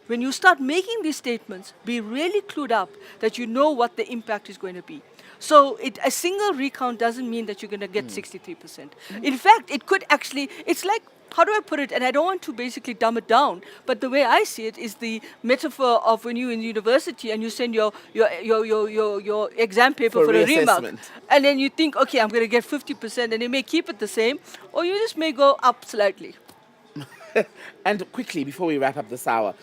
When you start making these statements, be really clued up that you know what the impact is going to be. So a single recount doesn't mean that you're going to get 63%. In fact, it could actually, it's like, how do I put it? And I don't want to basically dumb it down, but the way I see it is the metaphor of when you're in university and you send your exam paper for a remark. And then you think, okay, I'm going to get 50%, and you may keep it the same, or you just may go up slightly. And quickly, before we wrap up this hour,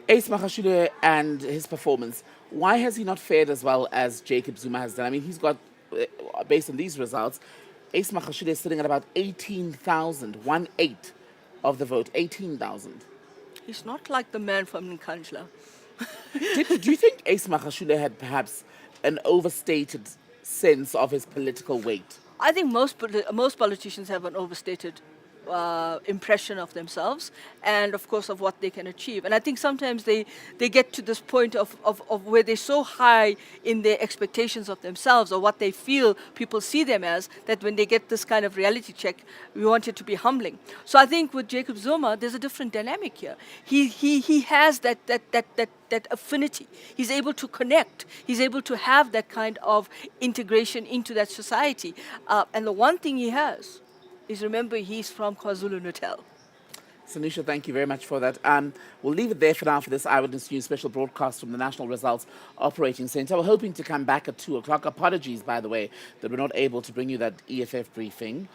Ace Magashule and his performance, why has he not fared as well as Jacob Zuma has done? I mean, he's got, based on these results, Ace Magashule is sitting at about 18,000, 1/8 of the vote, 18,000. He's not like the man from Nkandla. Do you think Ace Magashule had perhaps an overstated sense of his political weight? I think most politicians have an overstated impression of themselves and, of course, of what they can achieve. And I think sometimes they get to this point of where they're so high in their expectations of themselves or what they feel people see them as, that when they get this kind of reality check, we want it to be humbling. So I think with Jacob Zuma, there's a different dynamic here. He has that affinity. He's able to connect. He's able to have that kind of integration into that society. And the one thing he has is, remember, he's from KwaZulu-Natal. Sanusha, thank you very much for that. We'll leave it there for now for this Eyewitness News special broadcast from the National Results Operating Centre. We're hoping to come back at 2 o'clock. Apologies, by the way, that we're not able to bring you that EFF briefing.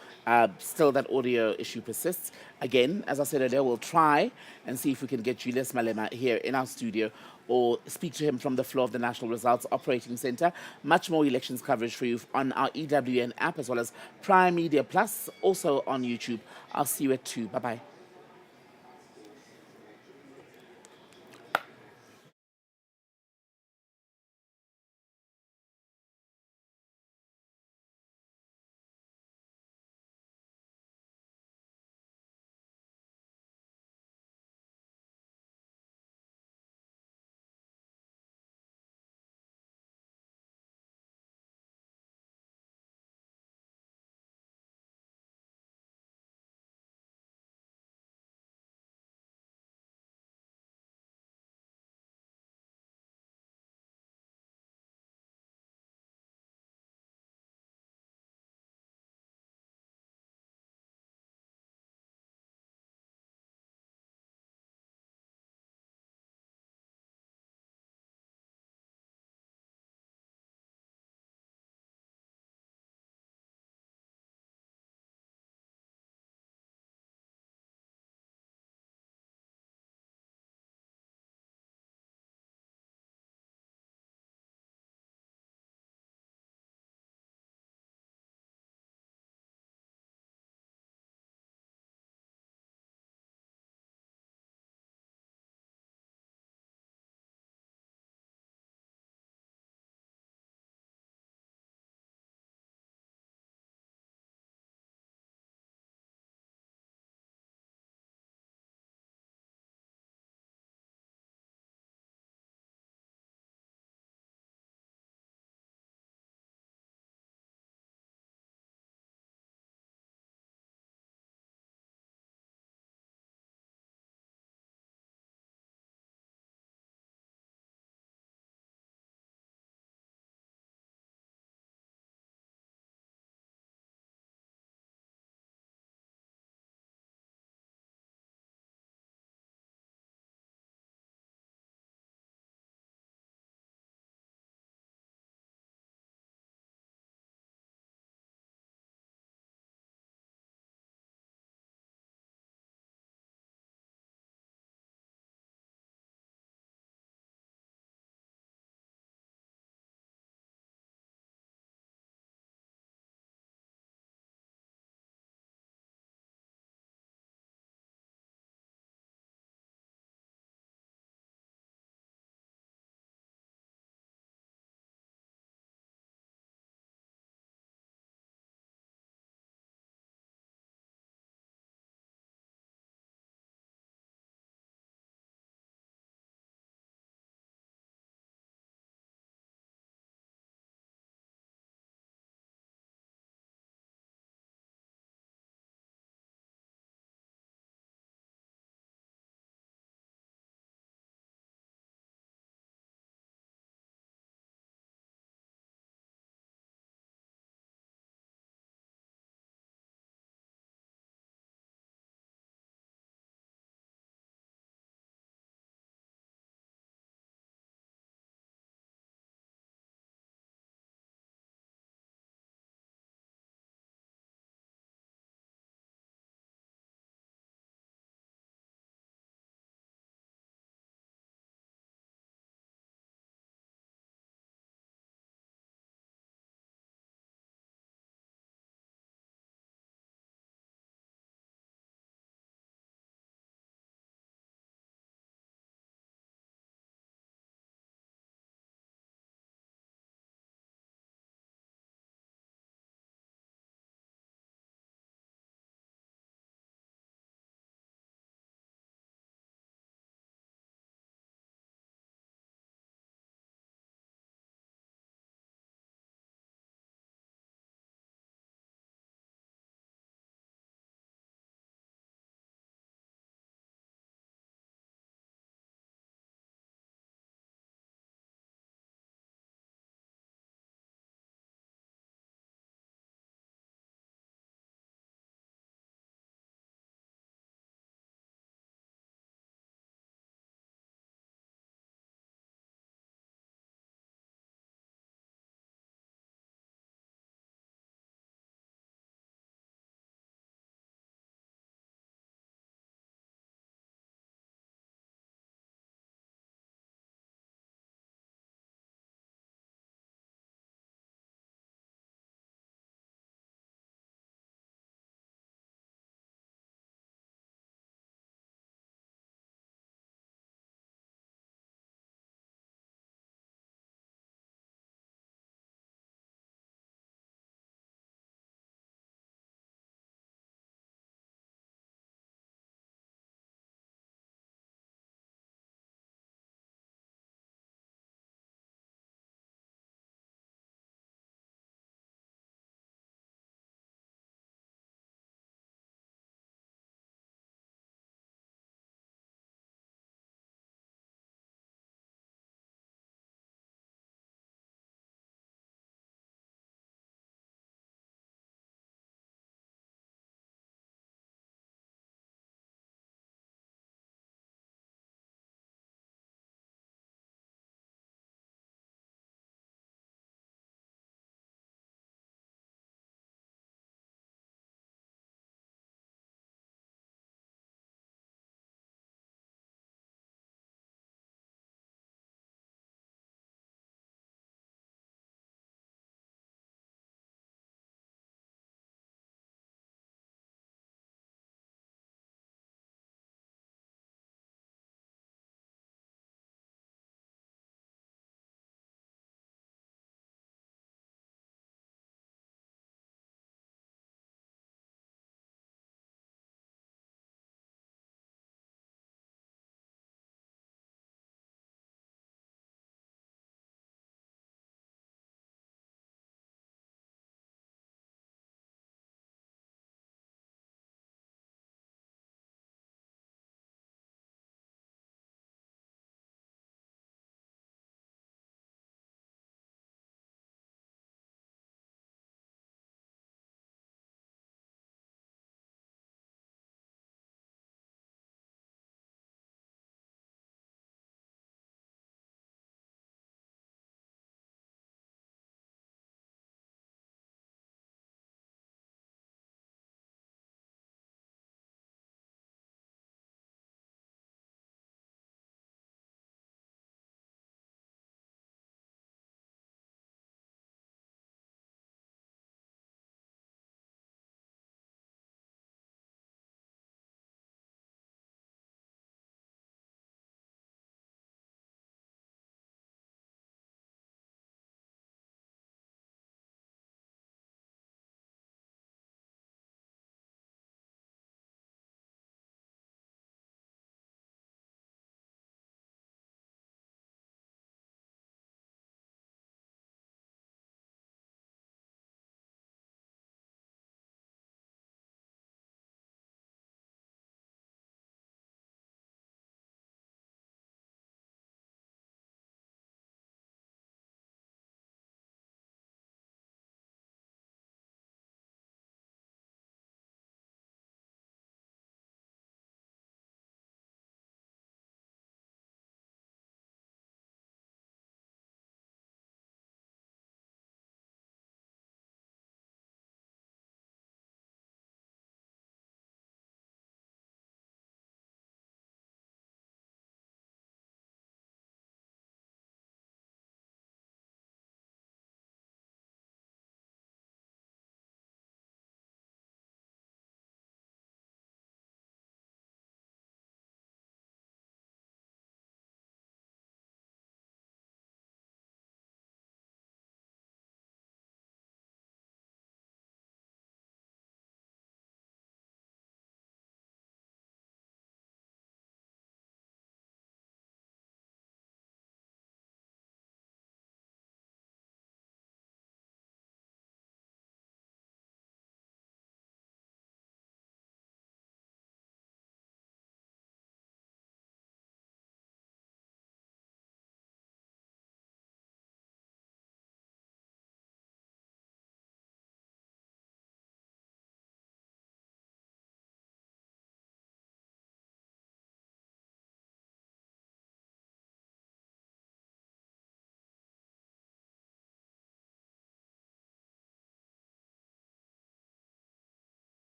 Still, that audio issue persists. Again, as I said earlier, we'll try and see if we can get Julius Malema here in our studio or speak to him from the floor of the National Results Operating Centre. Much more elections coverage for you on our EWN app as well as Prime Media Plus, also on YouTube. I'll see you at 2. Bye-bye.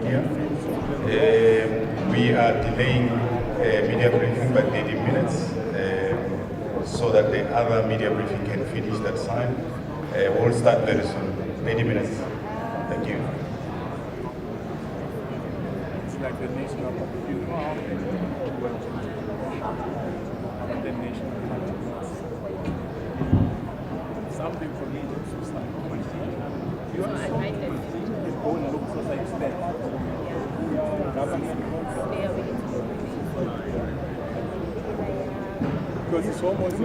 media. We are delaying media briefing by 30 minutes so that the other media briefing can finish that time. We'll start very soon. 30 minutes. Thank you. It's like the national something for me to start. You are invited. Go and look for like that. Because it's almost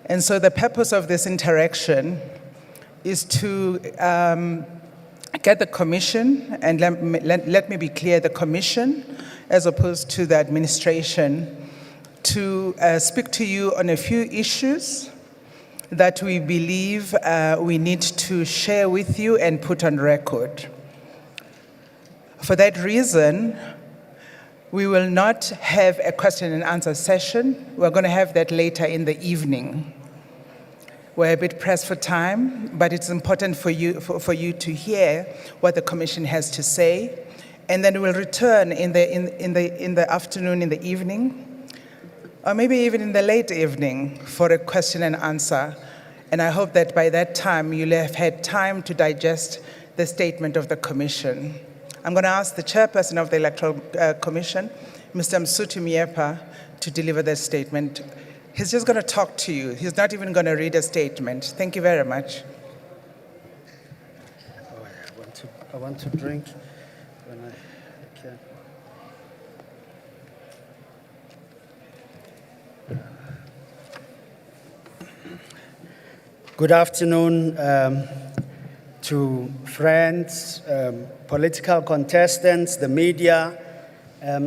And so the purpose of this interaction is to get the Commission, and let me be clear, the Commission, as opposed to the administration, to speak to you on a few issues that we believe we need to share with you and put on record. For that reason, we will not have a question and answer session. We're going to have that later in the evening. We're a bit pressed for time, but it's important for you to hear what the Commission has to say, and then we'll return in the afternoon, in the evening, or maybe even in the late evening for a question and answer. And I hope that by that time you'll have had time to digest the statement of the Commission. I'm going to ask the chairperson of the Electoral Commission, Mr. Msutu Miepa, to deliver that statement. He's just going to talk to you. He's not even going to read a statement. Thank you very much. I want to drink when I can. Good afternoon to friends, political contestants, the media,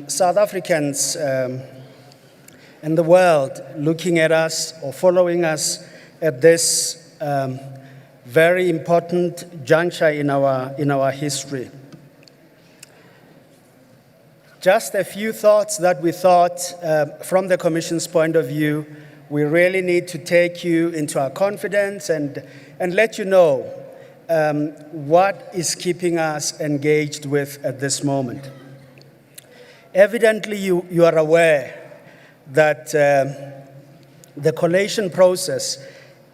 South Africans in the world looking at us or following us at this very important juncture in our history. Just a few thoughts that we thought from the Commission's point of view, we really need to take you into our confidence and let you know what is keeping us engaged with at this moment. Evidently, you are aware that the collation process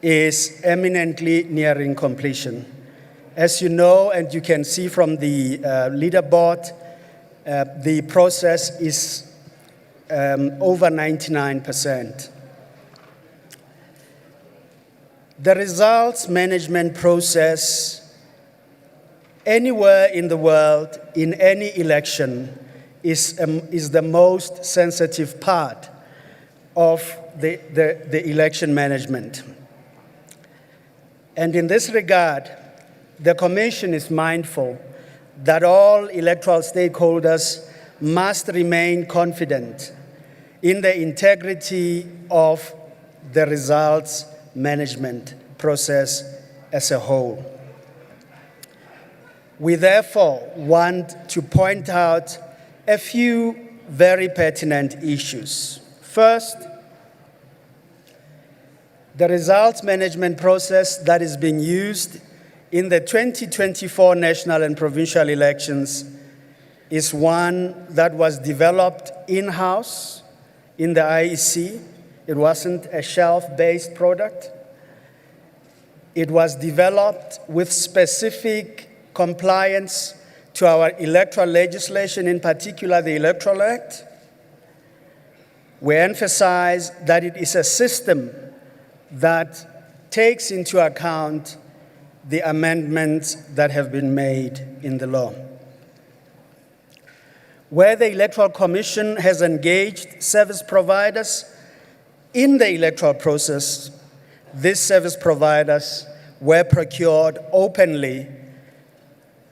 is eminently nearing completion. As you know, and you can see from the leaderboard, the process is over 99%. The results management process anywhere in the world, in any election, is the most sensitive part of the election management. And in this regard, the Commission is mindful that all electoral stakeholders must remain confident in the integrity of the results management process as a whole. We therefore want to point out a few very pertinent issues. First, the results management process that is being used in the 2024 national and provincial elections is one that was developed in-house in the IEC. It wasn't a shelf-based product. It was developed with specific compliance to our electoral legislation, in particular the Electoral Act. We emphasize that it is a system that takes into account the amendments that have been made in the law. Where the Electoral Commission has engaged service providers in the electoral process, these service providers were procured openly,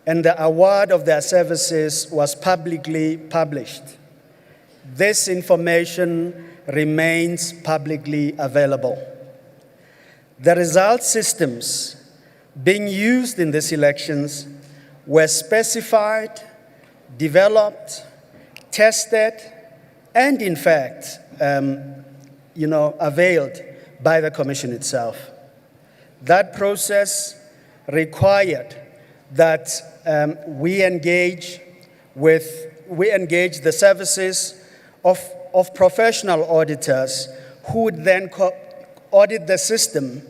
and the award of their services was publicly published. This information remains publicly available. The result systems being used in these elections were specified, developed, tested, and in fact, availed by the Commission itself. That process required that we engage the services of professional auditors who would then audit the system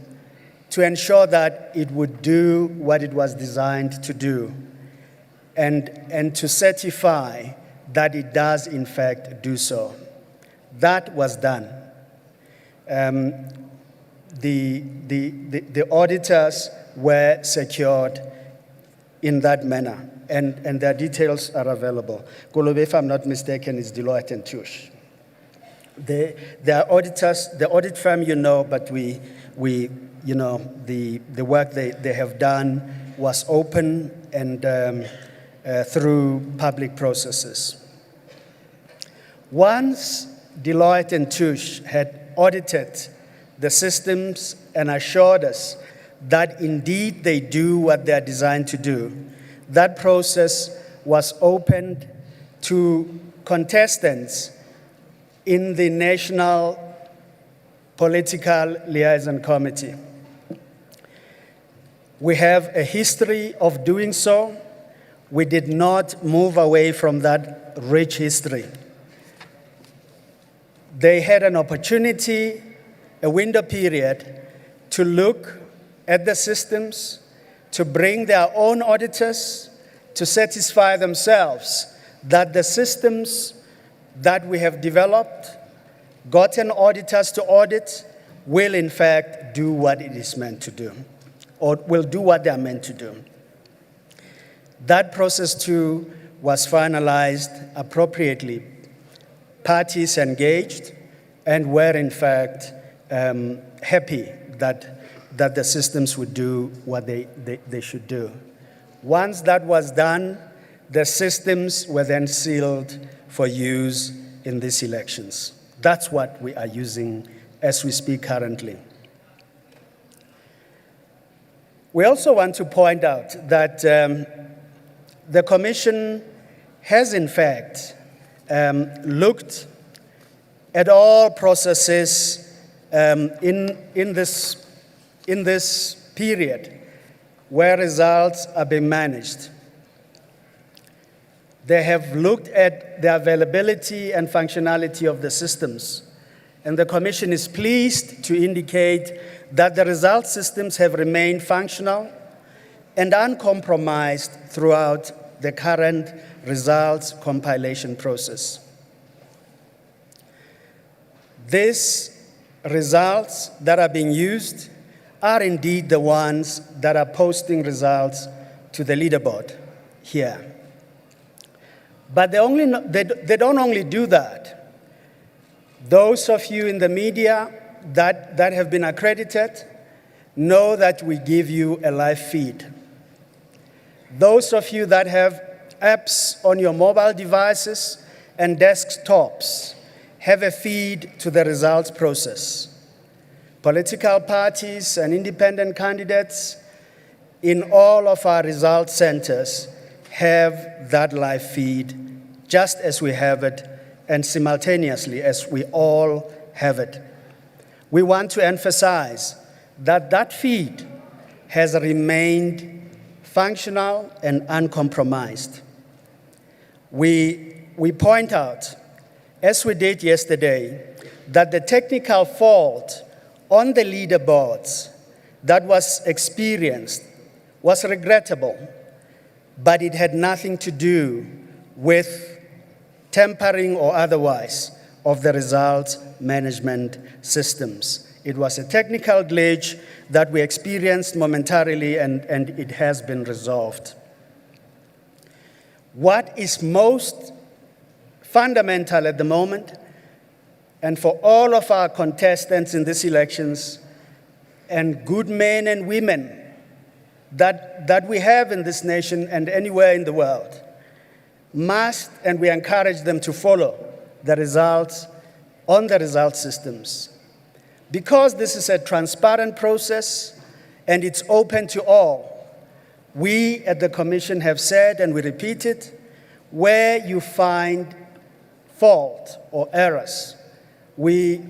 to ensure that it would do what it was designed to do, and to certify that it does in fact do so. That was done. The auditors were secured in that manner, and their details are available. Kolobe, if I'm not mistaken, is Deloitte and Touche. the auditors, the audit firm, but the work they have done was open and through public processes. Once Deloitte and Touche had audited the systems and assured us that indeed they do what they are designed to do, that process was opened to contestants in the National Political Liaison Committee. We have a history of doing so. We did not move away from that rich history. They had an opportunity, a window period, to look at the systems, to bring their own auditors, to satisfy themselves that the systems that we have developed, gotten auditors to audit, will in fact do what it is meant to do, or will do what they are meant to do. That process too was finalized appropriately. Parties engaged and were in fact happy that the systems would do what they should do. Once that was done, the systems were then sealed for use in these elections. That's what we are using as we speak currently. We also want to point out that the Commission has in fact looked at all processes in this period where results are being managed. They have looked at the availability and functionality of the systems, and the Commission is pleased to indicate that the result systems have remained functional and uncompromised throughout the current results compilation process. These results that are being used are indeed the ones that are posting results to the leaderboard here. But they don't only do that. Those of you in the media that have been accredited know that we give you a live feed. Those of you that have apps on your mobile devices and desktops have a feed to the results process. Political parties and independent candidates in all of our results centers have that live feed just as we have it and simultaneously as we all have it. We want to emphasize that that feed has remained functional and uncompromised. We point out, as we did yesterday, that the technical fault on the leaderboards that was experienced was regrettable, but it had nothing to do with tampering or otherwise of the results management systems. It was a technical glitch that we experienced momentarily, and it has been resolved. What is most fundamental at the moment, and for all of our contestants in these elections, and good men and women that we have in this nation and anywhere in the world, must, and we encourage them to follow the results on the result systems. Because this is a transparent process and it's open to all, we at the Commission have said, and we repeat it, where you find fault or errors, we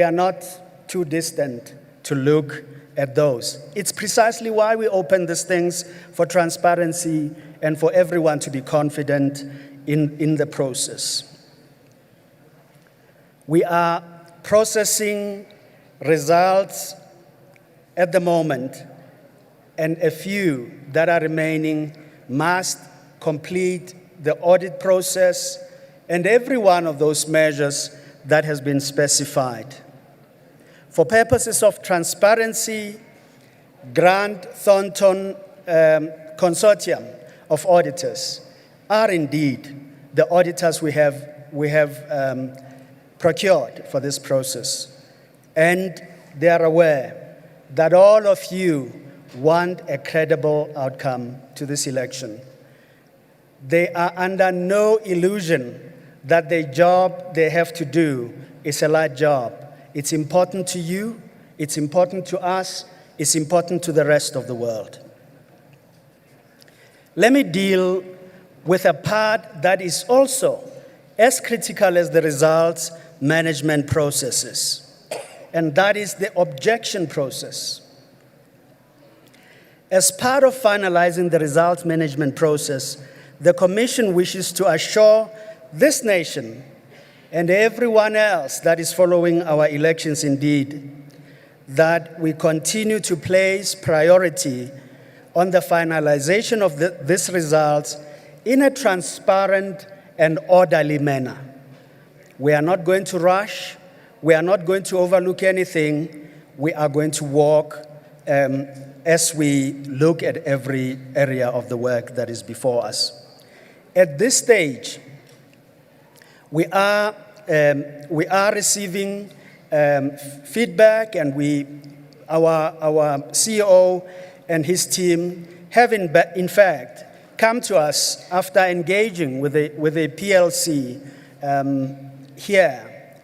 are not too distant to look at those. It's precisely why we open these things, for transparency and for everyone to be confident in the process. We are processing results at the moment, and a few that are remaining must complete the audit process and every one of those measures that has been specified. For purposes of transparency, Grant Thornton Consortium of auditors are indeed the auditors we have procured for this process. And they are aware that all of you want a credible outcome to this election. They are under no illusion that the job they have to do is a light job. It's important to you, it's important to us, it's important to the rest of the world. Let me deal with a part that is also as critical as the results management processes, and that is the objection process. As part of finalizing the results management process, the Commission wishes to assure this nation and everyone else that is following our elections indeed that we continue to place priority on the finalization of these results in a transparent and orderly manner. We are not going to rush. We are not going to overlook anything. We are going to walk as we look at every area of the work that is before us. At this stage, we are receiving feedback, and our CEO and his team have in fact come to us after engaging with a PLC here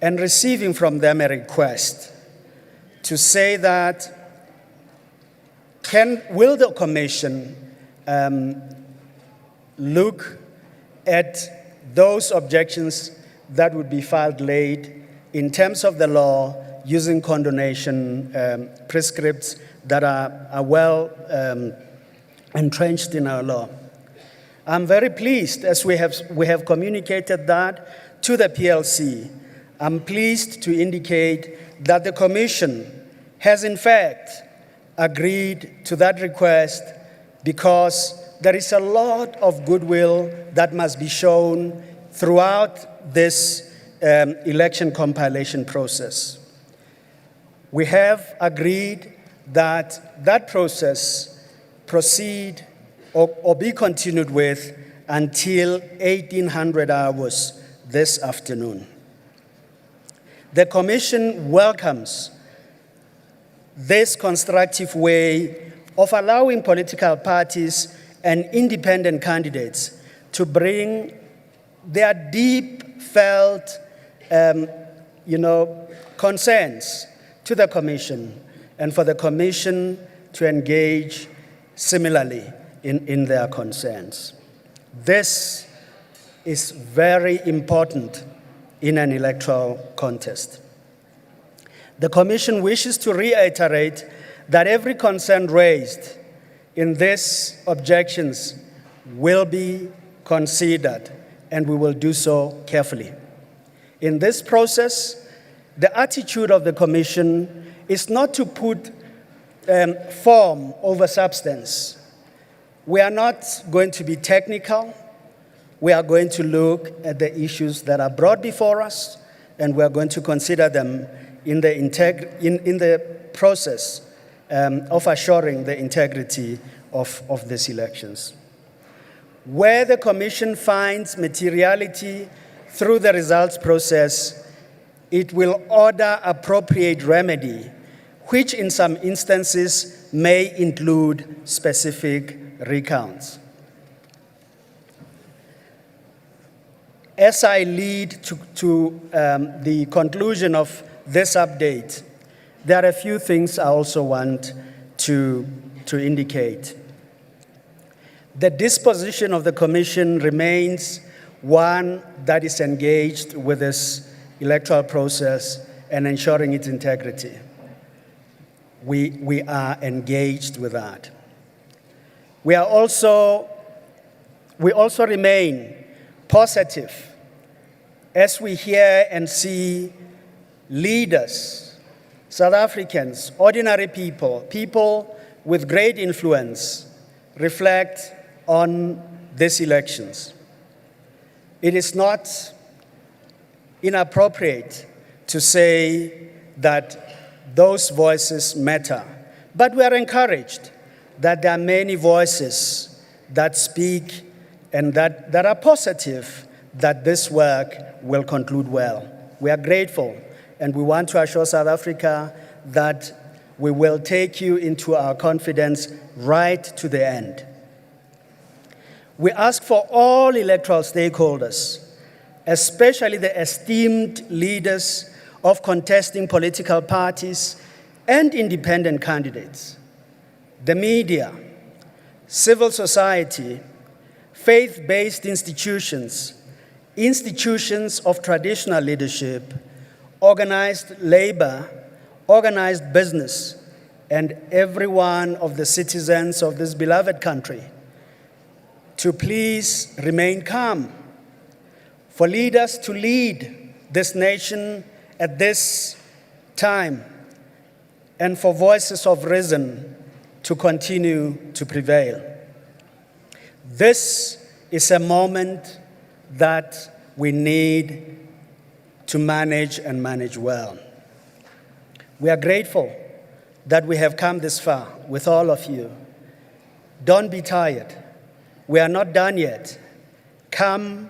and receiving from them a request to say that will the Commission look at those objections that would be filed late in terms of the law using condonation prescripts that are well entrenched in our law. I'm very pleased as we have communicated that to the PLC. I'm pleased to indicate that the Commission has in fact agreed to that request because there is a lot of goodwill that must be shown throughout this election compilation process. We have agreed that that process proceed or be continued with until 1800 hours this afternoon. The Commission welcomes this constructive way of allowing political parties and independent candidates to bring their deep felt concerns to the Commission, and for the Commission to engage similarly in their concerns. This is very important in an electoral contest. The Commission wishes to reiterate that every concern raised in these objections will be considered, and we will do so carefully. In this process, the attitude of the Commission is not to put form over substance. We are not going to be technical. We are going to look at the issues that are brought before us, and we are going to consider them in the process of assuring the integrity of these elections. Where the Commission finds materiality through the results process, it will order appropriate remedy, which in some instances may include specific recounts. As I lead to the conclusion of this update, there are a few things I also want to indicate. The disposition of the Commission remains one that is engaged with this electoral process and ensuring its integrity. We are engaged with that. We also remain positive as we hear and see leaders, South Africans, ordinary people, people with great influence, reflect on these elections. It is not inappropriate to say that those voices matter, but we are encouraged that there are many voices that speak and that are positive, that this work will conclude well. We are grateful, and we want to assure South Africa that we will take you into our confidence right to the end. We ask for all electoral stakeholders, especially the esteemed leaders of contesting political parties and independent candidates, the media, civil society, faith-based institutions, institutions of traditional leadership, organized labor, organized business, and every one of the citizens of this beloved country to please remain calm, for leaders to lead this nation at this time, and for voices of reason to continue to prevail. This is a moment that we need to manage and manage well. We are grateful that we have come this far with all of you. Don't be tired. We are not done yet. Come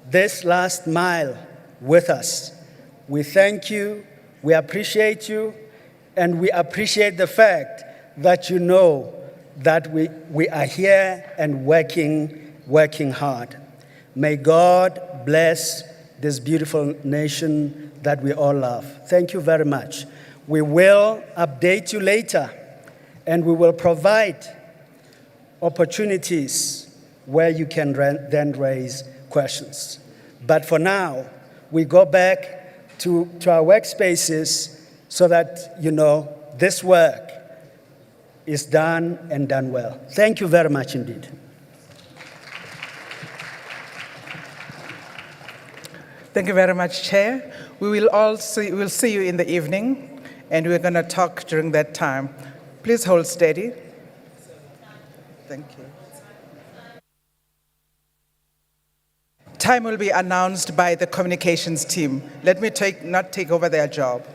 this last mile with us. We thank you, we appreciate you, and we appreciate the fact that you know that we are here and working hard. May God bless this beautiful nation that we all love. Thank you very much. We will update you later, and we will provide opportunities where you can then raise questions. But for now, we go back to our workspaces so that you know this work is done and done well. Thank you very much indeed. Thank you very much, Chair. We'll see you in the evening, and we're going to talk during that time. Please hold steady. Thank you. Time will be announced by the communications team. Let me not take over their job.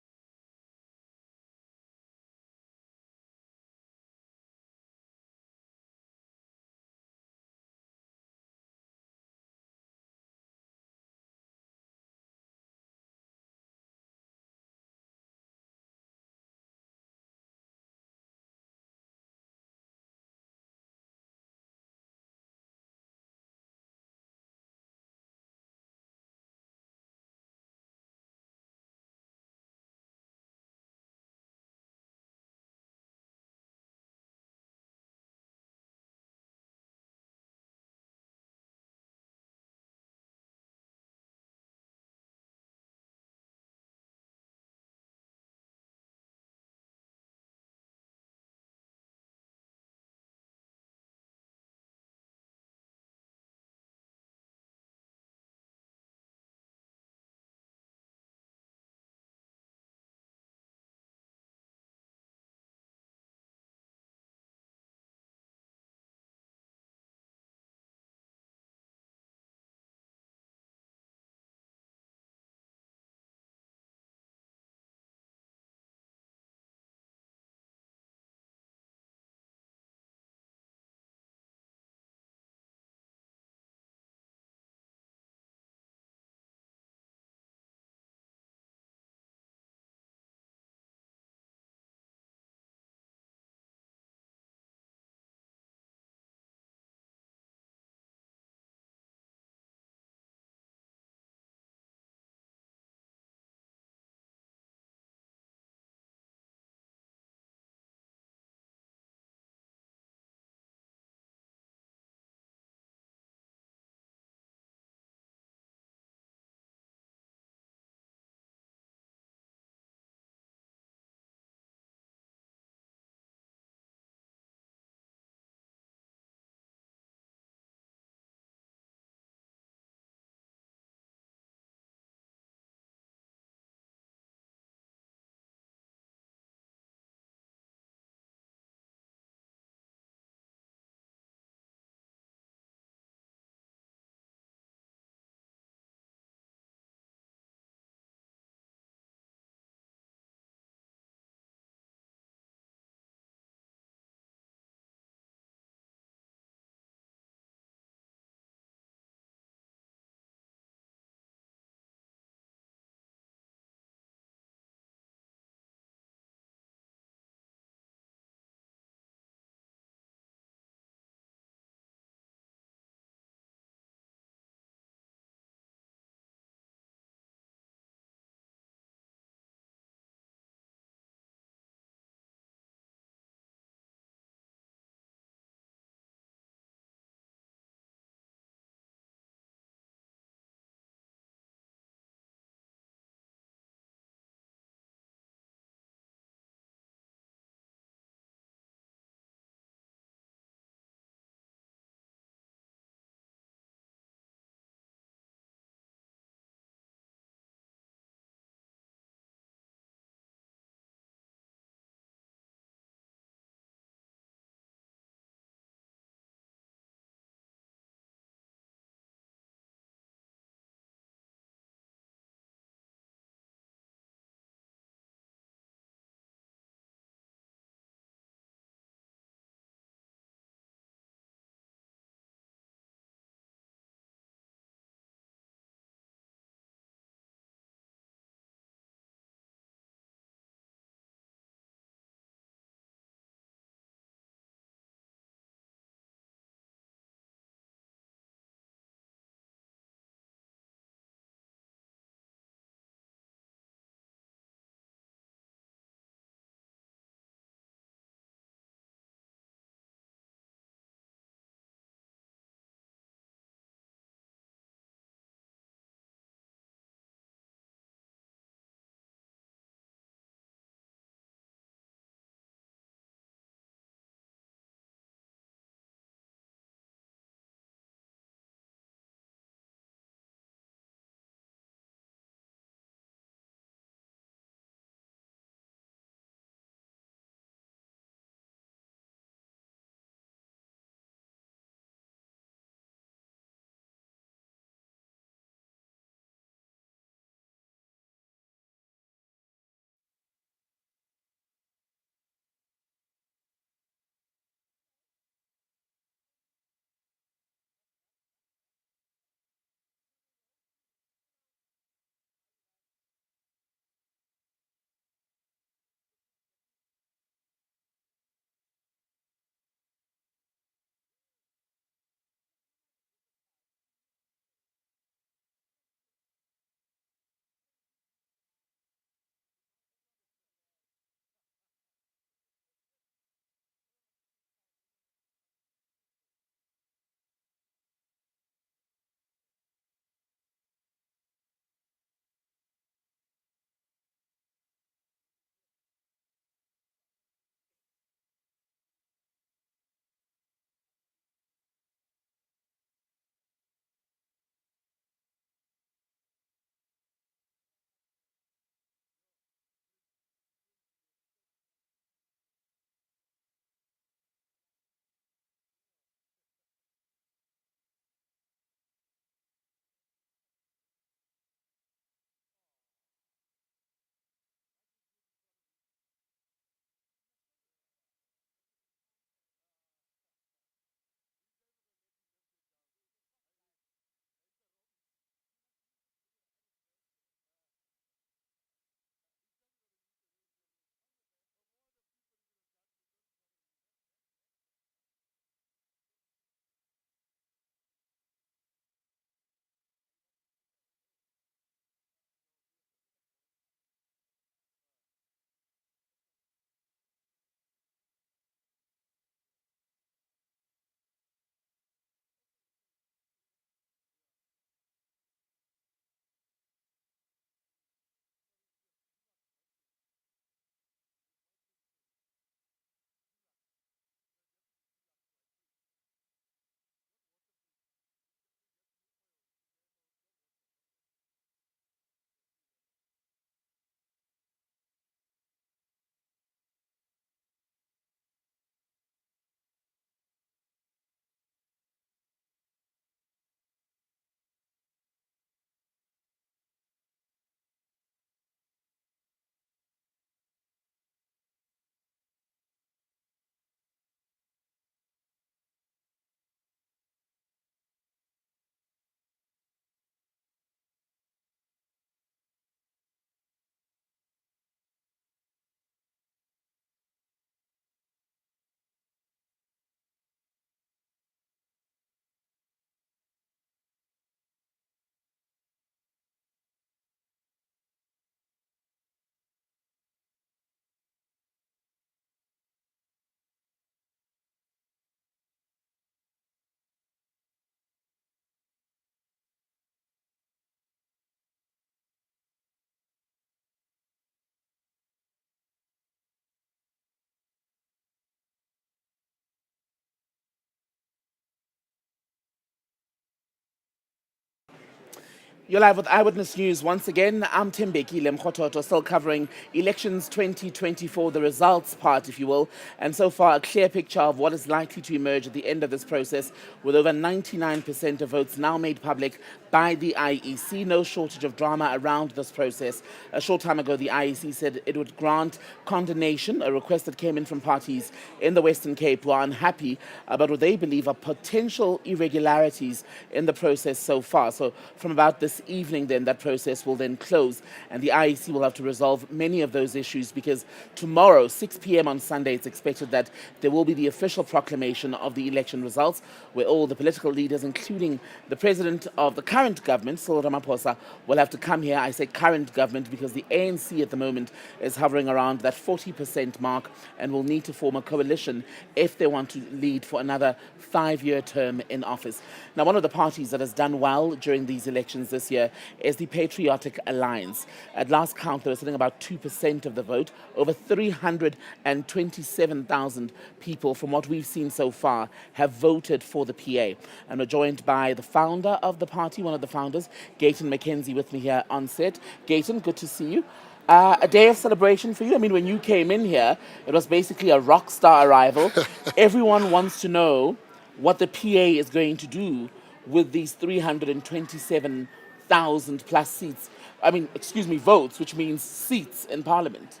You're live with Eyewitness News once again. I'm Thembekile Mrototo, still covering elections 2024, the results part, if you will. And so far, a clear picture of what is likely to emerge at the end of this process, with over 99% of votes now made public by the IEC. No shortage of drama around this process. A short time ago, the IEC said it would grant condemnation, a request that came in from parties in the Western Cape who are unhappy about what they believe are potential irregularities in the process so far. So from about this evening then, that process will then close and the IEC will have to resolve many of those issues, because tomorrow, 6 p.m. on Sunday, it's expected that there will be the official proclamation of the election results, where all the political leaders, including the president of the current government, Cyril Ramaphosa, will have to come here. I say current government because the ANC at the moment is hovering around that 40% mark and will need to form a coalition if they want to lead for another 5-year term in office. Now, one of the parties that has done well during these elections this year is the Patriotic Alliance. At last count, they were sitting about 2% of the vote. Over 327,000 people, from what we've seen so far, have voted for the PA. And we're joined by the founder of the party, one of the founders, Gayton McKenzie, with me here on set. Gayton, good to see you. A day of celebration for you. I mean, when you came in here, it was basically a rock star arrival. Everyone wants to know what the PA is going to do with these 327,000 plus seats. I mean, excuse me, votes, which means seats in Parliament.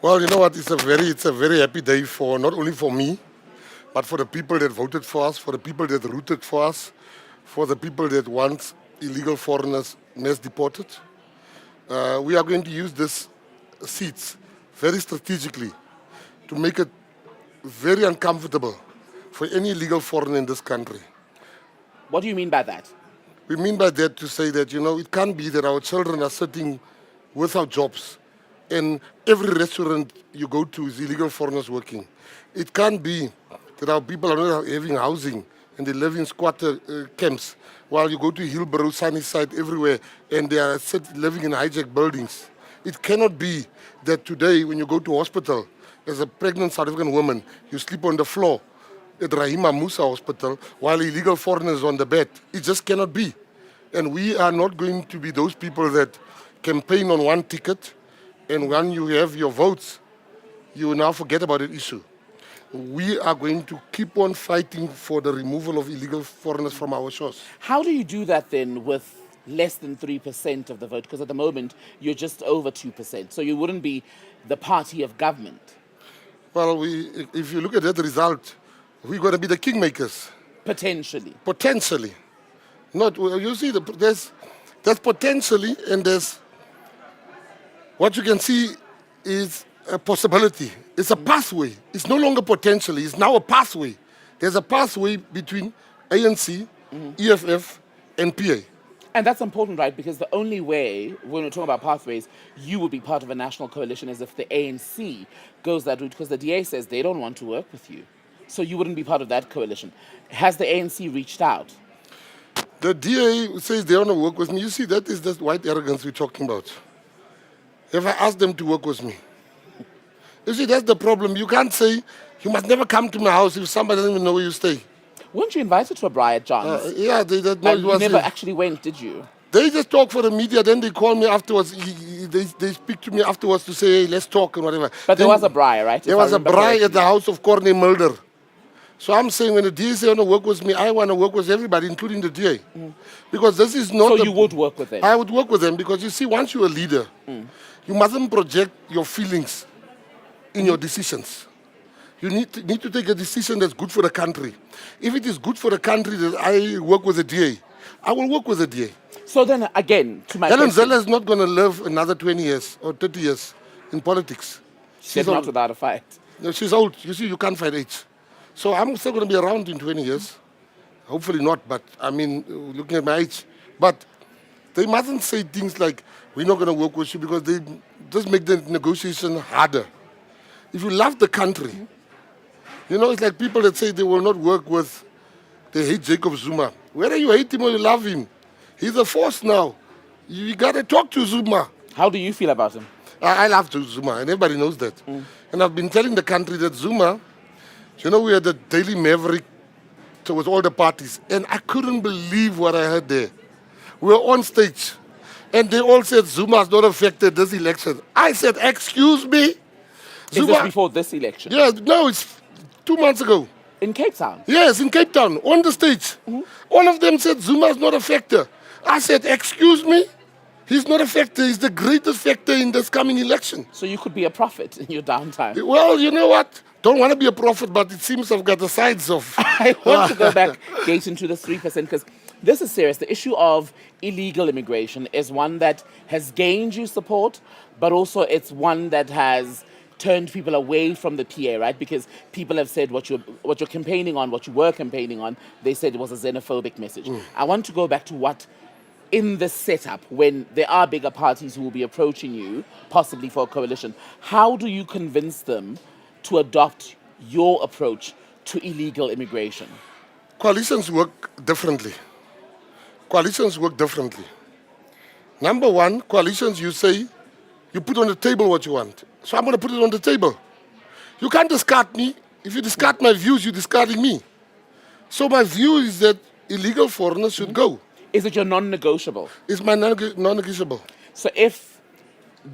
Well, you know what? It's a very happy day for not only for me, but for the people that voted for us, for the people that rooted for us, for the people that want illegal foreigners mass deported. We are going to use these seats very strategically to make it very uncomfortable for any illegal foreigner in this country. What do you mean by that? We mean by that to say that, you know, it can't be that our children are sitting without jobs and every restaurant you go to is illegal foreigners working. It can't be that our people are not having housing and they live in squatter camps, while you go to Hillborough, Sunnyside, everywhere, and they are living in hijacked buildings. It cannot be that today, when you go to hospital, as a pregnant South African woman, you sleep on the floor at Rahima Musa Hospital, while illegal foreigners on the bed. It just cannot be. And we are not going to be those people that campaign on one ticket, and when you have your votes, you now forget about the issue. We are going to keep on fighting for the removal of illegal foreigners from our shores. How do you do that then with less than 3% of the vote? Because at the moment, you're just over 2%. So you wouldn't be the party of government. Well, if you look at that result, we're going to be the kingmakers. Potentially. Potentially. Not, you see, there's potentially, and there's what you can see is a possibility. It's a pathway. It's no longer potentially. It's now a pathway. There's a pathway between ANC, EFF, and PA. And that's important, right? Because the only way, when we're talking about pathways, you would be part of a national coalition is if the ANC goes that route, because the DA says they don't want to work with you. So you wouldn't be part of that coalition. Has the ANC reached out? The DA says they want to work with me. You see, that is the white arrogance we're talking about. Have I asked them to work with me? You see, that's the problem. You can't say, you must never come to my house if somebody doesn't even know where you stay. Weren't you invited to a braai at John's? Yeah, they you never actually went, did you? They just talk for the media, then they call me afterwards. They speak to me afterwards to say, hey, let's talk and whatever. But there was a braai, right? There was a braai at the house of Corne Mulder. So I'm saying when the DA say want to work with me, I want to work with everybody, including the DA. Because this is not... So you would work with them? I would work with them because, you see, once you're a leader, you mustn't project your feelings in your decisions. You need to take a decision that's good for the country. If it is good for the country that I work with the DA, I will work with the DA. So then, again, to my Helen question... Zelle is not going to live another 20 years or 30 years in politics. She's not without a fight. No, she's old. You see, you can't fight age. So I'm still going to be around in 20 years. Hopefully not, but I mean, looking at my age. But they mustn't say things like, we're not going to work with you, because they just make the negotiation harder. If you love the country, you know, it's like people that say they will not work with, they hate Jacob Zuma. Whether you hate him or you love him, he's a force now. You got to talk to Zuma. How do you feel about him? I love Zuma, and everybody knows that. And I've been telling the country that Zuma, you know, we had the Daily Maverick with all the parties, and I couldn't believe what I heard there. were on stage, and they all said Zuma's not affected this election. I said, excuse me? Is this before this election? Yeah, no, it's 2 months ago. In Cape Town? Yes, in Cape Town, on the stage. All of them said Zuma's not a factor. I said, excuse me? He's not a factor. He's the greatest factor in this coming election. So you could be a prophet in your downtime. Well, you know what? Don't want to be a prophet, but it seems I've got the sides of... I want to go back, Gaten, to the 3%, because this is serious. The issue of illegal immigration is one that has gained you support, but also it's one that has turned people away from the PA, right? Because people have said what you're campaigning on, what you were campaigning on, they said it was a xenophobic message. I want to go back to what, in this setup, when there are bigger parties who will be approaching you, possibly for a coalition, how do you convince them to adopt your approach to illegal immigration? Coalitions work differently. Coalitions work differently. Number one, coalitions, you say, you put on the table what you want. So I'm going to put it on the table. You can't discard me. If you discard my views, you're discarding me. So my view is that illegal foreigners should go. Is it your non-negotiable? It's my non-negotiable. So if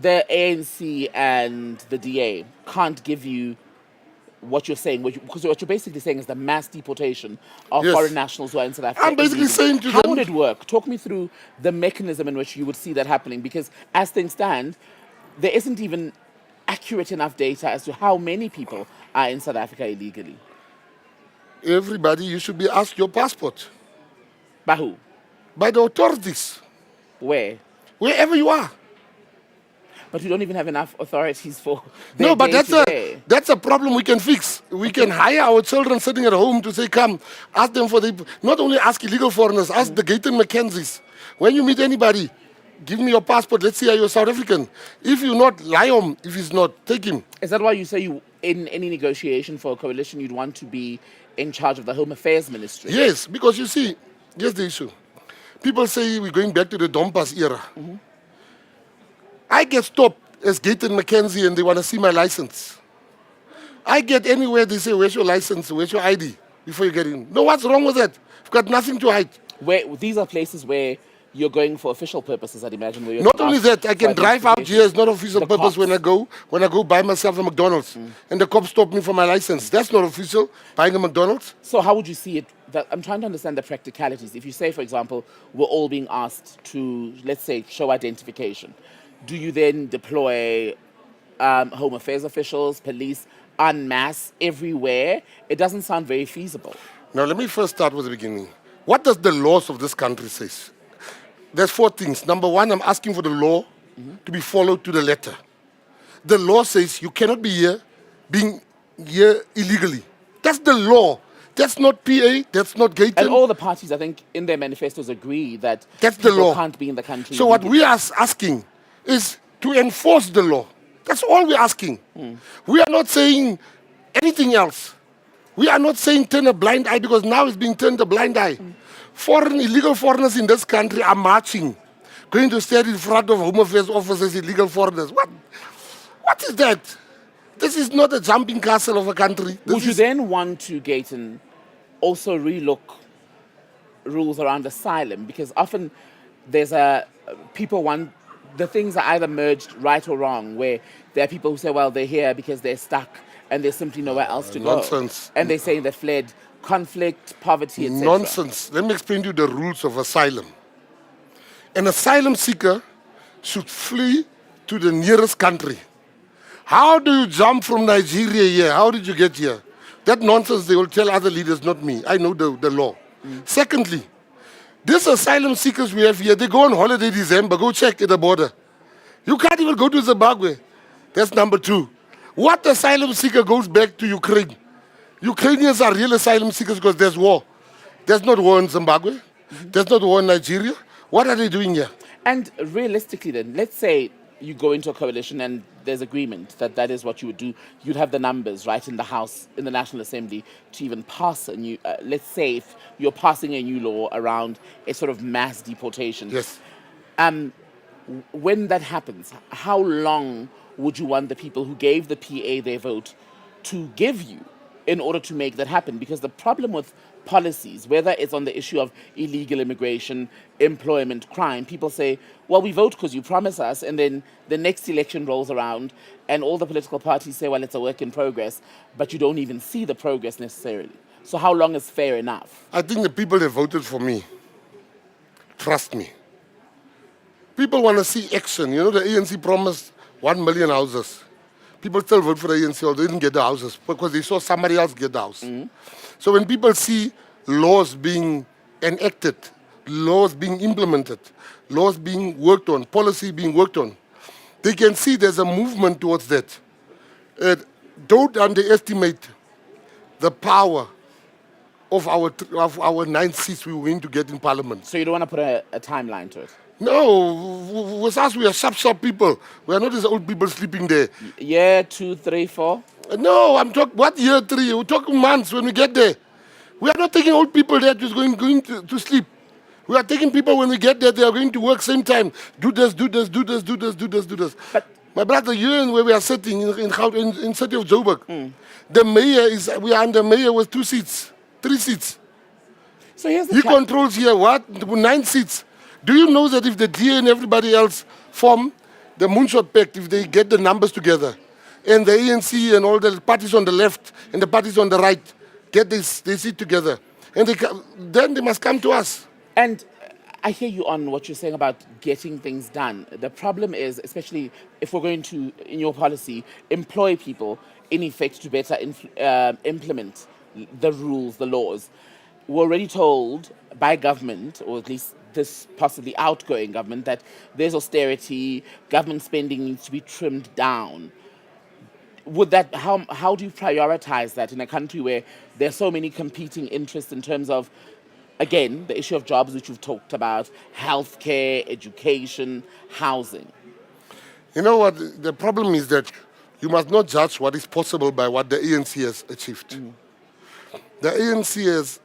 the ANC and the DA can't give you what you're saying, because what you're basically saying is the mass deportation of foreign nationals who are in South Africa. I'm basically saying to them... How them... would it work? Talk me through the mechanism in which you would see that happening, because as things stand, there isn't even accurate enough data as to how many people are in South Africa illegally. Everybody, you should be asked your passport. By who? By the authorities. Where? Wherever you are. But we don't even have enough authorities for... No, but that's a problem we can fix. We can hire our children sitting at home to say, come, ask them for the... Not only ask illegal foreigners, ask the Gaten Mackenzies. When you meet anybody, give me your passport, let's see are you a South African. If you're not, lie him. If he's not, take him. Is that why you say you, in any negotiation for a coalition, you'd want to be in charge of the Home Affairs Ministry? Yes, because you see, here's the issue. People say we're going back to the Dompas era. I get stopped as Gaten Mackenzie and they want to see my license. I get anywhere, they say, where's your license, where's your ID, before you get in. No, what's wrong with that? I've got nothing to hide. These are places where you're going for official purposes, I'd imagine. Where you're not only that, I can drive out here, it's not official purpose when I go buy myself a McDonald's and the cops stop me for my license. That's not official, buying a McDonald's. So how would you see it? I'm trying to understand the practicalities. If you say, for example, we're all being asked to, let's say, show identification, do you then deploy Home Affairs officials, police, en masse, everywhere? It doesn't sound very feasible. Now, let me first start with the beginning. What does the laws of this country say? There's 4 things. Number one, I'm asking for the law to be followed to the letter. The law says you cannot be here, being here illegally. That's the law. That's not PA, that's not Gaten. And all the parties, I think, in their manifestos agree that that's the law. Can't be in the country. So what we are asking is to enforce the law. That's all we're asking. We are not saying anything else. We are not saying turn a blind eye, because now it's being turned a blind eye. Illegal foreigners in this country are marching, going to stand in front of Home Affairs officers, illegal foreigners. What is that? This is not a jumping castle of a country. Would you then want to, Gaten, also relook rules around asylum? Because often there's people want, the things are either merged right or wrong, where there are people who say, well, they're here because they're stuck and there's simply nowhere else to go. Nonsense. And they say they fled conflict, poverty, etc. Nonsense. Let me explain to you the rules of asylum. An asylum seeker should flee to the nearest country. How do you jump from Nigeria here? How did you get here? That nonsense they will tell other leaders, not me. I know the law. Secondly, these asylum seekers we have here, they go on holiday December, go check at the border. You can't even go to Zimbabwe. That's number 2. What asylum seeker goes back to Ukraine? Ukrainians are real asylum seekers because there's war. There's not war in Zimbabwe. There's not war in Nigeria. What are they doing here? And realistically then, let's say you go into a coalition and there's agreement that that is what you would do. You'd have the numbers, right, in the House, in the National Assembly, to even pass a new, let's say if you're passing a new law around a sort of mass deportation. Yes. When that happens, how long would you want the people who gave the PA their vote to give you in order to make that happen? Because the problem with policies, whether it's on the issue of illegal immigration, employment, crime, people say, well, we vote because you promise us, and then the next election rolls around and all the political parties say, well, it's a work in progress, but you don't even see the progress necessarily. So how long is fair enough? I think the people that voted for me, trust me. People want to see action. You know, the ANC promised 1 million houses. People still vote for the ANC or they didn't get the houses because they saw somebody else get the house. So when people see laws being enacted, laws being implemented, laws being worked on, policy being worked on, they can see there's a movement towards that. Don't underestimate the power of our 9 seats we were going to get in Parliament. So you don't want to put a timeline to it? No, with us we are sharp people. We are not these old people sleeping there. Year 2, 3, 4? No, I'm talking, what year 3? We're talking months when we get there. We are not taking old people there just going to sleep. We are taking people when we get there, they are going to work same time. Do this, do this, do this, do this, do this, do this. But my brother, here where we are sitting in city of Joburg, the mayor we are under mayor with 2 seats, 3 seats. So here's the he controls here what? 9 seats. Do you know that if the DA and everybody else form the Moonshot Pact, if they get the numbers together, and the ANC and all the parties on the left and the parties on the right get this, they sit together, and then they must come to us. And I hear you on what you're saying about getting things done. The problem is, especially if we're going to, in your policy, employ people in effect to better implement the rules, the laws. We're already told by government, or at least this possibly outgoing government, that there's austerity, government spending needs to be trimmed down. Would that, how do you prioritize that in a country where there's so many competing interests in terms of, again, the issue of jobs, which you've talked about, healthcare, education, housing? You know what? The problem is that you must not judge what is possible by what the ANC has achieved. The ANC has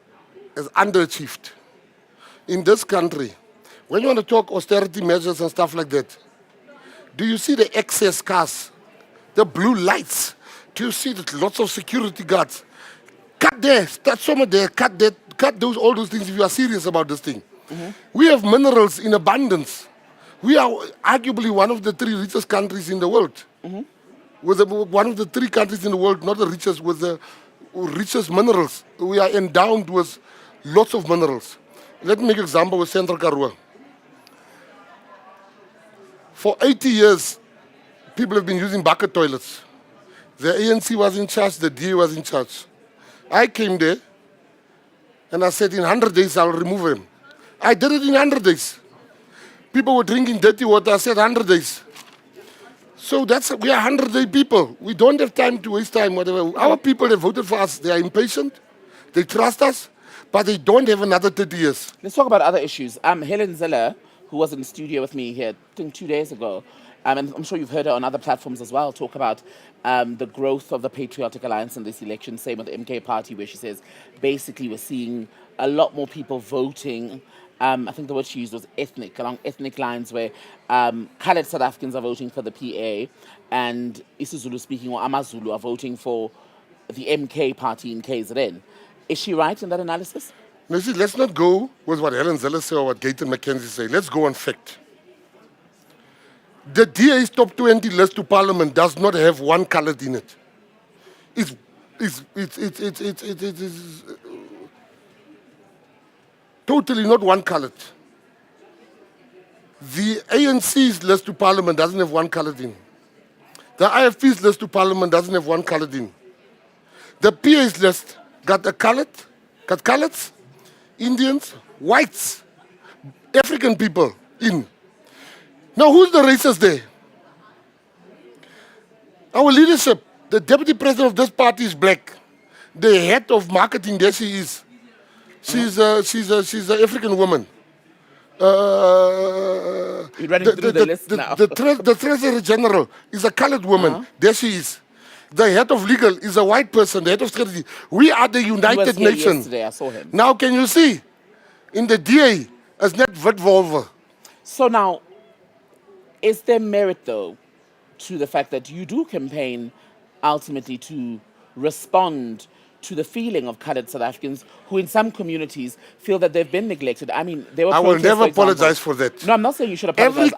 underachieved. In this country, when you want to talk austerity measures and stuff like that, do you see the excess cars, the blue lights? Do you see that lots of security guards? Cut there, start somewhere there, cut that. Cut all those things if you are serious about this thing. We have minerals in abundance. We are arguably one of the 3 richest countries in the world. With one of the 3 countries in the world, not the richest, with the richest minerals. We are endowed with lots of minerals. Let me make an example with Central Karoo. For 80 years, people have been using bucket toilets. The ANC was in charge, the DA was in charge. I came there, and I said, in 100 days, I'll remove him. I did it in 100 days. People were drinking dirty water. I said 100 days. So we are 100-day people. We don't have time to waste time, whatever. Our people have voted for us. They are impatient. They trust us, but they don't have another 30 years. Let's talk about other issues. Helen Ziller, who was in the studio with me here, I think 2 days ago, and I'm sure you've heard her on other platforms as well, talk about the growth of the Patriotic Alliance in this election, same with the MK party, where she says basically we're seeing a lot more people voting. I think the word she used was ethnic, along ethnic lines, where colored South Africans are voting for the PA and isiZulu speaking or AmaZulu are voting for the MK party in KZN. Is she right in that analysis? No, see, let's not go with what Helen Zeller said or what Gayton McKenzie say. Let's go on fact. The DA's top 20 list to Parliament does not have one colored in it. It's totally not one colored. The ANC's list to Parliament doesn't have one colored in. The IFP's list to Parliament doesn't have one colored in. The PA's list got coloreds, Indians, whites, African people in. Now, who's the racist there? Our leadership, the deputy president of this party is black. The head of marketing, there she is. She's an African woman. You're running through the list now. The Treasury General is a colored woman. There she is. The head of legal is a white person, the head of strategy. We are the United Nations. Yesterday, I saw him. Now, can you see? In the DA, it's not Witwolver. So now, is there merit, though, to the fact that you do campaign ultimately to respond to the feeling of coloured South Africans who in some communities feel that they've been neglected. I mean, there were I will protests, never for example. apologize for that. No, I'm not saying you should apologize.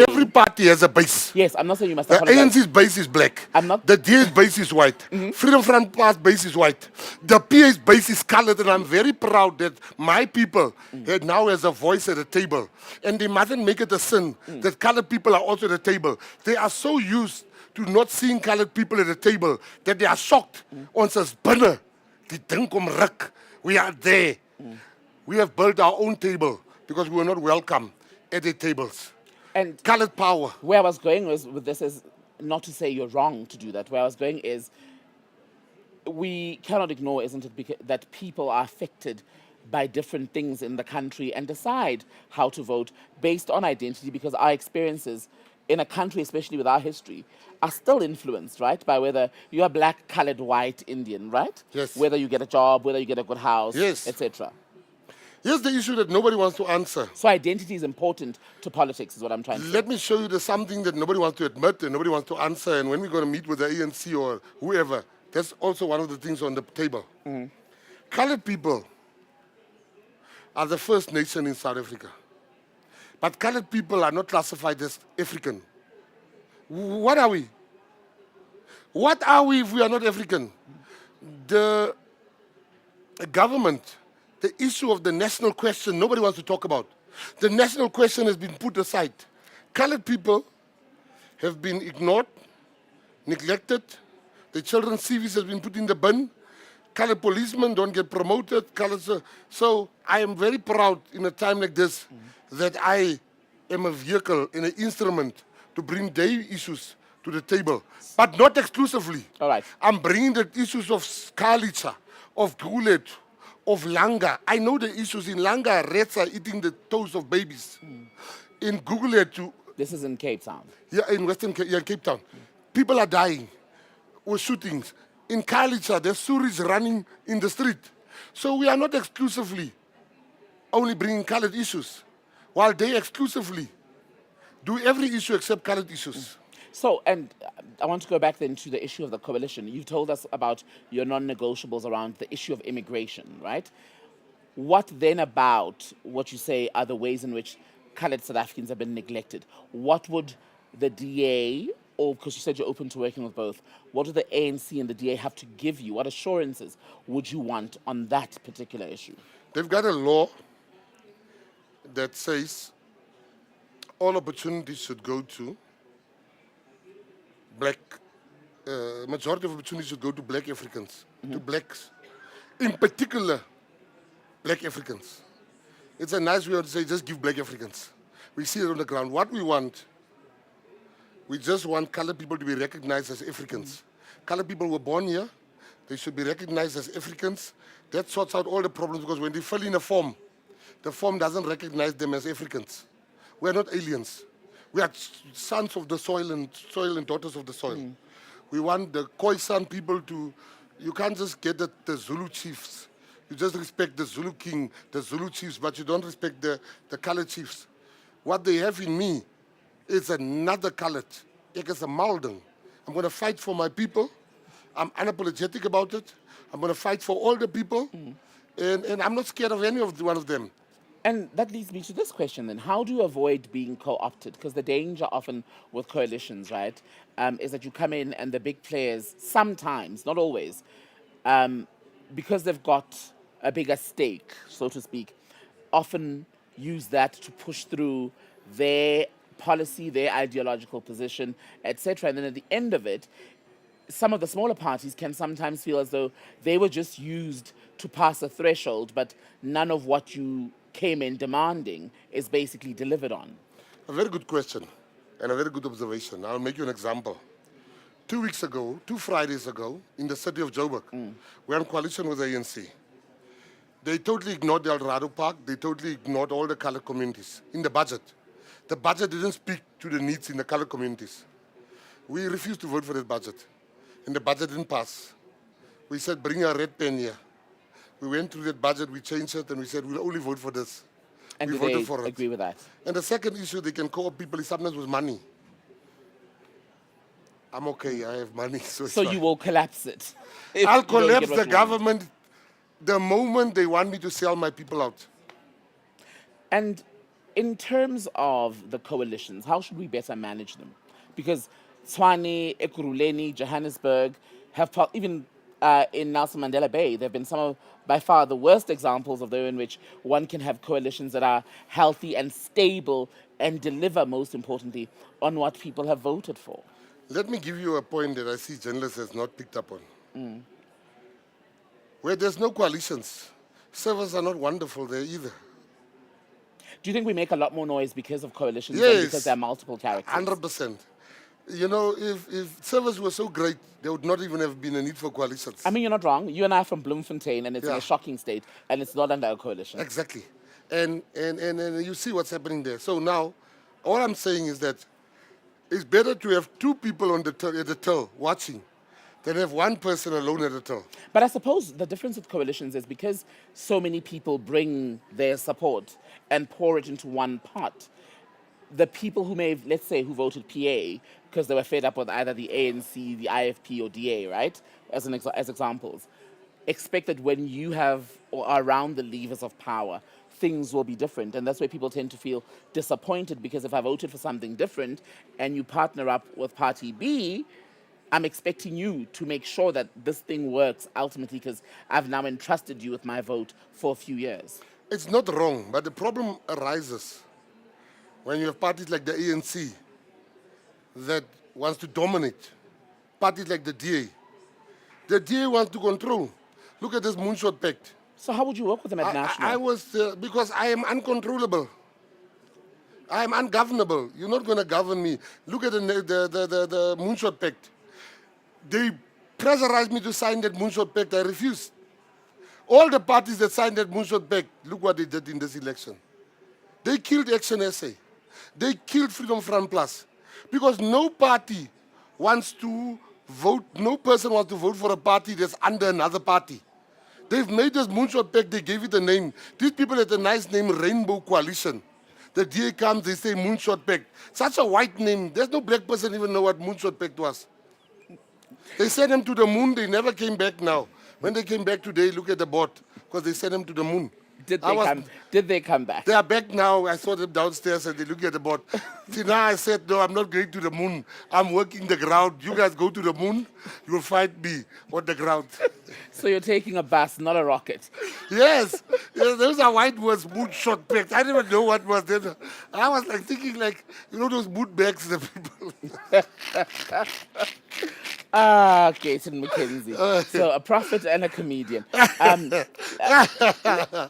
Every party has a base. Yes, I'm not saying you must The apologize. ANC's base is black. I'm not. The DA's base is white. Freedom Front Plus base is white. The PA's base is colored, and I'm very proud that my people now has a voice at the table. And they mustn't make it a sin that colored people are also at the table. They are so used to not seeing colored people at the table that they are shocked. Ons is binne. Die ding kom ruk. We are there. We have built our own table because we were not welcome at the tables. And colored power. Where I was going with this is not to say you're wrong to do that. Where I was going is we cannot ignore, isn't it, that people are affected by different things in the country and decide how to vote based on identity, because our experiences in a country, especially with our history, are still influenced, right, by whether you are black, colored, white, Indian, right? Yes. Whether you get a job, whether you get a good house, yes, etc. Here's the issue that nobody wants to answer. So identity is important to politics, is what I'm trying to say. Let me show you the something that nobody wants to admit and nobody wants to answer. And when we're going to meet with the ANC or whoever, that's also one of the things on the table. Colored people are the first nation in South Africa. But colored people are not classified as African. What are we? What are we if we are not African? The government, the issue of the national question, nobody wants to talk about. The national question has been put aside. Colored people have been ignored, neglected. The children's CVs has been put in the bin. Colored policemen don't get promoted. So I am very proud in a time like this that I am a vehicle and an instrument to bring their issues to the table, but not exclusively. All right. I'm bringing the issues of Skalitsa, of Gulet, of Langa. I know the issues in Langa. Rats are eating the toes of babies. In Gulet, this is in Cape Town. Yeah, in Western Cape Town. People are dying with shootings. In Kalitsa, there's Suris running in the street. So we are not exclusively only bringing colored issues, while they exclusively do every issue except colored issues. So, and I want to go back then to the issue of the coalition. You told us about your non-negotiables around the issue of immigration, right? What then about what you say are the ways in which colored South Africans have been neglected? What would the DA, or because you said you're open to working with both, what do the ANC and the DA have to give you? What assurances would you want on that particular issue? They've got a law that says all opportunities should go to black, majority of opportunities should go to black Africans, to blacks, in particular black Africans. It's a nice way to say just give black Africans. We see it on the ground. What we want, we just want colored people to be recognized as Africans. Colored people were born here, they should be recognized as Africans. That sorts out all the problems, because when they fill in a form, the form doesn't recognize them as Africans. We are not aliens. We are sons of the soil and daughters of the soil. We want the Khoisan people to, you can't just get the Zulu chiefs. You just respect the Zulu king, the Zulu chiefs, but you don't respect the colored chiefs. What they have in me is another colored. Ek is a Malding. I'm going to fight for my people. I'm unapologetic about it. I'm going to fight for all the people. And I'm not scared of any of one of them. And that leads me to this question then. How do you avoid being co-opted? Because the danger often with coalitions, right, is that you come in and the big players sometimes, not always, because they've got a bigger stake, so to speak, often use that to push through their policy, their ideological position, etc. And then at the end of it, some of the smaller parties can sometimes feel as though they were just used to pass a threshold, but none of what you came in demanding is basically delivered on. A very good question and a very good observation. I'll make you an example. 2 weeks ago, 2 Fridays ago, in the city of Joburg, we're in coalition with the ANC. They totally ignored the Eldorado Park. They totally ignored all the colored communities in the budget. The budget didn't speak to the needs in the colored communities. We refused to vote for that budget, and the budget didn't pass. We said, bring a red pen here. We went through that budget, we changed it, and we said, we'll only vote for this. And we do voted they for it. agree with that? And the second issue they can co-op people is sometimes with money. I'm okay. I have money, so it's So fine. you will collapse it. if I'll you don't collapse get what the you want. government the moment they want me to sell my people out. And in terms of the coalitions, how should we better manage them? Because Tshwane, Ekurhuleni, Johannesburg even in Nelson Mandela Bay, there have been some of, by far, the worst examples of those in which one can have coalitions that are healthy and stable and deliver, most importantly, on what people have voted for. Let me give you a point that I see journalists has not picked up on. Mm. Where there's no coalitions, servers are not wonderful there either. Do you think we make a lot more noise because of coalitions than because Yes, there are multiple characters? 100%. You know, if servers were so great, there would not even have been a need for coalitions. I mean, you're not wrong. You and I are from Bloemfontein, and it's in Yeah. a shocking state, and it's not under a coalition. Exactly. And you see what's happening there. So now, all I'm saying is that it's better to have two people on at the till watching than have one person alone at the till. But I suppose the difference with coalitions is because so many people bring their support and pour it into one pot, the people who may have, let's say, who voted PA because they were fed up with either the ANC, the IFP, or DA, right, as examples, expect that when you have or are around the levers of power, things will be different. And that's where people tend to feel disappointed, because if I voted for something different and you partner up with Party B, I'm expecting you to make sure that this thing works ultimately, because I've now entrusted you with my vote for a few years. It's not wrong, but the problem arises when you have parties like the ANC that wants to dominate, parties like the DA. The DA wants to control. Look at this Moonshot Pact. So how would you work with them at national? I was, because I am uncontrollable. I am ungovernable. You're not going to govern me. Look at the Moonshot Pact. They pressurized me to sign that Moonshot Pact. I refused. All the parties that signed that Moonshot Pact, look what they did in this election. They killed Action SA. They killed Freedom Front Plus. Because no party wants to vote, no person wants to vote for a party that's under another party. They've made this Moonshot Pact, they gave it a name. These people had a nice name, Rainbow Coalition. The DA comes, they say Moonshot Pact. Such a white name, there's no black person even know what Moonshot Pact was. They sent them to the moon, they never came back now. When they came back today, look at the board, because they sent them to the moon. Did they come back? They are back now. I saw them downstairs and they look at the board. See, now I said, no, I'm not going to the moon. I'm working the ground. You guys go to the moon, you'll find me on the ground. So you're taking a bus, not a rocket. Yes. Those are white words, Moonshot Pact. I didn't even know what was that. I was like thinking like, you know those moon bags, the people. Gaten McKenzie. So a prophet and a comedian.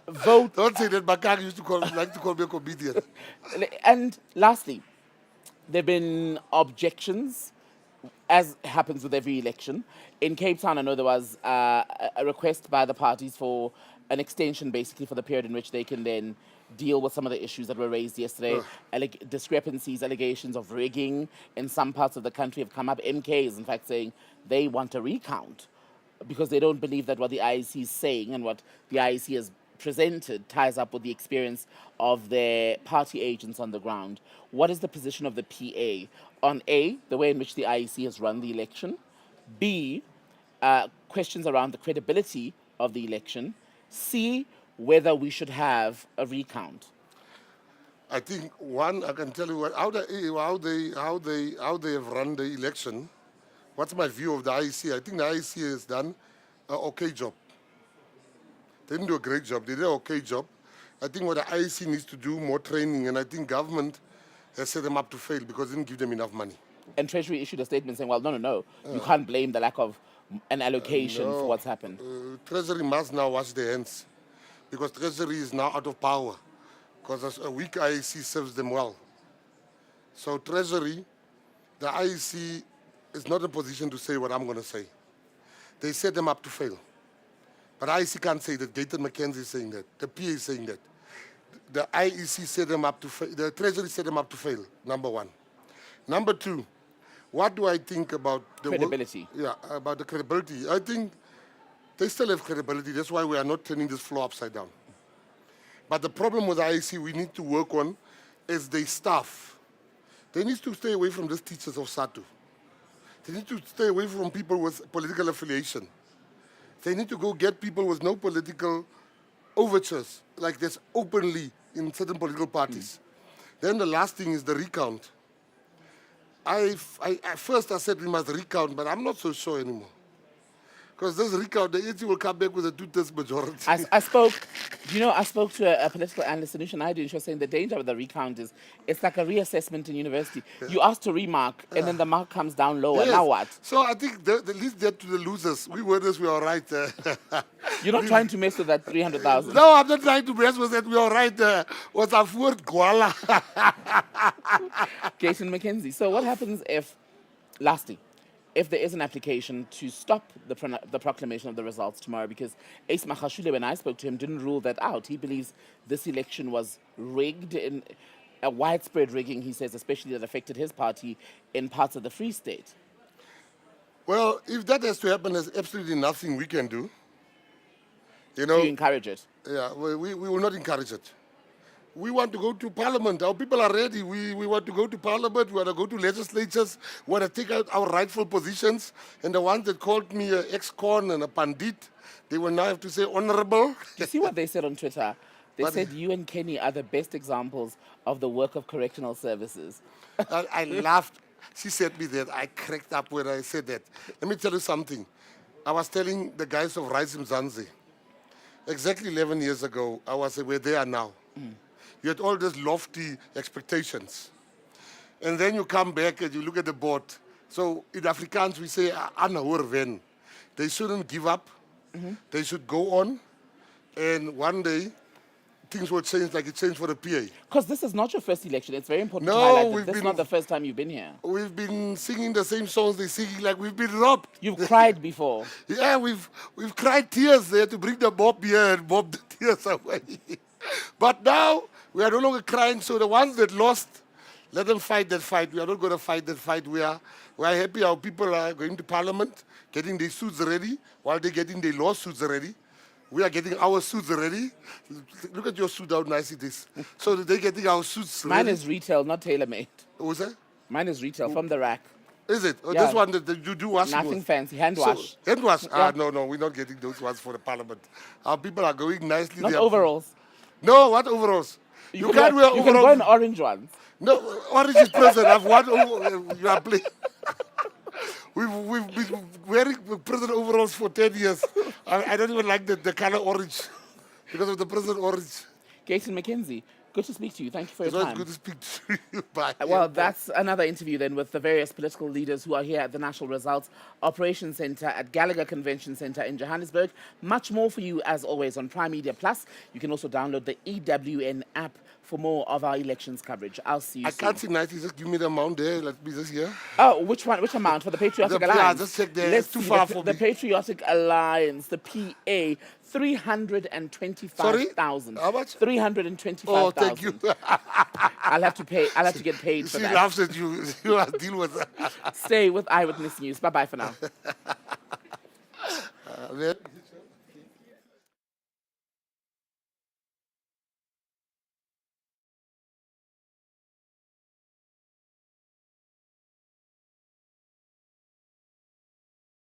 Vote. Don't say that. Bakang used to like to call me a comedian. And lastly, there have been objections, as happens with every election. In Cape Town, I know there was a request by the parties for an extension, basically, for the period in which they can then deal with some of the issues that were raised yesterday. Discrepancies, allegations of rigging in some parts of the country have come up. MK is, in fact, saying they want a recount because they don't believe that what the IEC is saying and what the IEC has presented ties up with the experience of their party agents on the ground. What is the position of the PA on A, the way in which the IEC has run the election, B, questions around the credibility of the election, C, whether we should have a recount? I think one, I can tell you how they have run the election. What's my view of the IEC? I think the IEC has done an okay job. They didn't do a great job. They did an okay job. I think what the IEC needs to do, more training, and I think government has set them up to fail because they didn't give them enough money. And Treasury issued a statement saying, well, no. You can't blame the lack of an allocation for what's happened. Treasury must now wash their hands because Treasury is now out of power because a weak IEC serves them well. So Treasury, the IEC is not in a position to say what I'm going to say. They set them up to fail. But IEC can't say that. Gaten McKenzie is saying that. The PA is saying that. The IEC set them up to fail. The Treasury set them up to fail, number one. Number two, what do I think about the credibility? About the credibility. I think they still have credibility. That's why we are not turning this floor upside down. But the problem with the IEC we need to work on is their staff. They need to stay away from these teachers of SATU. They need to stay away from people with political affiliation. They need to go get people with no political overtures, like this openly in certain political parties. Then the last thing is the recount. At first I said we must recount, but I'm not so sure anymore. Because this recount, the ANC will come back with a two-thirds majority. I spoke to a political analyst, Anusha Naidu, and she was saying the danger of the recount is it's like a reassessment in university. You ask to remark, and then the mark comes down lower. Yes. Now what? So I think the least that to the losers. We winners, we are right. You're not trying to mess with that 300,000. No, I'm not trying to mess with that. We are right. What's our word? Gwala. Jason McKenzie. So what happens if, lastly, if there is an application to stop the proclamation of the results tomorrow? Because Ace Magashule, when I spoke to him, didn't rule that out. He believes this election was rigged, in a widespread rigging, he says, especially that affected his party in parts of the Free State. Well, if that has to happen, there's absolutely nothing we can do. You know, Do you encourage it? Yeah, we will not encourage it. We want to go to parliament. Our people are ready. We want to go to parliament. We want to go to legislatures. We want to take out our rightful positions. And the ones that called me an ex-con and a pandit, they will now have to say honorable. You see what they said on Twitter? They said you and Kenny are the best examples of the work of correctional services. I laughed. She said me that. I cracked up when I said that. Let me tell you something. I was telling the guys of Rise Mzansi, exactly 11 years ago, I was where they are now. You had all these lofty expectations. And then you come back and you look at the board. So in Afrikaans we say, "Aanhoor wen." They shouldn't give up. They should go on. And one day, things will change like it changed for the PA. Because this is not your first election. It's very important to No, highlight that we've this is been- not the first time you've been here. We've been singing the same songs they're singing, like we've been robbed. You've cried before. Yeah, we've cried tears there to bring the mob here and mob the tears away. But now, we are no longer crying, so the ones that lost, let them fight that fight. We are not going to fight that fight. We are happy our people are going to parliament, getting their suits ready, while they're getting their lawsuits ready. We are getting our suits ready. Look at your suit, how nice it is. So they're getting our suits ready. Mine is retail, not tailor-made. What's that? Mine is retail, from the rack. Is it? Oh, Yeah. this one that you do washing Nothing with? fancy, hand wash. So, hand wash? Yeah. No, we're not getting those ones for the parliament. Our people are going nicely. Not They are- overalls. No, what overalls? You can't wear You overalls. can go in orange ones. No, orange is present. I've won over. You are playing. We've been wearing prison overalls for 10 years. I don't even like the color orange because of the prison orange. Jason McKenzie, good to speak to you. Thank you for It's your always time. good to speak to you. Bye. Well, that's another interview then with the various political leaders who are here at the National Results Operations Centre at Gallagher Convention Centre in Johannesburg. Much more for you, as always, on Prime Media Plus. You can also download the EWN app for more of our elections coverage. I'll see you I soon. can't see 90. Just give me the amount there. Let me just hear. Oh, which one? Which amount for the Patriotic Yeah, Alliance? just check there. Let's It's too see, far the, for the me. Patriotic Alliance, the PA, 325,000. How much? 325,000. Oh, thank you. I'll have to pay. I'll have to get paid for She that. laughs at you. You have to deal with that. Stay with Eyewitness News. Bye bye for now. Then-